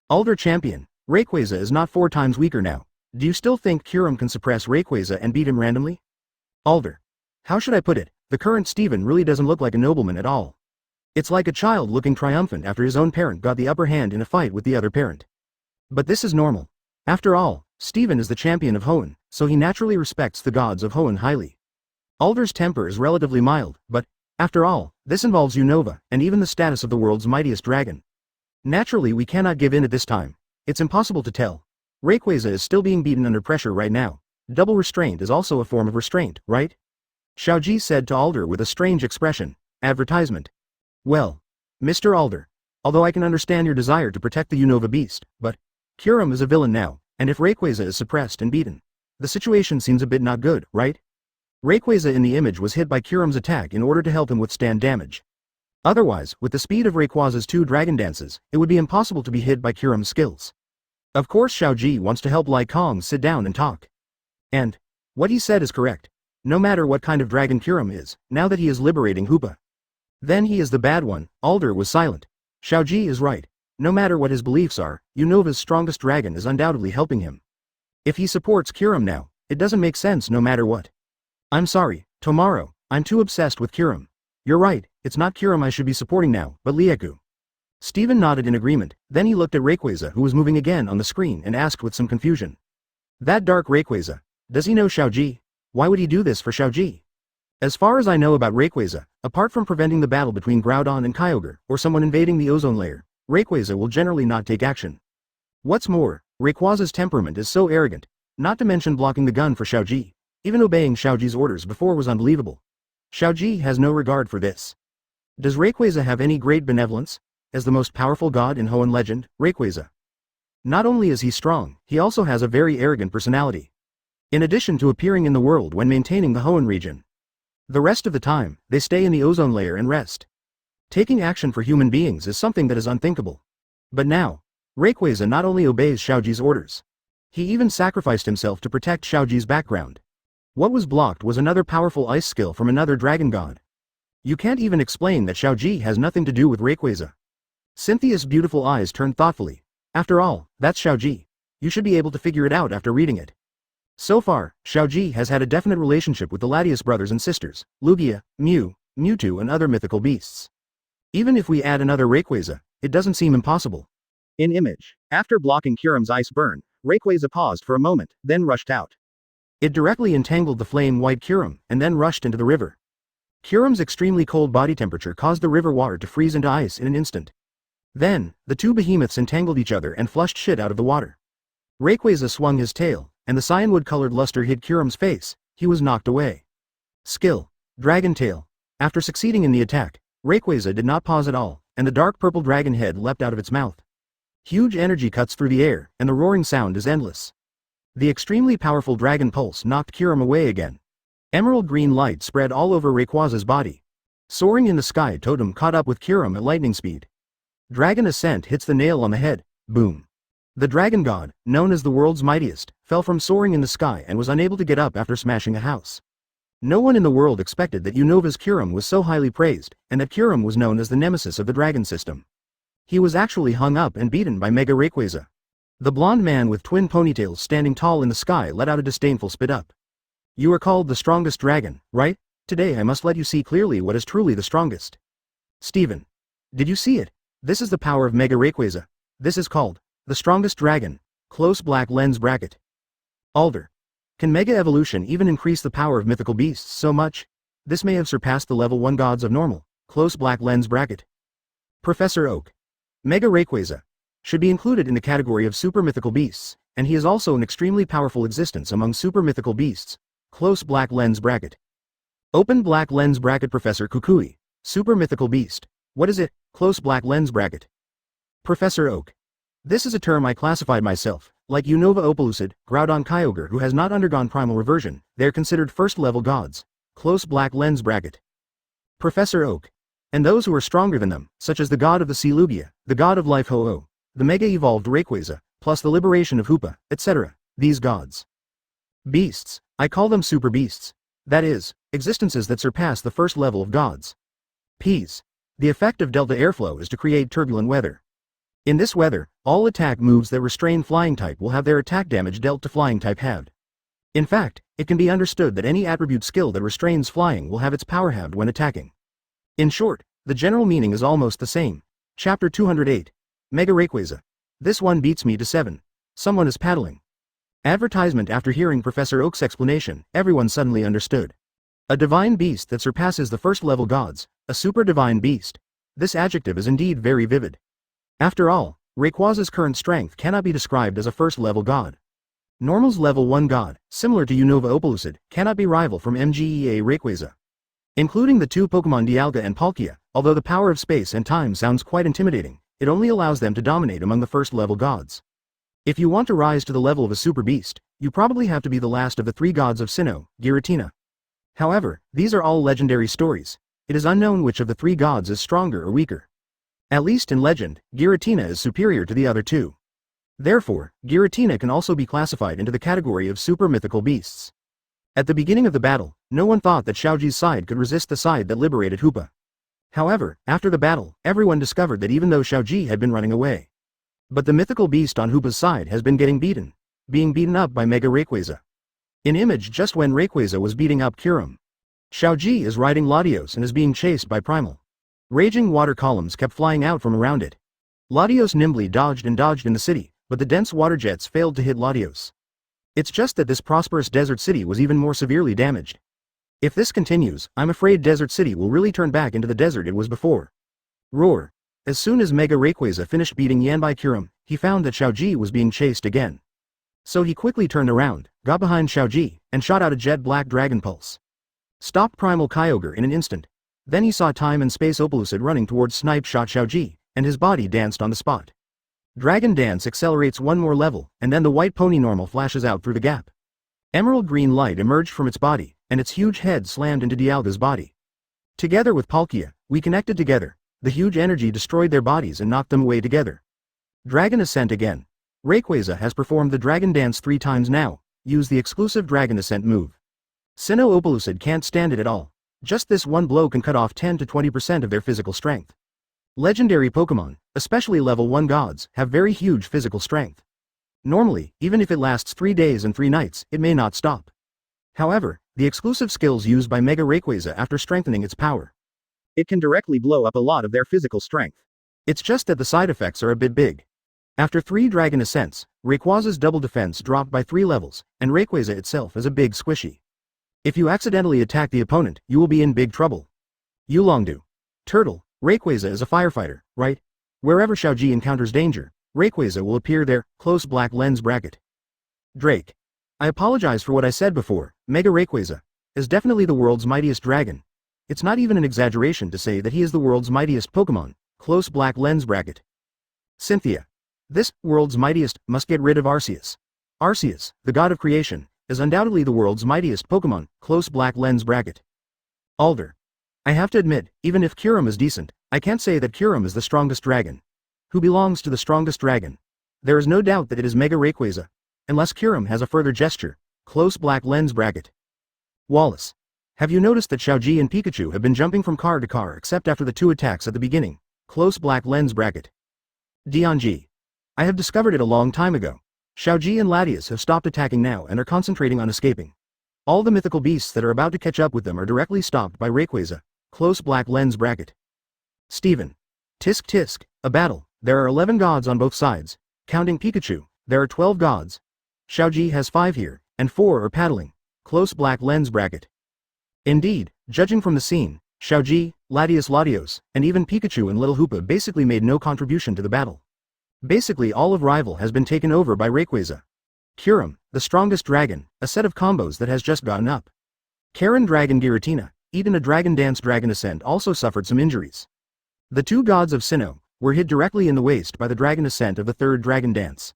Alder champion, Rayquaza is not 4 times weaker now. Do you still think Kyurem can suppress Rayquaza and beat him randomly? Alder. How should I put it? The current Steven really doesn't look like a nobleman at all. It's like a child looking triumphant after his own parent got the upper hand in a fight with the other parent. But this is normal. After all, Steven is the champion of Hoenn, so he naturally respects the gods of Hoenn highly. Alder's temper is relatively mild, but, after all, this involves Unova, and even the status of the world's mightiest dragon. Naturally we cannot give in at this time. It's impossible to tell. Rayquaza is still being beaten under pressure right now. Double restraint is also a form of restraint, right? Xiaozhi said to Alder with a strange expression. Advertisement. Well, Mr. Alder. Although I can understand your desire to protect the Unova beast, but Kyurem is a villain now, and if Rayquaza is suppressed and beaten, the situation seems a bit not good, right? Rayquaza in the image was hit by Kyurem's attack in order to help him withstand damage. Otherwise, with the speed of Rayquaza's 2 dragon dances, it would be impossible to be hit by Kyurem's skills. Of course Xiaozhi wants to help Lai Kong sit down and talk. And what he said is correct. No matter what kind of dragon Kyurem is, now that he is liberating Hoopa, then he is the bad one. Alder was silent. Xiaozhi is right. No matter what his beliefs are, Unova's strongest dragon is undoubtedly helping him. If he supports Kyurem now, it doesn't make sense no matter what. I'm sorry, Tomaro, I'm too obsessed with Kyurem. You're right, it's not Kyurem I should be supporting now, but Lieku. Steven nodded in agreement, then he looked at Rayquaza who was moving again on the screen and asked with some confusion. That dark Rayquaza, does he know Xiaozhi? Why would he do this for Xiaozhi? As far as I know about Rayquaza, apart from preventing the battle between Groudon and Kyogre, or someone invading the ozone layer, Rayquaza will generally not take action. What's more, Rayquaza's temperament is so arrogant. Not to mention blocking the gun for Xiaozhi. Even obeying Xiaozhi's orders before was unbelievable. Xiaozhi has no regard for this. Does Rayquaza have any great benevolence? As the most powerful god in Hoenn legend, Rayquaza. Not only is he strong, he also has a very arrogant personality. In addition to appearing in the world when maintaining the Hoenn region. The rest of the time, they stay in the ozone layer and rest. Taking action for human beings is something that is unthinkable. But now, Rayquaza not only obeys Xiaozhi's orders. He even sacrificed himself to protect Xiaozhi's background. What was blocked was another powerful ice skill from another dragon god. You can't even explain that Xiaozhi has nothing to do with Rayquaza. Cynthia's beautiful eyes turned thoughtfully. After all, that's Xiaozhi. You should be able to figure it out after reading it. So far, Xiaozhi has had a definite relationship with the Latios brothers and sisters, Lugia, Mew, Mewtwo and other mythical beasts. Even if we add another Rayquaza, it doesn't seem impossible. In image. After blocking Kyurem's ice burn, Rayquaza paused for a moment, then rushed out. It directly entangled the flame-white Kyurem, and then rushed into the river. Kyurem's extremely cold body temperature caused the river water to freeze into ice in an instant. Then, the two behemoths entangled each other and flushed shit out of the water. Rayquaza swung his tail, and the cyanwood-colored luster hit Kyurem's face. He was knocked away. Skill. Dragon Tail. After succeeding in the attack, Rayquaza did not pause at all, and the dark purple dragon head leapt out of its mouth. Huge energy cuts through the air, and the roaring sound is endless. The extremely powerful dragon pulse knocked Kyurem away again. Emerald green light spread all over Rayquaza's body. Soaring in the sky, Totem caught up with Kyurem at lightning speed. Dragon Ascent hits the nail on the head. Boom. The dragon god, known as the world's mightiest, fell from soaring in the sky and was unable to get up after smashing a house. No one in the world expected that Unova's Kyurem was so highly praised, and that Kyurem was known as the nemesis of the dragon system. He was actually hung up and beaten by Mega Rayquaza. The blonde man with twin ponytails standing tall in the sky let out a disdainful spit up. You are called the strongest dragon, right? Today I must let you see clearly what is truly the strongest. Steven. Did you see it? This is the power of Mega Rayquaza. This is called the strongest dragon. Close black lens bracket. Alder. Can Mega Evolution even increase the power of mythical beasts so much? This may have surpassed the level 1 gods of normal. Close black lens bracket. Professor Oak. Mega Rayquaza should be included in the category of super mythical beasts, and he is also an extremely powerful existence among super mythical beasts. Close black lens bracket. Open black lens bracket. Professor Kukui. Super mythical beast. What is it? Close black lens bracket. Professor Oak. This is a term I classified myself. Like Unova Opallucid, Groudon Kyogre who has not undergone primal reversion, they are considered first-level gods. Close black lens bracket. Professor Oak. And those who are stronger than them, such as the god of the sea Lugia, the god of life Ho-Oh, the mega-evolved Rayquaza, plus the liberation of Hoopa, etc. These gods. Beasts. I call them super beasts. That is, existences that surpass the first level of gods. Ps. The effect of delta airflow is to create turbulent weather. In this weather, all attack moves that restrain flying type will have their attack damage dealt to flying type halved. In fact, it can be understood that any attribute skill that restrains flying will have its power halved when attacking. In short, the general meaning is almost the same. Chapter 208. Mega Rayquaza. This one beats me to 7. Someone is paddling. Advertisement. After hearing Professor Oak's explanation, everyone suddenly understood. A divine beast that surpasses the first level gods, a super divine beast. This adjective is indeed very vivid. After all, Rayquaza's current strength cannot be described as a first level god. Normal's level 1 god, similar to Unova Opallucid, cannot be rivaled from MGEA Rayquaza. Including the two Pokémon Dialga and Palkia, although the power of space and time sounds quite intimidating, it only allows them to dominate among the first level gods. If you want to rise to the level of a super beast, you probably have to be the last of the 3 gods of Sinnoh, Giratina. However, these are all legendary stories. It is unknown which of the 3 gods is stronger or weaker. At least in legend, Giratina is superior to the other 2. Therefore, Giratina can also be classified into the category of super mythical beasts. At the beginning of the battle, no one thought that Xiaozhi's side could resist the side that liberated Hoopa. However, after the battle, everyone discovered that even though Xiaozhi had been running away, but the mythical beast on Hoopa's side has been being beaten up by Mega Rayquaza. In image just when Rayquaza was beating up Kyurem, Xiaozhi is riding Latios and is being chased by Primal. Raging water columns kept flying out from around it. Latios nimbly dodged and dodged in the city, but the dense water jets failed to hit Latios. It's just that this prosperous desert city was even more severely damaged. If this continues, I'm afraid Desert City will really turn back into the desert it was before. Roar. As soon as Mega Rayquaza finished beating Yanbai Kyurem, he found that Xiaozhi was being chased again. So he quickly turned around, got behind Xiaozhi, and shot out a jet black dragon pulse. Stopped Primal Kyogre in an instant. Then he saw Time and Space Opallucid running towards Snipe shot Xiaozhi, and his body danced on the spot. Dragon Dance accelerates one more level, and then the white pony normal flashes out through the gap. Emerald green light emerged from its body, and its huge head slammed into Dialga's body. Together with Palkia, we connected together. The huge energy destroyed their bodies and knocked them away together. Dragon Ascent again. Rayquaza has performed the Dragon Dance 3 times now. Use the exclusive Dragon Ascent move. Sinnoh Opallucid can't stand it at all. Just this one blow can cut off 10 to 20% of their physical strength. Legendary Pokémon, especially level 1 gods, have very huge physical strength. Normally, even if it lasts 3 days and 3 nights, it may not stop. However, the exclusive skills used by Mega Rayquaza after strengthening its power. It can directly blow up a lot of their physical strength. It's just that the side effects are a bit big. After 3 Dragon Ascents, Rayquaza's double defense dropped by 3 levels, and Rayquaza itself is a big squishy. If you accidentally attack the opponent, you will be in big trouble. Yulongdu. Turtle, Rayquaza is a firefighter, right? Wherever Xiaozhi encounters danger, Rayquaza will appear there, close black lens bracket. Drake. I apologize for what I said before, Mega Rayquaza is definitely the world's mightiest dragon. It's not even an exaggeration to say that he is the world's mightiest Pokémon, close black lens bracket. Cynthia. This, world's mightiest, must get rid of Arceus. Arceus, the god of creation, is undoubtedly the world's mightiest Pokémon, close black lens bracket. Alder. I have to admit, even if Kyurem is decent, I can't say that Kyurem is the strongest dragon. Who belongs to the strongest dragon? There is no doubt that it is Mega Rayquaza. Unless Kyurem has a further gesture, close black lens bracket. Wallace. Have you noticed that Xiaozhi and Pikachu have been jumping from car to car except after the 2 attacks at the beginning, close black lens bracket. Dianji. I have discovered it a long time ago. Xiaozhi and Latios have stopped attacking now and are concentrating on escaping. All the mythical beasts that are about to catch up with them are directly stopped by Rayquaza, close black lens bracket. Steven. Tisk tisk, a battle, there are 11 gods on both sides. Counting Pikachu, there are 12 gods. Xiaozhi has 5 here, and 4 are paddling, close black lens bracket. Indeed, judging from the scene, Xiaozhi, Latios, and even Pikachu and Little Hoopa basically made no contribution to the battle. Basically all of Rival has been taken over by Rayquaza. Kyurem, the strongest dragon, a set of combos that has just gotten up. Karen Dragon Giratina, even a Dragon Dance Dragon Ascent also suffered some injuries. The 2 gods of Sinnoh were hit directly in the waist by the Dragon Ascent of the 3rd Dragon Dance.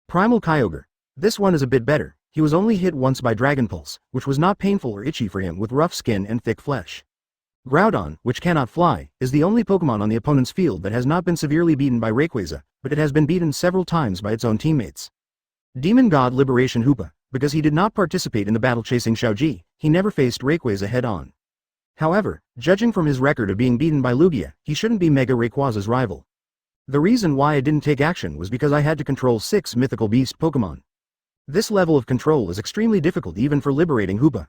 Primal Kyogre. This one is a bit better, he was only hit once by Dragon Pulse, which was not painful or itchy for him with rough skin and thick flesh. Groudon, which cannot fly, is the only Pokémon on the opponent's field that has not been severely beaten by Rayquaza, but it has been beaten several times by its own teammates. Demon God Liberation Hoopa, because he did not participate in the battle chasing Xiaozhi, he never faced Rayquaza head-on. However, judging from his record of being beaten by Lugia, he shouldn't be Mega Rayquaza's rival. The reason why I didn't take action was because I had to control 6 mythical beast Pokémon. This level of control is extremely difficult even for liberating Hoopa.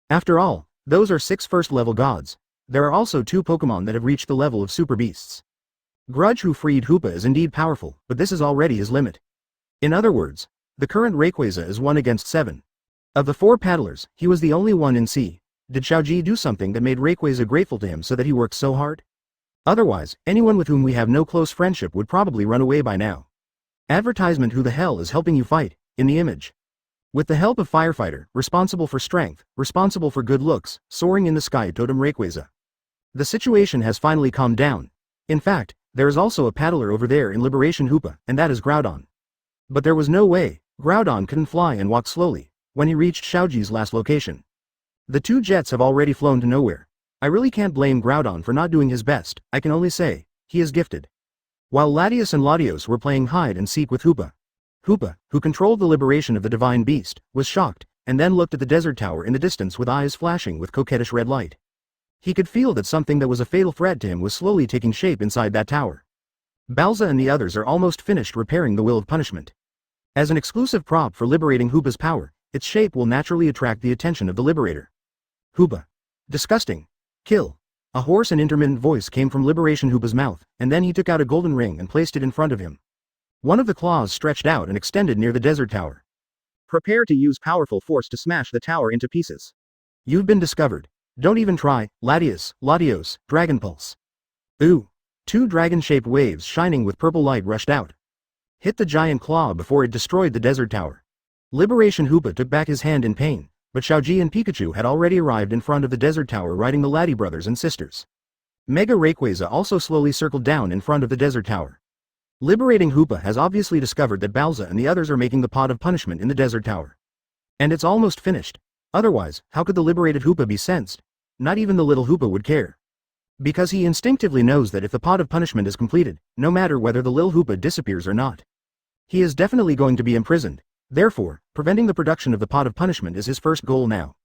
After all, those are 6 first-level gods. There are also 2 Pokémon that have reached the level of Super Beasts. Grudge who freed Hoopa is indeed powerful, but this is already his limit. In other words, the current Rayquaza is 1 against 7. Of the 4 paddlers, he was the only one in C. Did Xiaozhi do something that made Rayquaza grateful to him so that he worked so hard? Otherwise, anyone with whom we have no close friendship would probably run away by now. Advertisement. Who the hell is helping you fight, in the image. With the help of Firefighter, responsible for strength, responsible for good looks, soaring in the sky totem Rayquaza. The situation has finally calmed down. In fact, there is also a paddler over there in Liberation Hoopa, and that is Groudon. But there was no way, Groudon couldn't fly and walked slowly, when he reached Xiaozhi's last location. The 2 jets have already flown to nowhere. I really can't blame Groudon for not doing his best, I can only say, he is gifted. While Latios and Latios were playing hide and seek with Hoopa, Hoopa, who controlled the liberation of the divine beast, was shocked, and then looked at the desert tower in the distance with eyes flashing with coquettish red light. He could feel that something that was a fatal threat to him was slowly taking shape inside that tower. Balza and the others are almost finished repairing the Will of Punishment. As an exclusive prop for liberating Hoopa's power, its shape will naturally attract the attention of the liberator. Hoopa. Disgusting. Kill. A hoarse and intermittent voice came from Liberation Hoopa's mouth, and then he took out a golden ring and placed it in front of him. One of the claws stretched out and extended near the desert tower. Prepare to use powerful force to smash the tower into pieces. You've been discovered. Don't even try, Latios, Dragon Pulse. Ooh. 2 dragon-shaped waves shining with purple light rushed out. Hit the giant claw before it destroyed the desert tower. Liberation Hoopa took back his hand in pain, but Xiaozhi and Pikachu had already arrived in front of the desert tower riding the Lati brothers and sisters. Mega Rayquaza also slowly circled down in front of the desert tower. Liberating Hoopa has obviously discovered that Bowser and the others are making the pot of punishment in the desert tower. And it's almost finished. Otherwise, how could the liberated Hoopa be sensed? Not even the little Hoopa would care. Because he instinctively knows that if the pot of punishment is completed, no matter whether the lil Hoopa disappears or not, he is definitely going to be imprisoned. Therefore, preventing the production of the pot of punishment is his first goal now.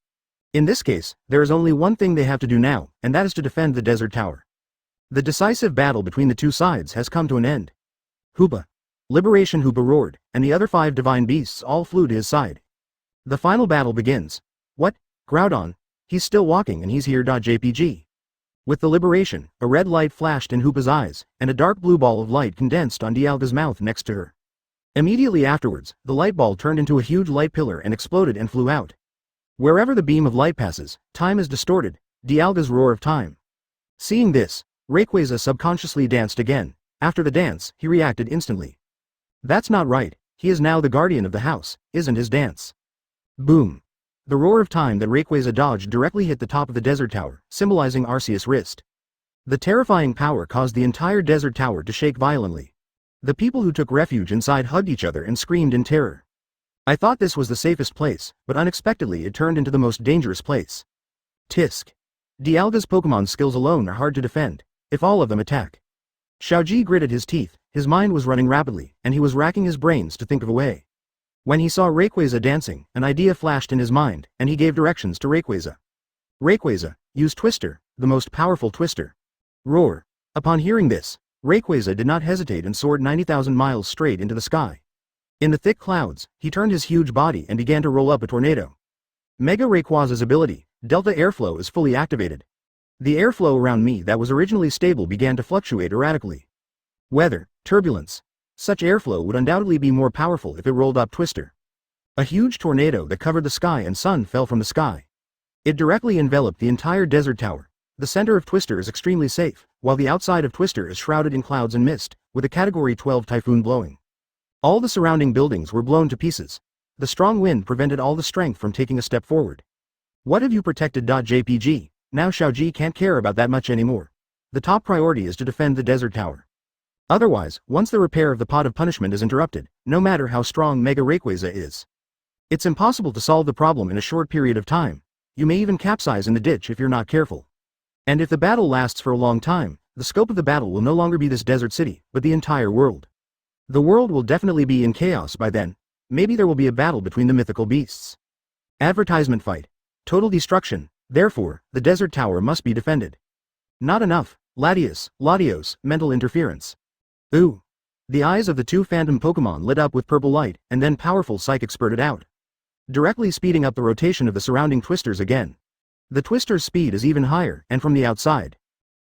In this case, there is only one thing they have to do now, and that is to defend the desert tower. The decisive battle between the two sides has come to an end. Hoopa. Liberation Hoopa roared, and the other 5 divine beasts all flew to his side. The final battle begins. What? Groudon? He's still walking and he's here. JPG. With the liberation, a red light flashed in Hoopa's eyes, and a dark blue ball of light condensed on Dialga's mouth next to her. Immediately afterwards, the light ball turned into a huge light pillar and exploded and flew out. Wherever the beam of light passes, time is distorted, Dialga's roar of time. Seeing this, Rayquaza subconsciously danced again. After the dance, he reacted instantly. That's not right, he is now the guardian of the house, isn't his dance. Boom. The roar of time that Rayquaza dodged directly hit the top of the desert tower, symbolizing Arceus' wrist. The terrifying power caused the entire desert tower to shake violently. The people who took refuge inside hugged each other and screamed in terror. I thought this was the safest place, but unexpectedly it turned into the most dangerous place. Tisk. Dialga's Pokémon skills alone are hard to defend, if all of them attack. Xiaozhi gritted his teeth, his mind was running rapidly, and he was racking his brains to think of a way. When he saw Rayquaza dancing, an idea flashed in his mind, and he gave directions to Rayquaza. Rayquaza, use Twister, the most powerful Twister. Roar. Upon hearing this, Rayquaza did not hesitate and soared 90,000 miles straight into the sky. In the thick clouds, he turned his huge body and began to roll up a tornado. Mega Rayquaza's ability, Delta Airflow, is fully activated. The airflow around me that was originally stable began to fluctuate erratically. Weather, turbulence. Such airflow would undoubtedly be more powerful if it rolled up Twister. A huge tornado that covered the sky and sun fell from the sky. It directly enveloped the entire desert tower. The center of Twister is extremely safe, while the outside of Twister is shrouded in clouds and mist, with a Category 12 typhoon blowing. All the surrounding buildings were blown to pieces. The strong wind prevented all the strength from taking a step forward. What have you protected? JPG. Now Xiaozhi can't care about that much anymore. The top priority is to defend the desert tower. Otherwise, once the repair of the pot of punishment is interrupted, no matter how strong Mega Rayquaza is, it's impossible to solve the problem in a short period of time. You may even capsize in the ditch if you're not careful. And if the battle lasts for a long time, the scope of the battle will no longer be this desert city, but the entire world. The world will definitely be in chaos by then. Maybe there will be a battle between the mythical beasts. Advertisement fight. Total destruction. Therefore, the desert tower must be defended. Not enough. Latios, mental interference. Ooh. The eyes of the 2 phantom Pokémon lit up with purple light, and then powerful psychic spurted out, directly speeding up the rotation of the surrounding Twisters again. The Twister's speed is even higher, and from the outside,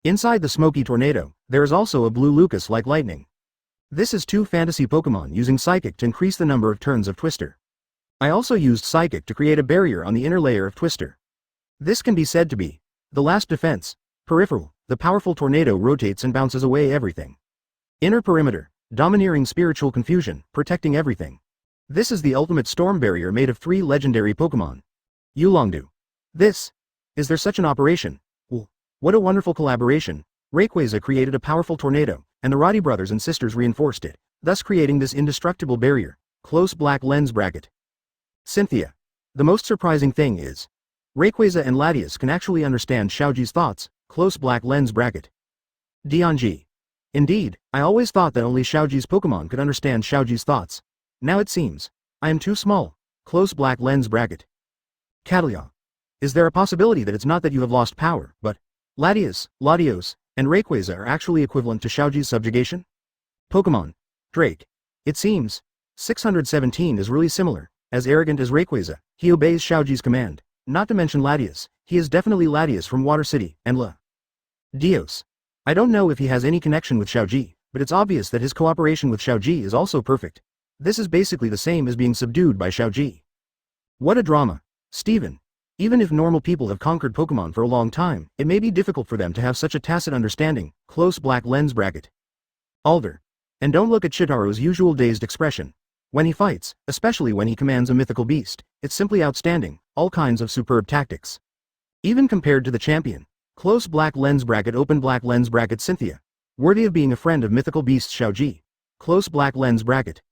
inside the smoky tornado, there is also a blue Lucas like lightning. This is 2 fantasy Pokémon using Psychic to increase the number of turns of Twister. I also used Psychic to create a barrier on the inner layer of Twister. This can be said to be the last defense. Peripheral, the powerful tornado rotates and bounces away everything. Inner perimeter, domineering spiritual confusion, protecting everything. This is the ultimate storm barrier made of 3 legendary Pokémon. Yulongdu. Is there such an operation? Well, what a wonderful collaboration. Rayquaza created a powerful tornado, and the Roddy brothers and sisters reinforced it, thus creating this indestructible barrier. Close black lens bracket. Cynthia. The most surprising thing is, Rayquaza and Latios can actually understand Xiaozhi's thoughts. Close black lens bracket. Dianji. Indeed, I always thought that only Xiaozhi's Pokémon could understand Xiaozhi's thoughts. Now it seems. I am too small. Close black lens bracket. Catalia. Is there a possibility that it's not that you have lost power, but Latios, and Rayquaza are actually equivalent to Xiaozhi's subjugation? Pokémon. Drake. It seems. 617 is really similar. As arrogant as Rayquaza, he obeys Xiaozhi's command. Not to mention Latios, he is definitely Latios from Water City, and Dios. I don't know if he has any connection with Xiaozhi, but it's obvious that his cooperation with Xiaozhi is also perfect. This is basically the same as being subdued by Xiaozhi. What a drama. Steven. Even if normal people have conquered Pokémon for a long time, it may be difficult for them to have such a tacit understanding. Close black lens bracket. Alder. And don't look at Shitaro's usual dazed expression. When he fights, especially when he commands a mythical beast, it's simply outstanding, all kinds of superb tactics. Even compared to the champion. Close black lens bracket open black lens bracket Cynthia. Worthy of being a friend of mythical beast Xiaozhi. Close black lens bracket.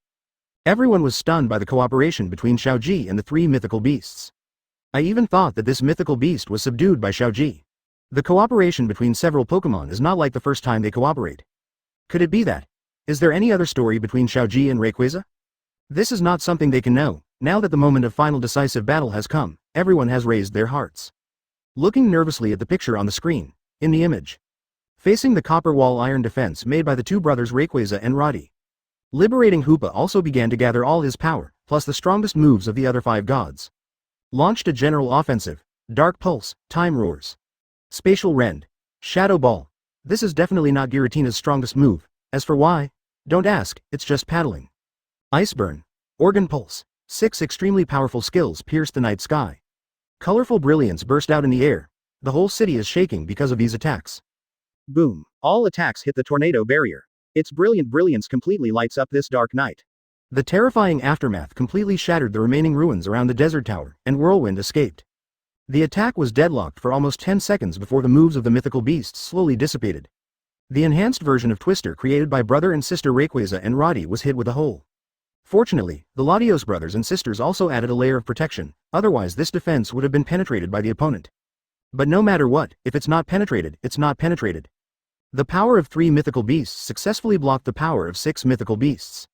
Everyone was stunned by the cooperation between Xiaozhi and the three mythical beasts. I even thought that this mythical beast was subdued by Xiaozhi. The cooperation between several Pokémon is not like the first time they cooperate. Could it be that? Is there any other story between Xiaozhi and Rayquaza? This is not something they can know. Now that the moment of final decisive battle has come, everyone has raised their hearts. Looking nervously at the picture on the screen, in the image. Facing the copper wall iron defense made by the two brothers Rayquaza and Roddy. Liberating Hoopa also began to gather all his power, plus the strongest moves of the other five gods. Launched a general offensive, Dark Pulse, Time Roars. Spatial Rend. Shadow Ball. This is definitely not Giratina's strongest move. As for why? Don't ask, it's just paddling. Ice Burn. Organ Pulse. 6 extremely powerful skills pierced the night sky. Colorful brilliance burst out in the air. The whole city is shaking because of these attacks. Boom. All attacks hit the tornado barrier. Its brilliant brilliance completely lights up this dark night. The terrifying aftermath completely shattered the remaining ruins around the desert tower, and Whirlwind escaped. The attack was deadlocked for almost 10 seconds before the moves of the mythical beasts slowly dissipated. The enhanced version of Twister created by brother and sister Rayquaza and Roddy was hit with a hole. Fortunately, the Latios brothers and sisters also added a layer of protection, otherwise this defense would have been penetrated by the opponent. But no matter what, if it's not penetrated, it's not penetrated. The power of 3 mythical beasts successfully blocked the power of 6 mythical beasts.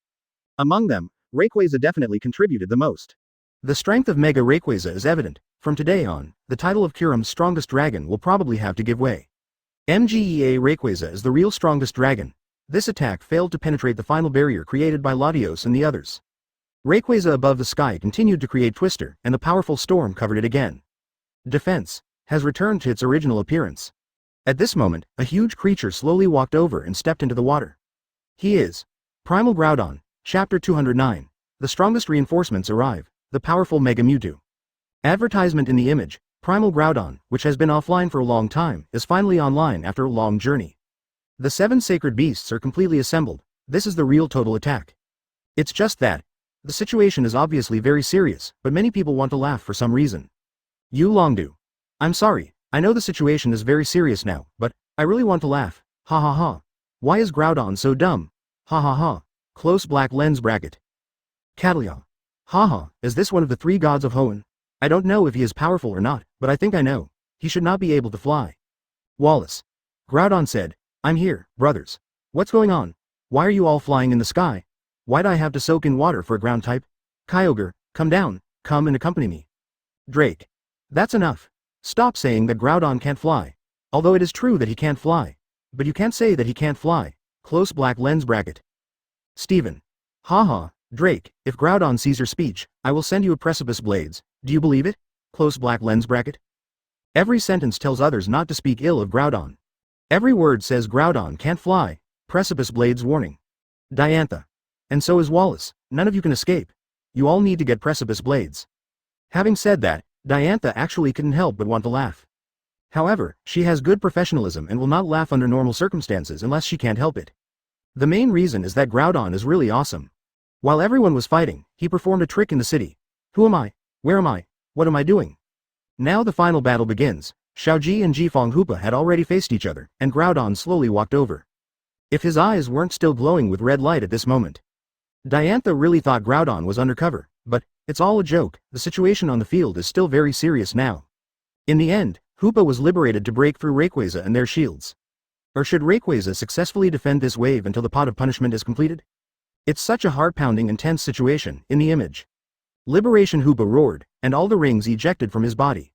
Among them, Rayquaza definitely contributed the most. The strength of Mega Rayquaza is evident. From today on, the title of Kyurem's strongest dragon will probably have to give way. MGEA Rayquaza is the real strongest dragon. This attack failed to penetrate the final barrier created by Latios and the others. Rayquaza above the sky continued to create Twister, and the powerful storm covered it again. Defense has returned to its original appearance. At this moment, a huge creature slowly walked over and stepped into the water. He is Primal Groudon, Chapter 209. The strongest reinforcements arrive, the powerful Mega Mewtwo. Advertisement in the image, Primal Groudon, which has been offline for a long time, is finally online after a long journey. The 7 sacred beasts are completely assembled. This is the real total attack. It's just that. The situation is obviously very serious, but many people want to laugh for some reason. Yu Longdu. I'm sorry, I know the situation is very serious now, but I really want to laugh. Ha ha ha. Why is Groudon so dumb? Ha ha ha. Close black lens bracket. Catalia. Haha, is this one of the 3 gods of Hoenn? I don't know if he is powerful or not, but I think I know. He should not be able to fly. Wallace. Groudon said, I'm here, brothers. What's going on? Why are you all flying in the sky? Why'd I have to soak in water for a ground type? Kyogre, come down, come and accompany me. Drake. That's enough. Stop saying that Groudon can't fly. Although it is true that he can't fly. But you can't say that he can't fly. Close black lens bracket. Steven. Haha, Drake, if Groudon sees your speech, I will send you a precipice blades. Do you believe it? Close black lens bracket. Every sentence tells others not to speak ill of Groudon. Every word says Groudon can't fly. Precipice blades warning. Diantha. And so is Wallace. None of you can escape. You all need to get precipice blades. Having said that, Diantha actually couldn't help but want to laugh. However, she has good professionalism and will not laugh under normal circumstances unless she can't help it. The main reason is that Groudon is really awesome. While everyone was fighting, he performed a trick in the city. Who am I? Where am I? What am I doing? Now the final battle begins. Xiaozhi and Jifeng Hoopa had already faced each other, and Groudon slowly walked over. If his eyes weren't still glowing with red light at this moment. Diantha really thought Groudon was undercover, but it's all a joke. The situation on the field is still very serious now. In the end, Hoopa was liberated to break through Rayquaza and their shields. Or should Rayquaza successfully defend this wave until the pot of punishment is completed? It's such a heart-pounding and tense situation. In the image, Liberation Hoopa roared, and all the rings ejected from his body.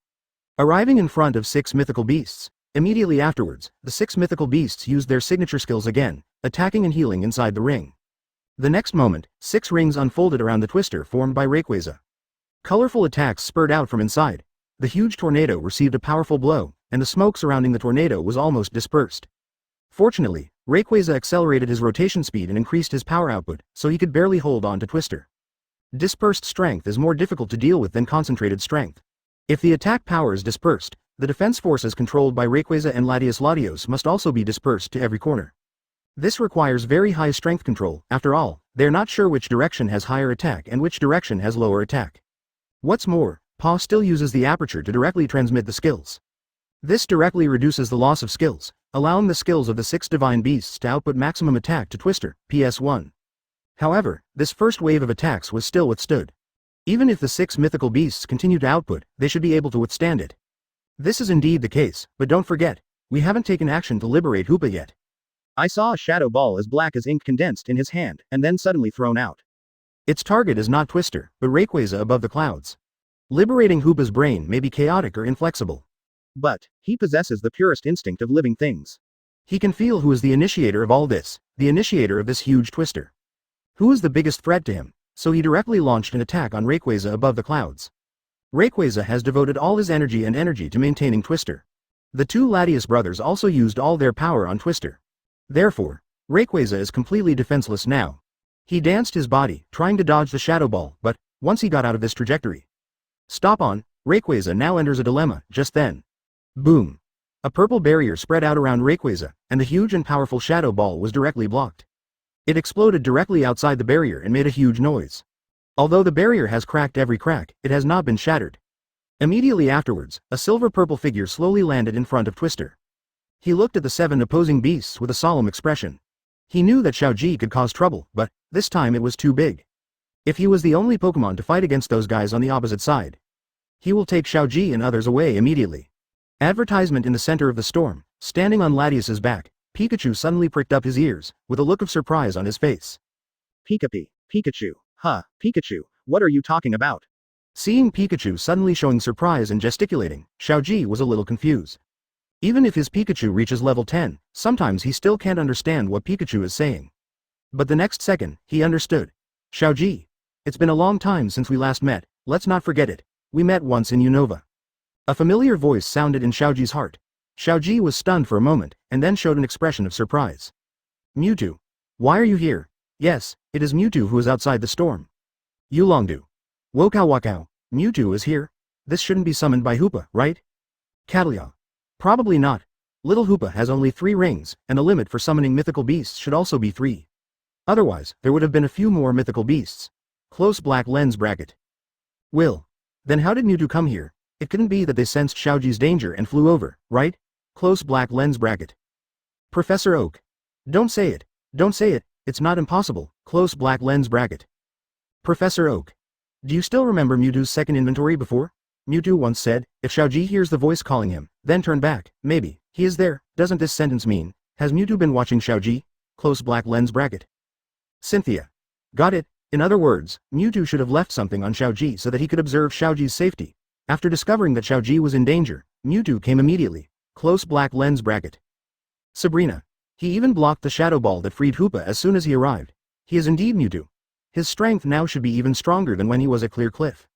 Arriving in front of 6 mythical beasts, immediately afterwards, the 6 mythical beasts used their signature skills again, attacking and healing inside the ring. The next moment, 6 rings unfolded around the twister formed by Rayquaza. Colorful attacks spurred out from inside. The huge tornado received a powerful blow, and the smoke surrounding the tornado was almost dispersed. Fortunately, Rayquaza accelerated his rotation speed and increased his power output, so he could barely hold on to Twister. Dispersed strength is more difficult to deal with than concentrated strength. If the attack power is dispersed, the defense forces controlled by Rayquaza and Latios must also be dispersed to every corner. This requires very high strength control. After all, they're not sure which direction has higher attack and which direction has lower attack. What's more, Pa still uses the aperture to directly transmit the skills. This directly reduces the loss of skills, allowing the skills of the 6 divine beasts to output maximum attack to Twister, PS1. However, this first wave of attacks was still withstood. Even if the 6 mythical beasts continue to output, they should be able to withstand it. This is indeed the case, but don't forget, we haven't taken action to liberate Hoopa yet. I saw a shadow ball as black as ink condensed in his hand, and then suddenly thrown out. Its target is not Twister, but Rayquaza above the clouds. Liberating Hoopa's brain may be chaotic or inflexible. But, he possesses the purest instinct of living things. He can feel who is the initiator of all this, the initiator of this huge Twister. Who is the biggest threat to him, so he directly launched an attack on Rayquaza above the clouds. Rayquaza has devoted all his energy to maintaining Twister. The 2 Latios brothers also used all their power on Twister. Therefore, Rayquaza is completely defenseless now. He danced his body, trying to dodge the Shadow Ball, but, once he got out of this trajectory. Stop on, Rayquaza now enters a dilemma, just then. Boom. A purple barrier spread out around Rayquaza, and the huge and powerful Shadow Ball was directly blocked. It exploded directly outside the barrier and made a huge noise. Although the barrier has cracked every crack, it has not been shattered. Immediately afterwards, a silver-purple figure slowly landed in front of Twister. He looked at the 7 opposing beasts with a solemn expression. He knew that Xiaozhi could cause trouble, but, this time it was too big. If he was the only Pokémon to fight against those guys on the opposite side, he will take Xiaozhi and others away immediately. Advertisement in the center of the storm, standing on Latios's back, Pikachu suddenly pricked up his ears, with a look of surprise on his face. Pikachu. Huh, Pikachu, what are you talking about? Seeing Pikachu suddenly showing surprise and gesticulating, Xiaozhi was a little confused. Even if his Pikachu reaches level 10, sometimes he still can't understand what Pikachu is saying. But the next second, he understood. Xiaozhi. It's been a long time since we last met, let's not forget it. We met once in Unova. A familiar voice sounded in Xiaozhi's heart. Xiaozhi was stunned for a moment, and then showed an expression of surprise. Mewtwo. Why are you here? Yes, it is Mewtwo who is outside the storm. Yulongdu. Wakao. Mewtwo is here. This shouldn't be summoned by Hoopa, right? Catalia. Probably not. Little Hoopa has only 3 rings, and the limit for summoning mythical beasts should also be 3. Otherwise, there would have been a few more mythical beasts. Close black lens bracket. Will. Then how did Mewtwo come here? It couldn't be that they sensed Xiaozhi's danger and flew over, right? Close black lens bracket. Professor Oak. Don't say it. Don't say it, it's not impossible. Close black lens bracket. Professor Oak. Do you still remember Mewtwo's second inventory before? Mewtwo once said, if Xiaozhi hears the voice calling him, then turn back, maybe, he is there. Doesn't this sentence mean, has Mewtwo been watching Xiaozhi? Close black lens bracket. Cynthia. Got it. In other words, Mewtwo should have left something on Xiaozhi so that he could observe Xiaozhi's safety. After discovering that Xiaozhi was in danger, Mewtwo came immediately. Close black lens bracket. Sabrina. He even blocked the Shadow Ball that freed Hoopa as soon as he arrived. He is indeed Mewtwo. His strength now should be even stronger than when he was at Clear Cliff.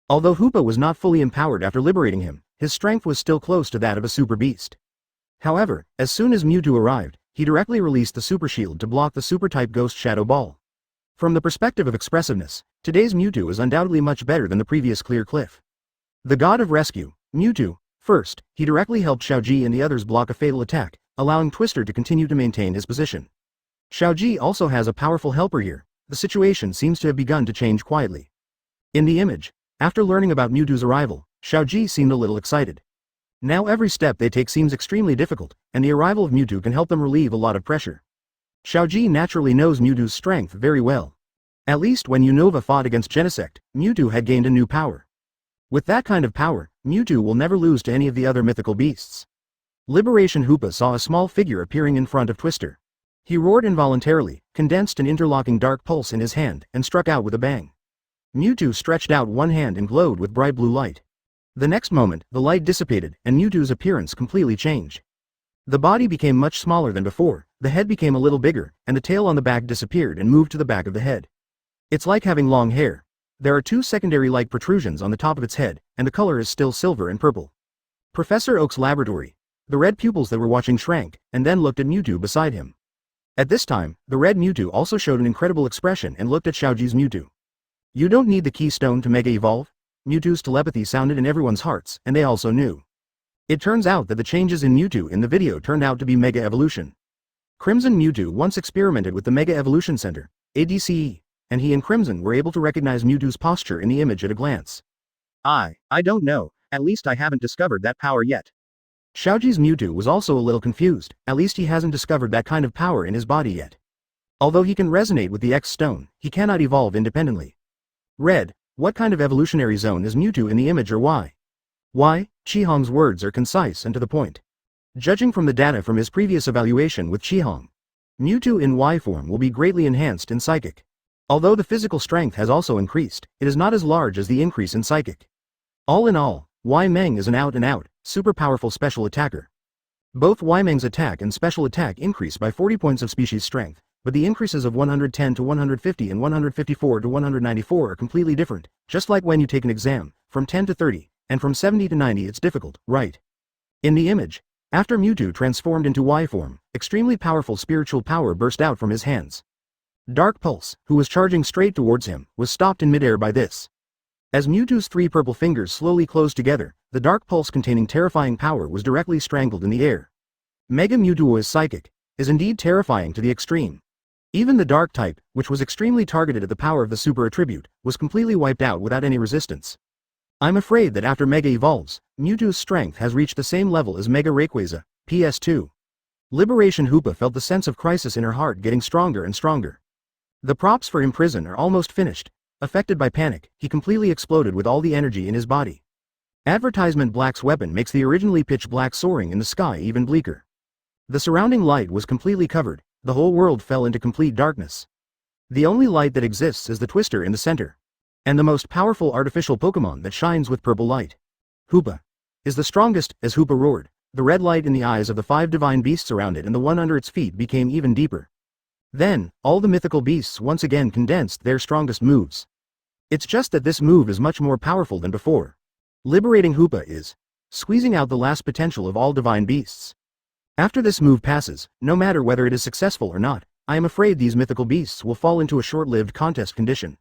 Although Hoopa was not fully empowered after liberating him, his strength was still close to that of a super beast. However, as soon as Mewtwo arrived, he directly released the Super Shield to block the Super-type Ghost Shadow Ball. From the perspective of expressiveness, today's Mewtwo is undoubtedly much better than the previous Clear Cliff. The god of rescue, Mewtwo. First, he directly helped Xiaozhi and the others block a fatal attack, allowing Twister to continue to maintain his position. Xiaozhi also has a powerful helper here. The situation seems to have begun to change quietly. In the image, after learning about Mewtwo's arrival, Xiaozhi seemed a little excited. Now every step they take seems extremely difficult, and the arrival of Mewtwo can help them relieve a lot of pressure. Xiaozhi naturally knows Mewtwo's strength very well. At least when Unova fought against Genesect, Mewtwo had gained a new power. With that kind of power, Mewtwo will never lose to any of the other mythical beasts. Liberation Hoopa saw a small figure appearing in front of Twister. He roared involuntarily, condensed an interlocking dark pulse in his hand, and struck out with a bang. Mewtwo stretched out one hand and glowed with bright blue light. The next moment, the light dissipated, and Mewtwo's appearance completely changed. The body became much smaller than before, the head became a little bigger, and the tail on the back disappeared and moved to the back of the head. It's like having long hair. There are 2 secondary-like protrusions on the top of its head, and the color is still silver and purple. Professor Oak's laboratory. The red pupils that were watching shrank, and then looked at Mewtwo beside him. At this time, the red Mewtwo also showed an incredible expression and looked at Xiaozhi's Mewtwo. You don't need the keystone to Mega Evolve? Mewtwo's telepathy sounded in everyone's hearts, and they also knew. It turns out that the changes in Mewtwo in the video turned out to be Mega Evolution. Crimson Mewtwo once experimented with the Mega Evolution Center, ADCE, and he and Crimson were able to recognize Mewtwo's posture in the image at a glance. I don't know, at least I haven't discovered that power yet. Xiaozhi's Mewtwo was also a little confused, at least he hasn't discovered that kind of power in his body yet. Although he can resonate with the X-Stone, he cannot evolve independently. Red, what kind of evolutionary zone is Mewtwo in the image or why? Why? Qihong's words are concise and to the point. Judging from the data from his previous evaluation with Qihong, Mewtwo in Y form will be greatly enhanced in Psychic. Although the physical strength has also increased, it is not as large as the increase in Psychic. All in all, Y Meng is an out-and-out, super powerful special attacker. Both Y Meng's attack and special attack increase by 40 points of species strength, but the increases of 110 to 150 and 154 to 194 are completely different, just like when you take an exam, from 10 to 30, and from 70 to 90 it's difficult, right? In the image, after Mewtwo transformed into Y form, extremely powerful spiritual power burst out from his hands. Dark Pulse, who was charging straight towards him, was stopped in midair by this. As Mewtwo's 3 purple fingers slowly closed together, the Dark Pulse containing terrifying power was directly strangled in the air. Mega Mewtwo's Psychic is indeed terrifying to the extreme. Even the Dark type, which was extremely targeted at the power of the super attribute, was completely wiped out without any resistance. I'm afraid that after Mega evolves, Mewtwo's strength has reached the same level as Mega Rayquaza, PS2. Liberation Hoopa felt the sense of crisis in her heart getting stronger and stronger. The props for Imprison are almost finished. Affected by panic, he completely exploded with all the energy in his body. Advertisement Black's weapon makes the originally pitch black soaring in the sky even bleaker. The surrounding light was completely covered, the whole world fell into complete darkness. The only light that exists is the Twister in the center. And the most powerful artificial Pokémon that shines with purple light. Hoopa is the strongest. As Hoopa roared, the red light in the eyes of the 5 divine beasts around it and the one under its feet became even deeper. Then, all the mythical beasts once again condensed their strongest moves. It's just that this move is much more powerful than before. Liberating Hoopa is squeezing out the last potential of all divine beasts. After this move passes, no matter whether it is successful or not, I am afraid these mythical beasts will fall into a short-lived contest condition.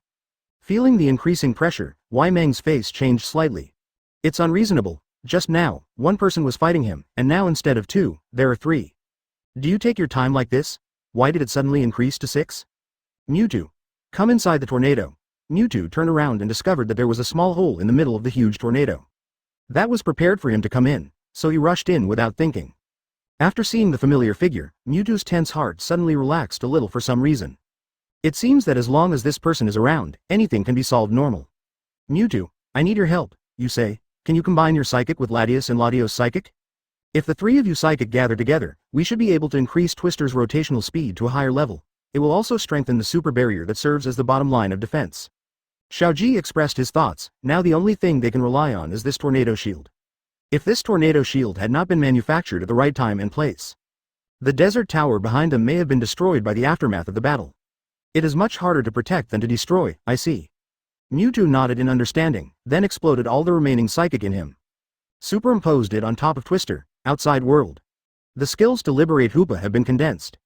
Feeling the increasing pressure, Y Meng's face changed slightly. It's unreasonable. Just now, one person was fighting him, and now instead of 2, there are 3. Do you take your time like this? Why did it suddenly increase to 6? Mewtwo, come inside the tornado. Mewtwo turned around and discovered that there was a small hole in the middle of the huge tornado. That was prepared for him to come in, so he rushed in without thinking. After seeing the familiar figure, Mewtwo's tense heart suddenly relaxed a little for some reason. It seems that as long as this person is around, anything can be solved normal. Mewtwo, I need your help, you say. Can you combine your Psychic with Latios and Latios' Psychic? If the 3 of you Psychic gather together, we should be able to increase Twister's rotational speed to a higher level. It will also strengthen the super barrier that serves as the bottom line of defense. Xiaozhi expressed his thoughts. Now the only thing they can rely on is this tornado shield. If this tornado shield had not been manufactured at the right time and place, the desert tower behind them may have been destroyed by the aftermath of the battle. It is much harder to protect than to destroy, I see. Mewtwo nodded in understanding, then exploded all the remaining Psychic in him. Superimposed it on top of Twister, outside world. The skills to liberate Hoopa have been condensed.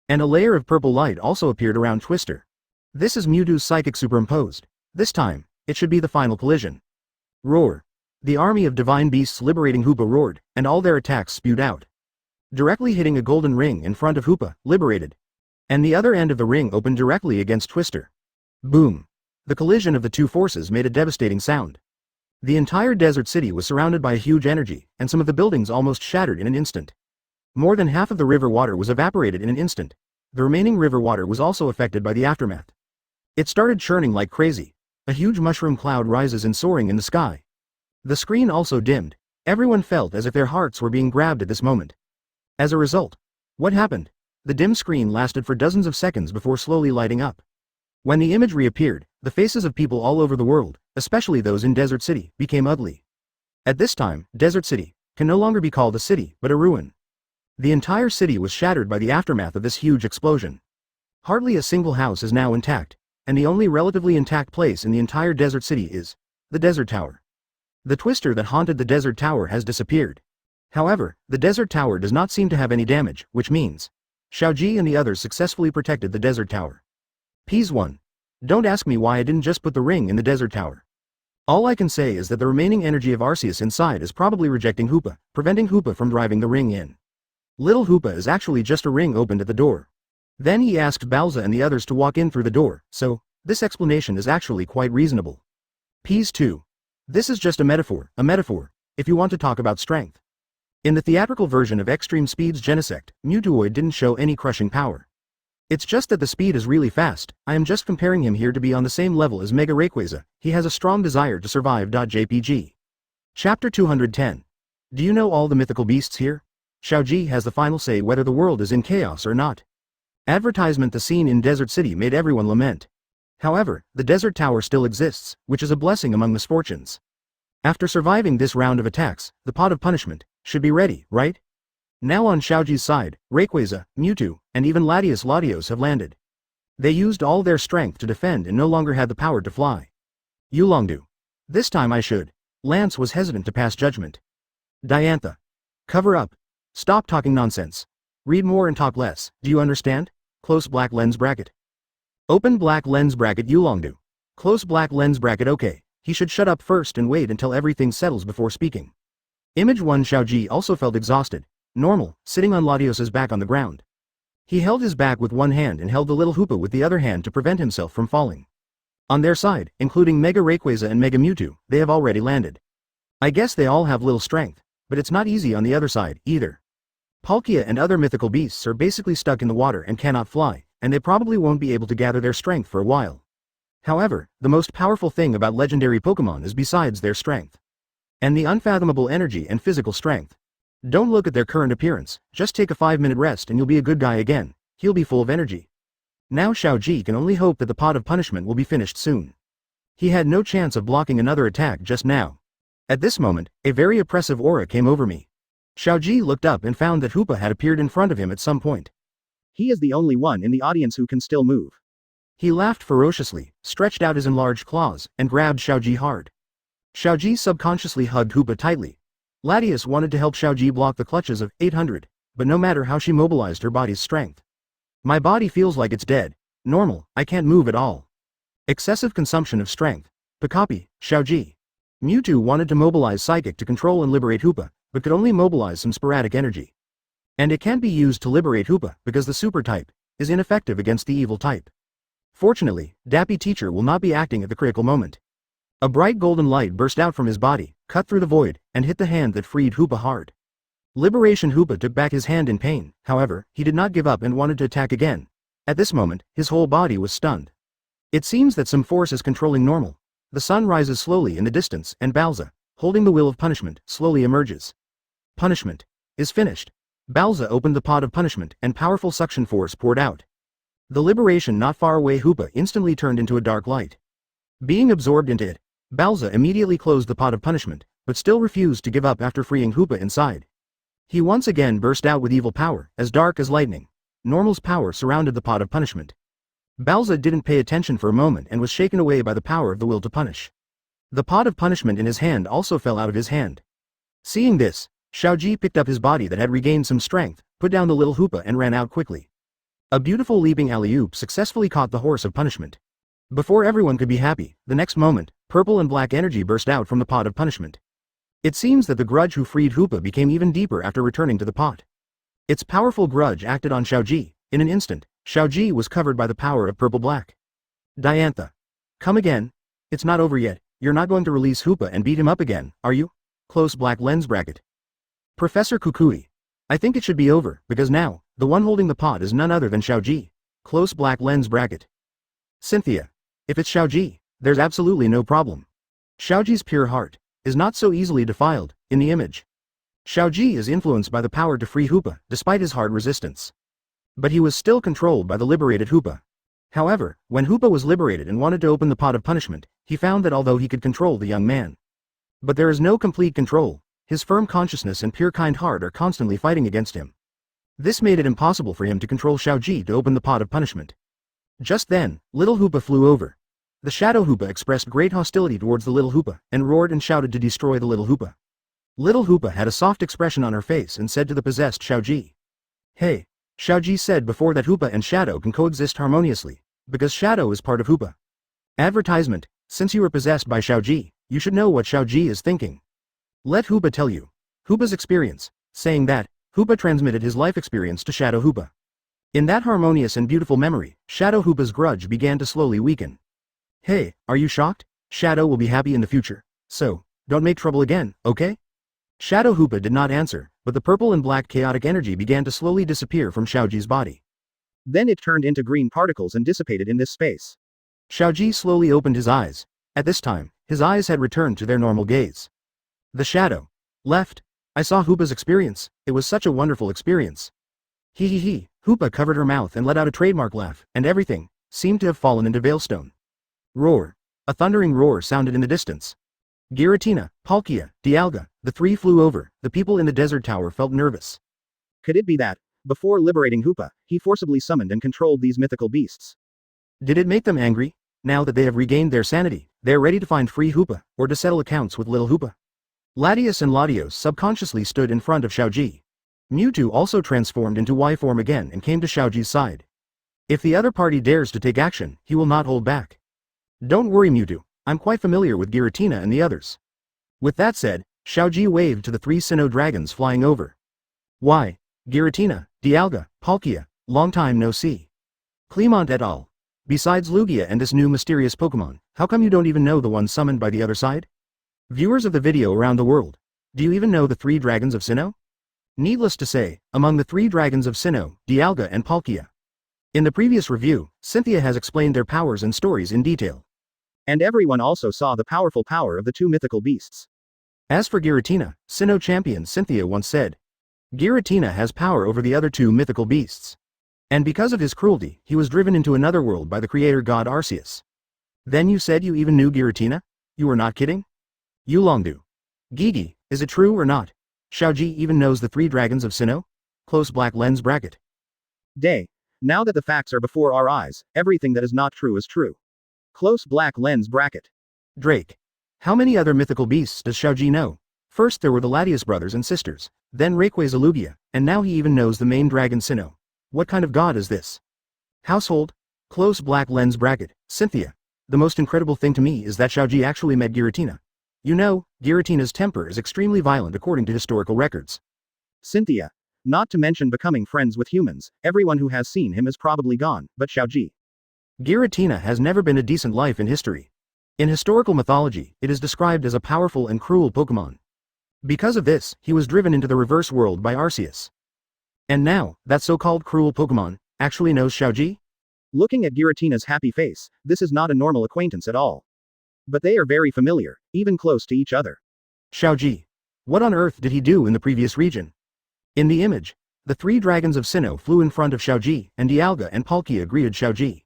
And a layer of purple light also appeared around Twister. This is Mewtwo's Psychic superimposed. This time, it should be the final collision. Roar. The army of divine beasts liberating Hoopa roared, and all their attacks spewed out. Directly hitting a golden ring in front of Hoopa, liberated. And the other end of the ring opened directly against Twister. Boom. The collision of the 2 forces made a devastating sound. The entire desert city was surrounded by a huge energy, and some of the buildings almost shattered in an instant. More than half of the river water was evaporated in an instant. The remaining river water was also affected by the aftermath. It started churning like crazy. A huge mushroom cloud rises and soaring in the sky. The screen also dimmed. Everyone felt as if their hearts were being grabbed at this moment. As a result, what happened? The dim screen lasted for dozens of seconds before slowly lighting up. When the image reappeared, the faces of people all over the world, especially those in Desert City, became ugly. At this time, Desert City can no longer be called a city, but a ruin. The entire city was shattered by the aftermath of this huge explosion. Hardly a single house is now intact, and the only relatively intact place in the entire Desert City is the Desert Tower. The Twister that haunted the Desert Tower has disappeared. However, the Desert Tower does not seem to have any damage, which means Xiaozhi and the others successfully protected the Desert Tower. Piece 1. Don't ask me why I didn't just put the ring in the Desert Tower. All I can say is that the remaining energy of Arceus inside is probably rejecting Hoopa, preventing Hoopa from driving the ring in. Little Hoopa is actually just a ring opened at the door. Then he asked Balza and the others to walk in through the door, so, this explanation is actually quite reasonable. Ps 2. This is just a metaphor, if you want to talk about strength. In the theatrical version of Extreme Speed's Genesect, Mewtwoid didn't show any crushing power. It's just that the speed is really fast. I am just comparing him here to be on the same level as Mega Rayquaza. He has a strong desire to survive. JPG. Chapter 210. Do you know all the mythical beasts here? Xiaozhi has the final say whether the world is in chaos or not. Advertisement. The scene in Desert City made everyone lament. However, the Desert Tower still exists, which is a blessing among misfortunes. After surviving this round of attacks, the pot of punishment should be ready, right? Now on Xiaozhi's side, Rayquaza, Mewtwo, and even Latios have landed. They used all their strength to defend and no longer had the power to fly. Yulongdu. This time I should. Lance was hesitant to pass judgment. Diantha. Cover up. Stop talking nonsense. Read more and talk less, do you understand? Close black lens bracket. Open black lens bracket. Yulongdu. Close black lens bracket. Okay, he should shut up first and wait until everything settles before speaking. Image 1. Xiaozhi also felt exhausted. Normal, sitting on Latios's back on the ground. He held his back with one hand and held the little Hoopa with the other hand to prevent himself from falling. On their side, including Mega Rayquaza and Mega Mewtwo, they have already landed. I guess they all have little strength, but it's not easy on the other side, either. Palkia and other mythical beasts are basically stuck in the water and cannot fly, and they probably won't be able to gather their strength for a while. However, the most powerful thing about legendary Pokémon is besides their strength. And the unfathomable energy and physical strength. Don't look at their current appearance, just take a 5-minute rest and you'll be a good guy again. He'll be full of energy. Now Xiaozhi can only hope that the pot of punishment will be finished soon. He had no chance of blocking another attack just now. At this moment, a very oppressive aura came over me. Xiaozhi looked up and found that Hoopa had appeared in front of him at some point. He is the only one in the audience who can still move. He laughed ferociously, stretched out his enlarged claws, and grabbed Xiaozhi hard. Xiaozhi subconsciously hugged Hoopa tightly. Latios wanted to help Xiaozhi block the clutches of 800, but no matter how she mobilized her body's strength. My body feels like it's dead. Normal, I can't move at all. Excessive consumption of strength. Pikachu, Xiaozhi. Mewtwo wanted to mobilize Psychic to control and liberate Hoopa, but could only mobilize some sporadic energy. And it can't be used to liberate Hoopa because the super type is ineffective against the evil type. Fortunately, Dappy Teacher will not be acting at the critical moment. A bright golden light burst out from his body, cut through the void, and hit the hand that freed Hoopa hard. Liberation. Hoopa took back his hand in pain, however, he did not give up and wanted to attack again. At this moment, his whole body was stunned. It seems that some force is controlling normal. The sun rises slowly in the distance, and Balza, holding the will of punishment, slowly emerges. Punishment is finished. Balza opened the pot of punishment, and powerful suction force poured out. The liberation not far away. Hoopa instantly turned into a dark light. Being absorbed into it, Balza immediately closed the pot of punishment, but still refused to give up after freeing Hoopa inside. He once again burst out with evil power, as dark as lightning. Normal's power surrounded the pot of punishment. Balza didn't pay attention for a moment and was shaken away by the power of the will to punish. The pot of punishment in his hand also fell out of his hand. Seeing this, Xiaozhi picked up his body that had regained some strength, put down the little Hoopa and ran out quickly. A beautiful leaping alley-oop successfully caught the horse of punishment. Before everyone could be happy, the next moment, purple and black energy burst out from the pot of punishment. It seems that the grudge who freed Hoopa became even deeper after returning to the pot. Its powerful grudge acted on Xiaozhi. In an instant, Xiaozhi was covered by the power of purple-black. Diantha. Come again? It's not over yet. You're not going to release Hoopa and beat him up again, are you? Close black lens bracket. Professor Kukui. I think it should be over, because now, the one holding the pot is none other than Xiaozhi. Close black lens bracket. Cynthia. If it's Xiaozhi, there's absolutely no problem. Xiaozhi's pure heart is not so easily defiled. In the image, Xiaozhi is influenced by the power to free Hoopa, despite his hard resistance. But he was still controlled by the liberated Hoopa. However, when Hoopa was liberated and wanted to open the pot of punishment, he found that although he could control the young man, but there is no complete control, his firm consciousness and pure kind heart are constantly fighting against him. This made it impossible for him to control Xiaozhi to open the pot of punishment. Just then, little Hoopa flew over. The Shadow Hoopa expressed great hostility towards the little Hoopa, and roared and shouted to destroy the little Hoopa. Little Hoopa had a soft expression on her face and said to the possessed Xiaozhi. Hey, Xiaozhi said before that Hoopa and Shadow can coexist harmoniously, because Shadow is part of Hoopa. Advertisement, since you were possessed by Xiaozhi, you should know what Xiaozhi is thinking. Let Hoopa tell you. Hoopa's experience, saying that, Hoopa transmitted his life experience to Shadow Hoopa. In that harmonious and beautiful memory, Shadow Hoopa's grudge began to slowly weaken. Hey, are you shocked? Shadow will be happy in the future. So, don't make trouble again, okay? Shadow Hoopa did not answer, but the purple and black chaotic energy began to slowly disappear from Xiaozhi's body. Then it turned into green particles and dissipated in this space. Xiaozhi slowly opened his eyes. At this time, his eyes had returned to their normal gaze. The shadow left. I saw Hoopa's experience. It was such a wonderful experience. Hee. Hoopa covered her mouth and let out a trademark laugh, and everything seemed to have fallen into Veilstone. Roar. A thundering roar sounded in the distance. Giratina, Palkia, Dialga, the three flew over. The people in the desert tower felt nervous. Could it be that, before liberating Hoopa, he forcibly summoned and controlled these mythical beasts? Did it make them angry? Now that they have regained their sanity, they are ready to find free Hoopa, or to settle accounts with little Hoopa. Latios and Latios subconsciously stood in front of Xiaozhi. Mewtwo also transformed into Y form again and came to Xiaozhi's side. If the other party dares to take action, he will not hold back. Don't worry Mewtwo, I'm quite familiar with Giratina and the others. With that said, Xiaozhi waved to the three Sinnoh dragons flying over. Why, Giratina, Dialga, Palkia, long time no see. Clement et al. Besides Lugia and this new mysterious Pokémon, how come you don't even know the one summoned by the other side? Viewers of the video around the world, do you even know the three dragons of Sinnoh? Needless to say, among the three dragons of Sinnoh, Dialga and Palkia. In the previous review, Cynthia has explained their powers and stories in detail. And everyone also saw the powerful power of the two mythical beasts. As for Giratina, Sinnoh champion Cynthia once said, Giratina has power over the other two mythical beasts. And because of his cruelty, he was driven into another world by the creator god Arceus. Then you said you even knew Giratina? You were not kidding? Yulongdu. Gigi, is it true or not? Xiaozhi even knows the three dragons of Sinnoh? Close black lens bracket. Day. Now that the facts are before our eyes, everything that is not true is true. Close black lens bracket. Drake. How many other mythical beasts does Xiaozhi know? First there were the Latios brothers and sisters, then Rayquaza Lugia, and now he even knows the main dragon Sinnoh. What kind of god is this? Household? Close black lens bracket. Cynthia. The most incredible thing to me is that Xiaozhi actually met Giratina. You know, Giratina's temper is extremely violent according to historical records. Cynthia. Not to mention becoming friends with humans, everyone who has seen him is probably gone, but Xiaozhi. Giratina has never been a decent life in history. In historical mythology, it is described as a powerful and cruel Pokémon. Because of this, he was driven into the reverse world by Arceus. And now, that so-called cruel Pokémon actually knows Xiaozhi? Looking at Giratina's happy face, this is not a normal acquaintance at all. But they are very familiar, even close to each other. Xiaozhi. What on earth did he do in the previous region? In the image, the three dragons of Sinnoh flew in front of Xiaozhi, and Dialga and Palkia greeted Xiaozhi.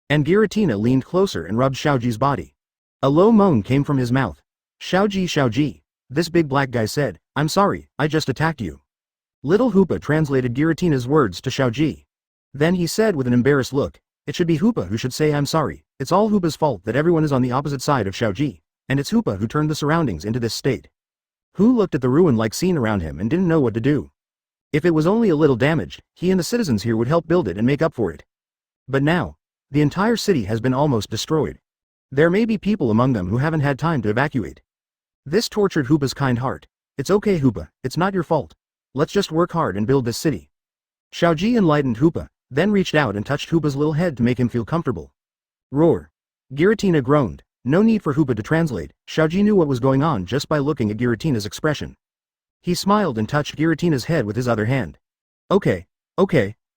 And Giratina leaned closer and rubbed Xiaozhi's body. A low moan came from his mouth. Xiaozhi, this big black guy said, I'm sorry, I just attacked you. Little Hoopa translated Giratina's words to Xiaozhi. Then he said with an embarrassed look, it should be Hoopa who should say I'm sorry. It's all Hoopa's fault that everyone is on the opposite side of Xiaozhi, and it's Hoopa who turned the surroundings into this state. Who looked at the ruin-like scene around him and didn't know what to do. If it was only a little damaged, he and the citizens here would help build it and make up for it. But now, the entire city has been almost destroyed. There may be people among them who haven't had time to evacuate. This tortured Hoopa's kind heart. It's okay Hoopa, it's not your fault. Let's just work hard and build this city. Xiaozhi enlightened Hoopa, then reached out and touched Hoopa's little head to make him feel comfortable. Roar. Giratina groaned. No need for Hoopa to translate, Xiaozhi knew what was going on just by looking at Giratina's expression. He smiled and touched Giratina's head with his other hand. Okay,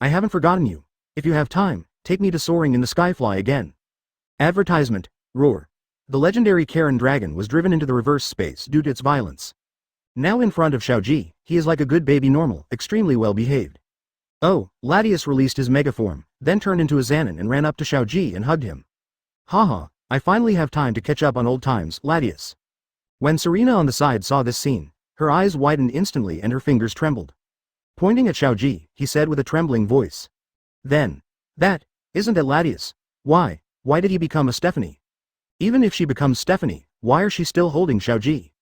I haven't forgotten you. If you have time, take me to Soaring in the Skyfly again. Advertisement. Roar. The legendary Karen dragon was driven into the reverse space due to its violence. Now in front of Xiaozhi, he is like a good baby normal, extremely well behaved. Oh, Latios released his mega form, then turned into a Xanon and ran up to Xiaozhi and hugged him. Haha, I finally have time to catch up on old times, Latios. When Serena on the side saw this scene, her eyes widened instantly and her fingers trembled. Pointing at Xiaozhi, he said with a trembling voice. Then, that, isn't it Latios? Why did he become a Stephanie? Even if she becomes Stephanie, why are she still holding Xiaozhi?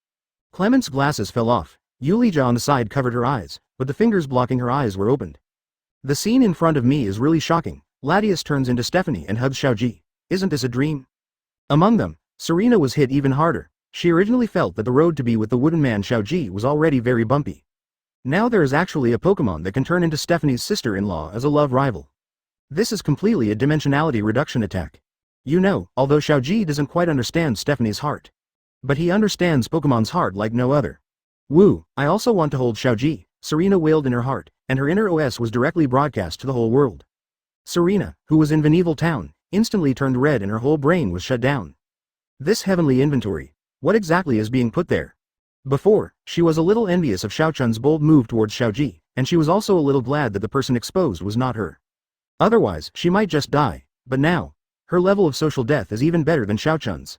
Clement's glasses fell off. Yulija on the side covered her eyes, but the fingers blocking her eyes were opened. The scene in front of me is really shocking. Latios turns into Stephanie and hugs Xiaozhi. Isn't this a dream? Among them, Serena was hit even harder. She originally felt that the road to be with the wooden man Xiaozhi was already very bumpy. Now there is actually a Pokémon that can turn into Stephanie's sister-in-law as a love rival. This is completely a dimensionality reduction attack. You know, although Xiaozhi doesn't quite understand Stephanie's heart. But he understands Pokemon's heart like no other. Woo, I also want to hold Xiaozhi, Serena wailed in her heart, and her inner OS was directly broadcast to the whole world. Serena, who was in Veneval Town, instantly turned red and her whole brain was shut down. This heavenly inventory, what exactly is being put there? Before, she was a little envious of Xiao Chun's bold move towards Xiaozhi, and she was also a little glad that the person exposed was not her. Otherwise, she might just die, but now, her level of social death is even better than Xiao Chun's.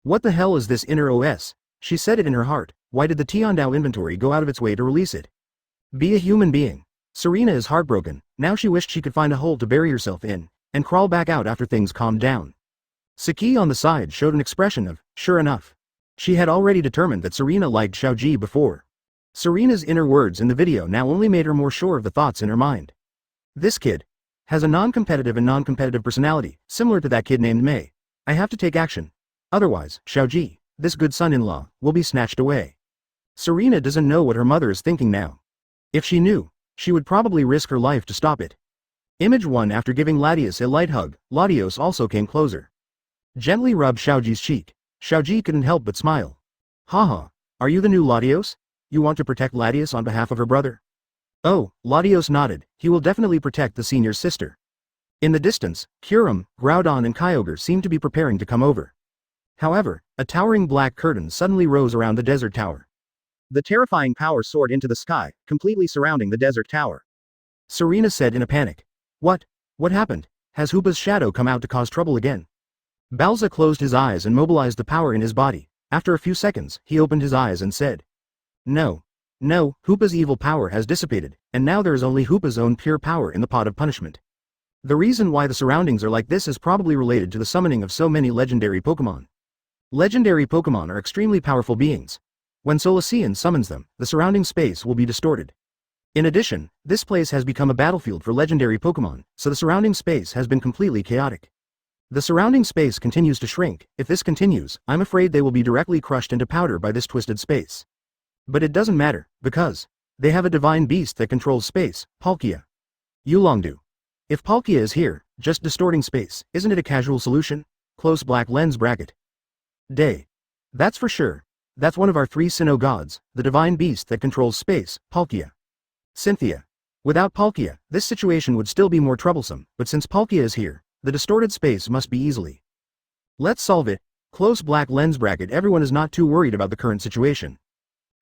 What the hell is this inner OS? She said it in her heart. Why did the Tiandao inventory go out of its way to release it? Be a human being. Serena is heartbroken. Now she wished she could find a hole to bury herself in, and crawl back out after things calmed down. Saki on the side showed an expression of, sure enough. She had already determined that Serena liked Xiaozhi before. Serena's inner words in the video now only made her more sure of the thoughts in her mind. This kid has a non-competitive and non-competitive personality, similar to that kid named Mei. I have to take action. Otherwise, Xiaozhi, this good son-in-law, will be snatched away. Serena doesn't know what her mother is thinking now. If she knew, she would probably risk her life to stop it. Image 1. After giving Latios a light hug, Latios also came closer. Gently rubbed Xiaozhi's cheek. Xiaozhi couldn't help but smile. Haha, are you the new Latios? You want to protect Latios on behalf of her brother? Oh, Latios nodded. He will definitely protect the senior's sister. In the distance, Kyurem, Groudon and Kyogre seemed to be preparing to come over. However, a towering black curtain suddenly rose around the desert tower. The terrifying power soared into the sky, completely surrounding the desert tower. Serena said in a panic. What? What happened? Has Hoopa's shadow come out to cause trouble again? Balza closed his eyes and mobilized the power in his body. After a few seconds, he opened his eyes and said. No. No, Hoopa's evil power has dissipated, and now there is only Hoopa's own pure power in the pot of punishment. The reason why the surroundings are like this is probably related to the summoning of so many legendary Pokémon. Legendary Pokémon are extremely powerful beings. When Solacean summons them, the surrounding space will be distorted. In addition, this place has become a battlefield for legendary Pokémon, so the surrounding space has been completely chaotic. The surrounding space continues to shrink. If this continues, I'm afraid they will be directly crushed into powder by this twisted space. But it doesn't matter, because they have a divine beast that controls space, Palkia. Yulongdu. If Palkia is here, just distorting space, isn't it a casual solution? Close black lens bracket. Day. That's for sure. That's one of our 3 Sinnoh gods, the divine beast that controls space, Palkia. Cynthia. Without Palkia, this situation would still be more troublesome, but since Palkia is here, the distorted space must be easily. Let's solve it. Close black lens bracket. Everyone is not too worried about the current situation.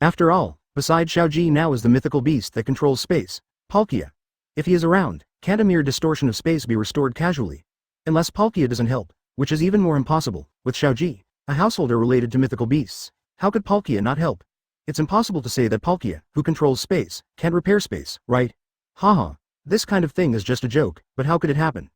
After all, beside Xiaozhi now is the mythical beast that controls space, Palkia. If he is around, can't a mere distortion of space be restored casually? Unless Palkia doesn't help, which is even more impossible. With Xiaozhi, a householder related to mythical beasts, how could Palkia not help? It's impossible to say that Palkia, who controls space, can't repair space, right? Haha, this kind of thing is just a joke, but how could it happen?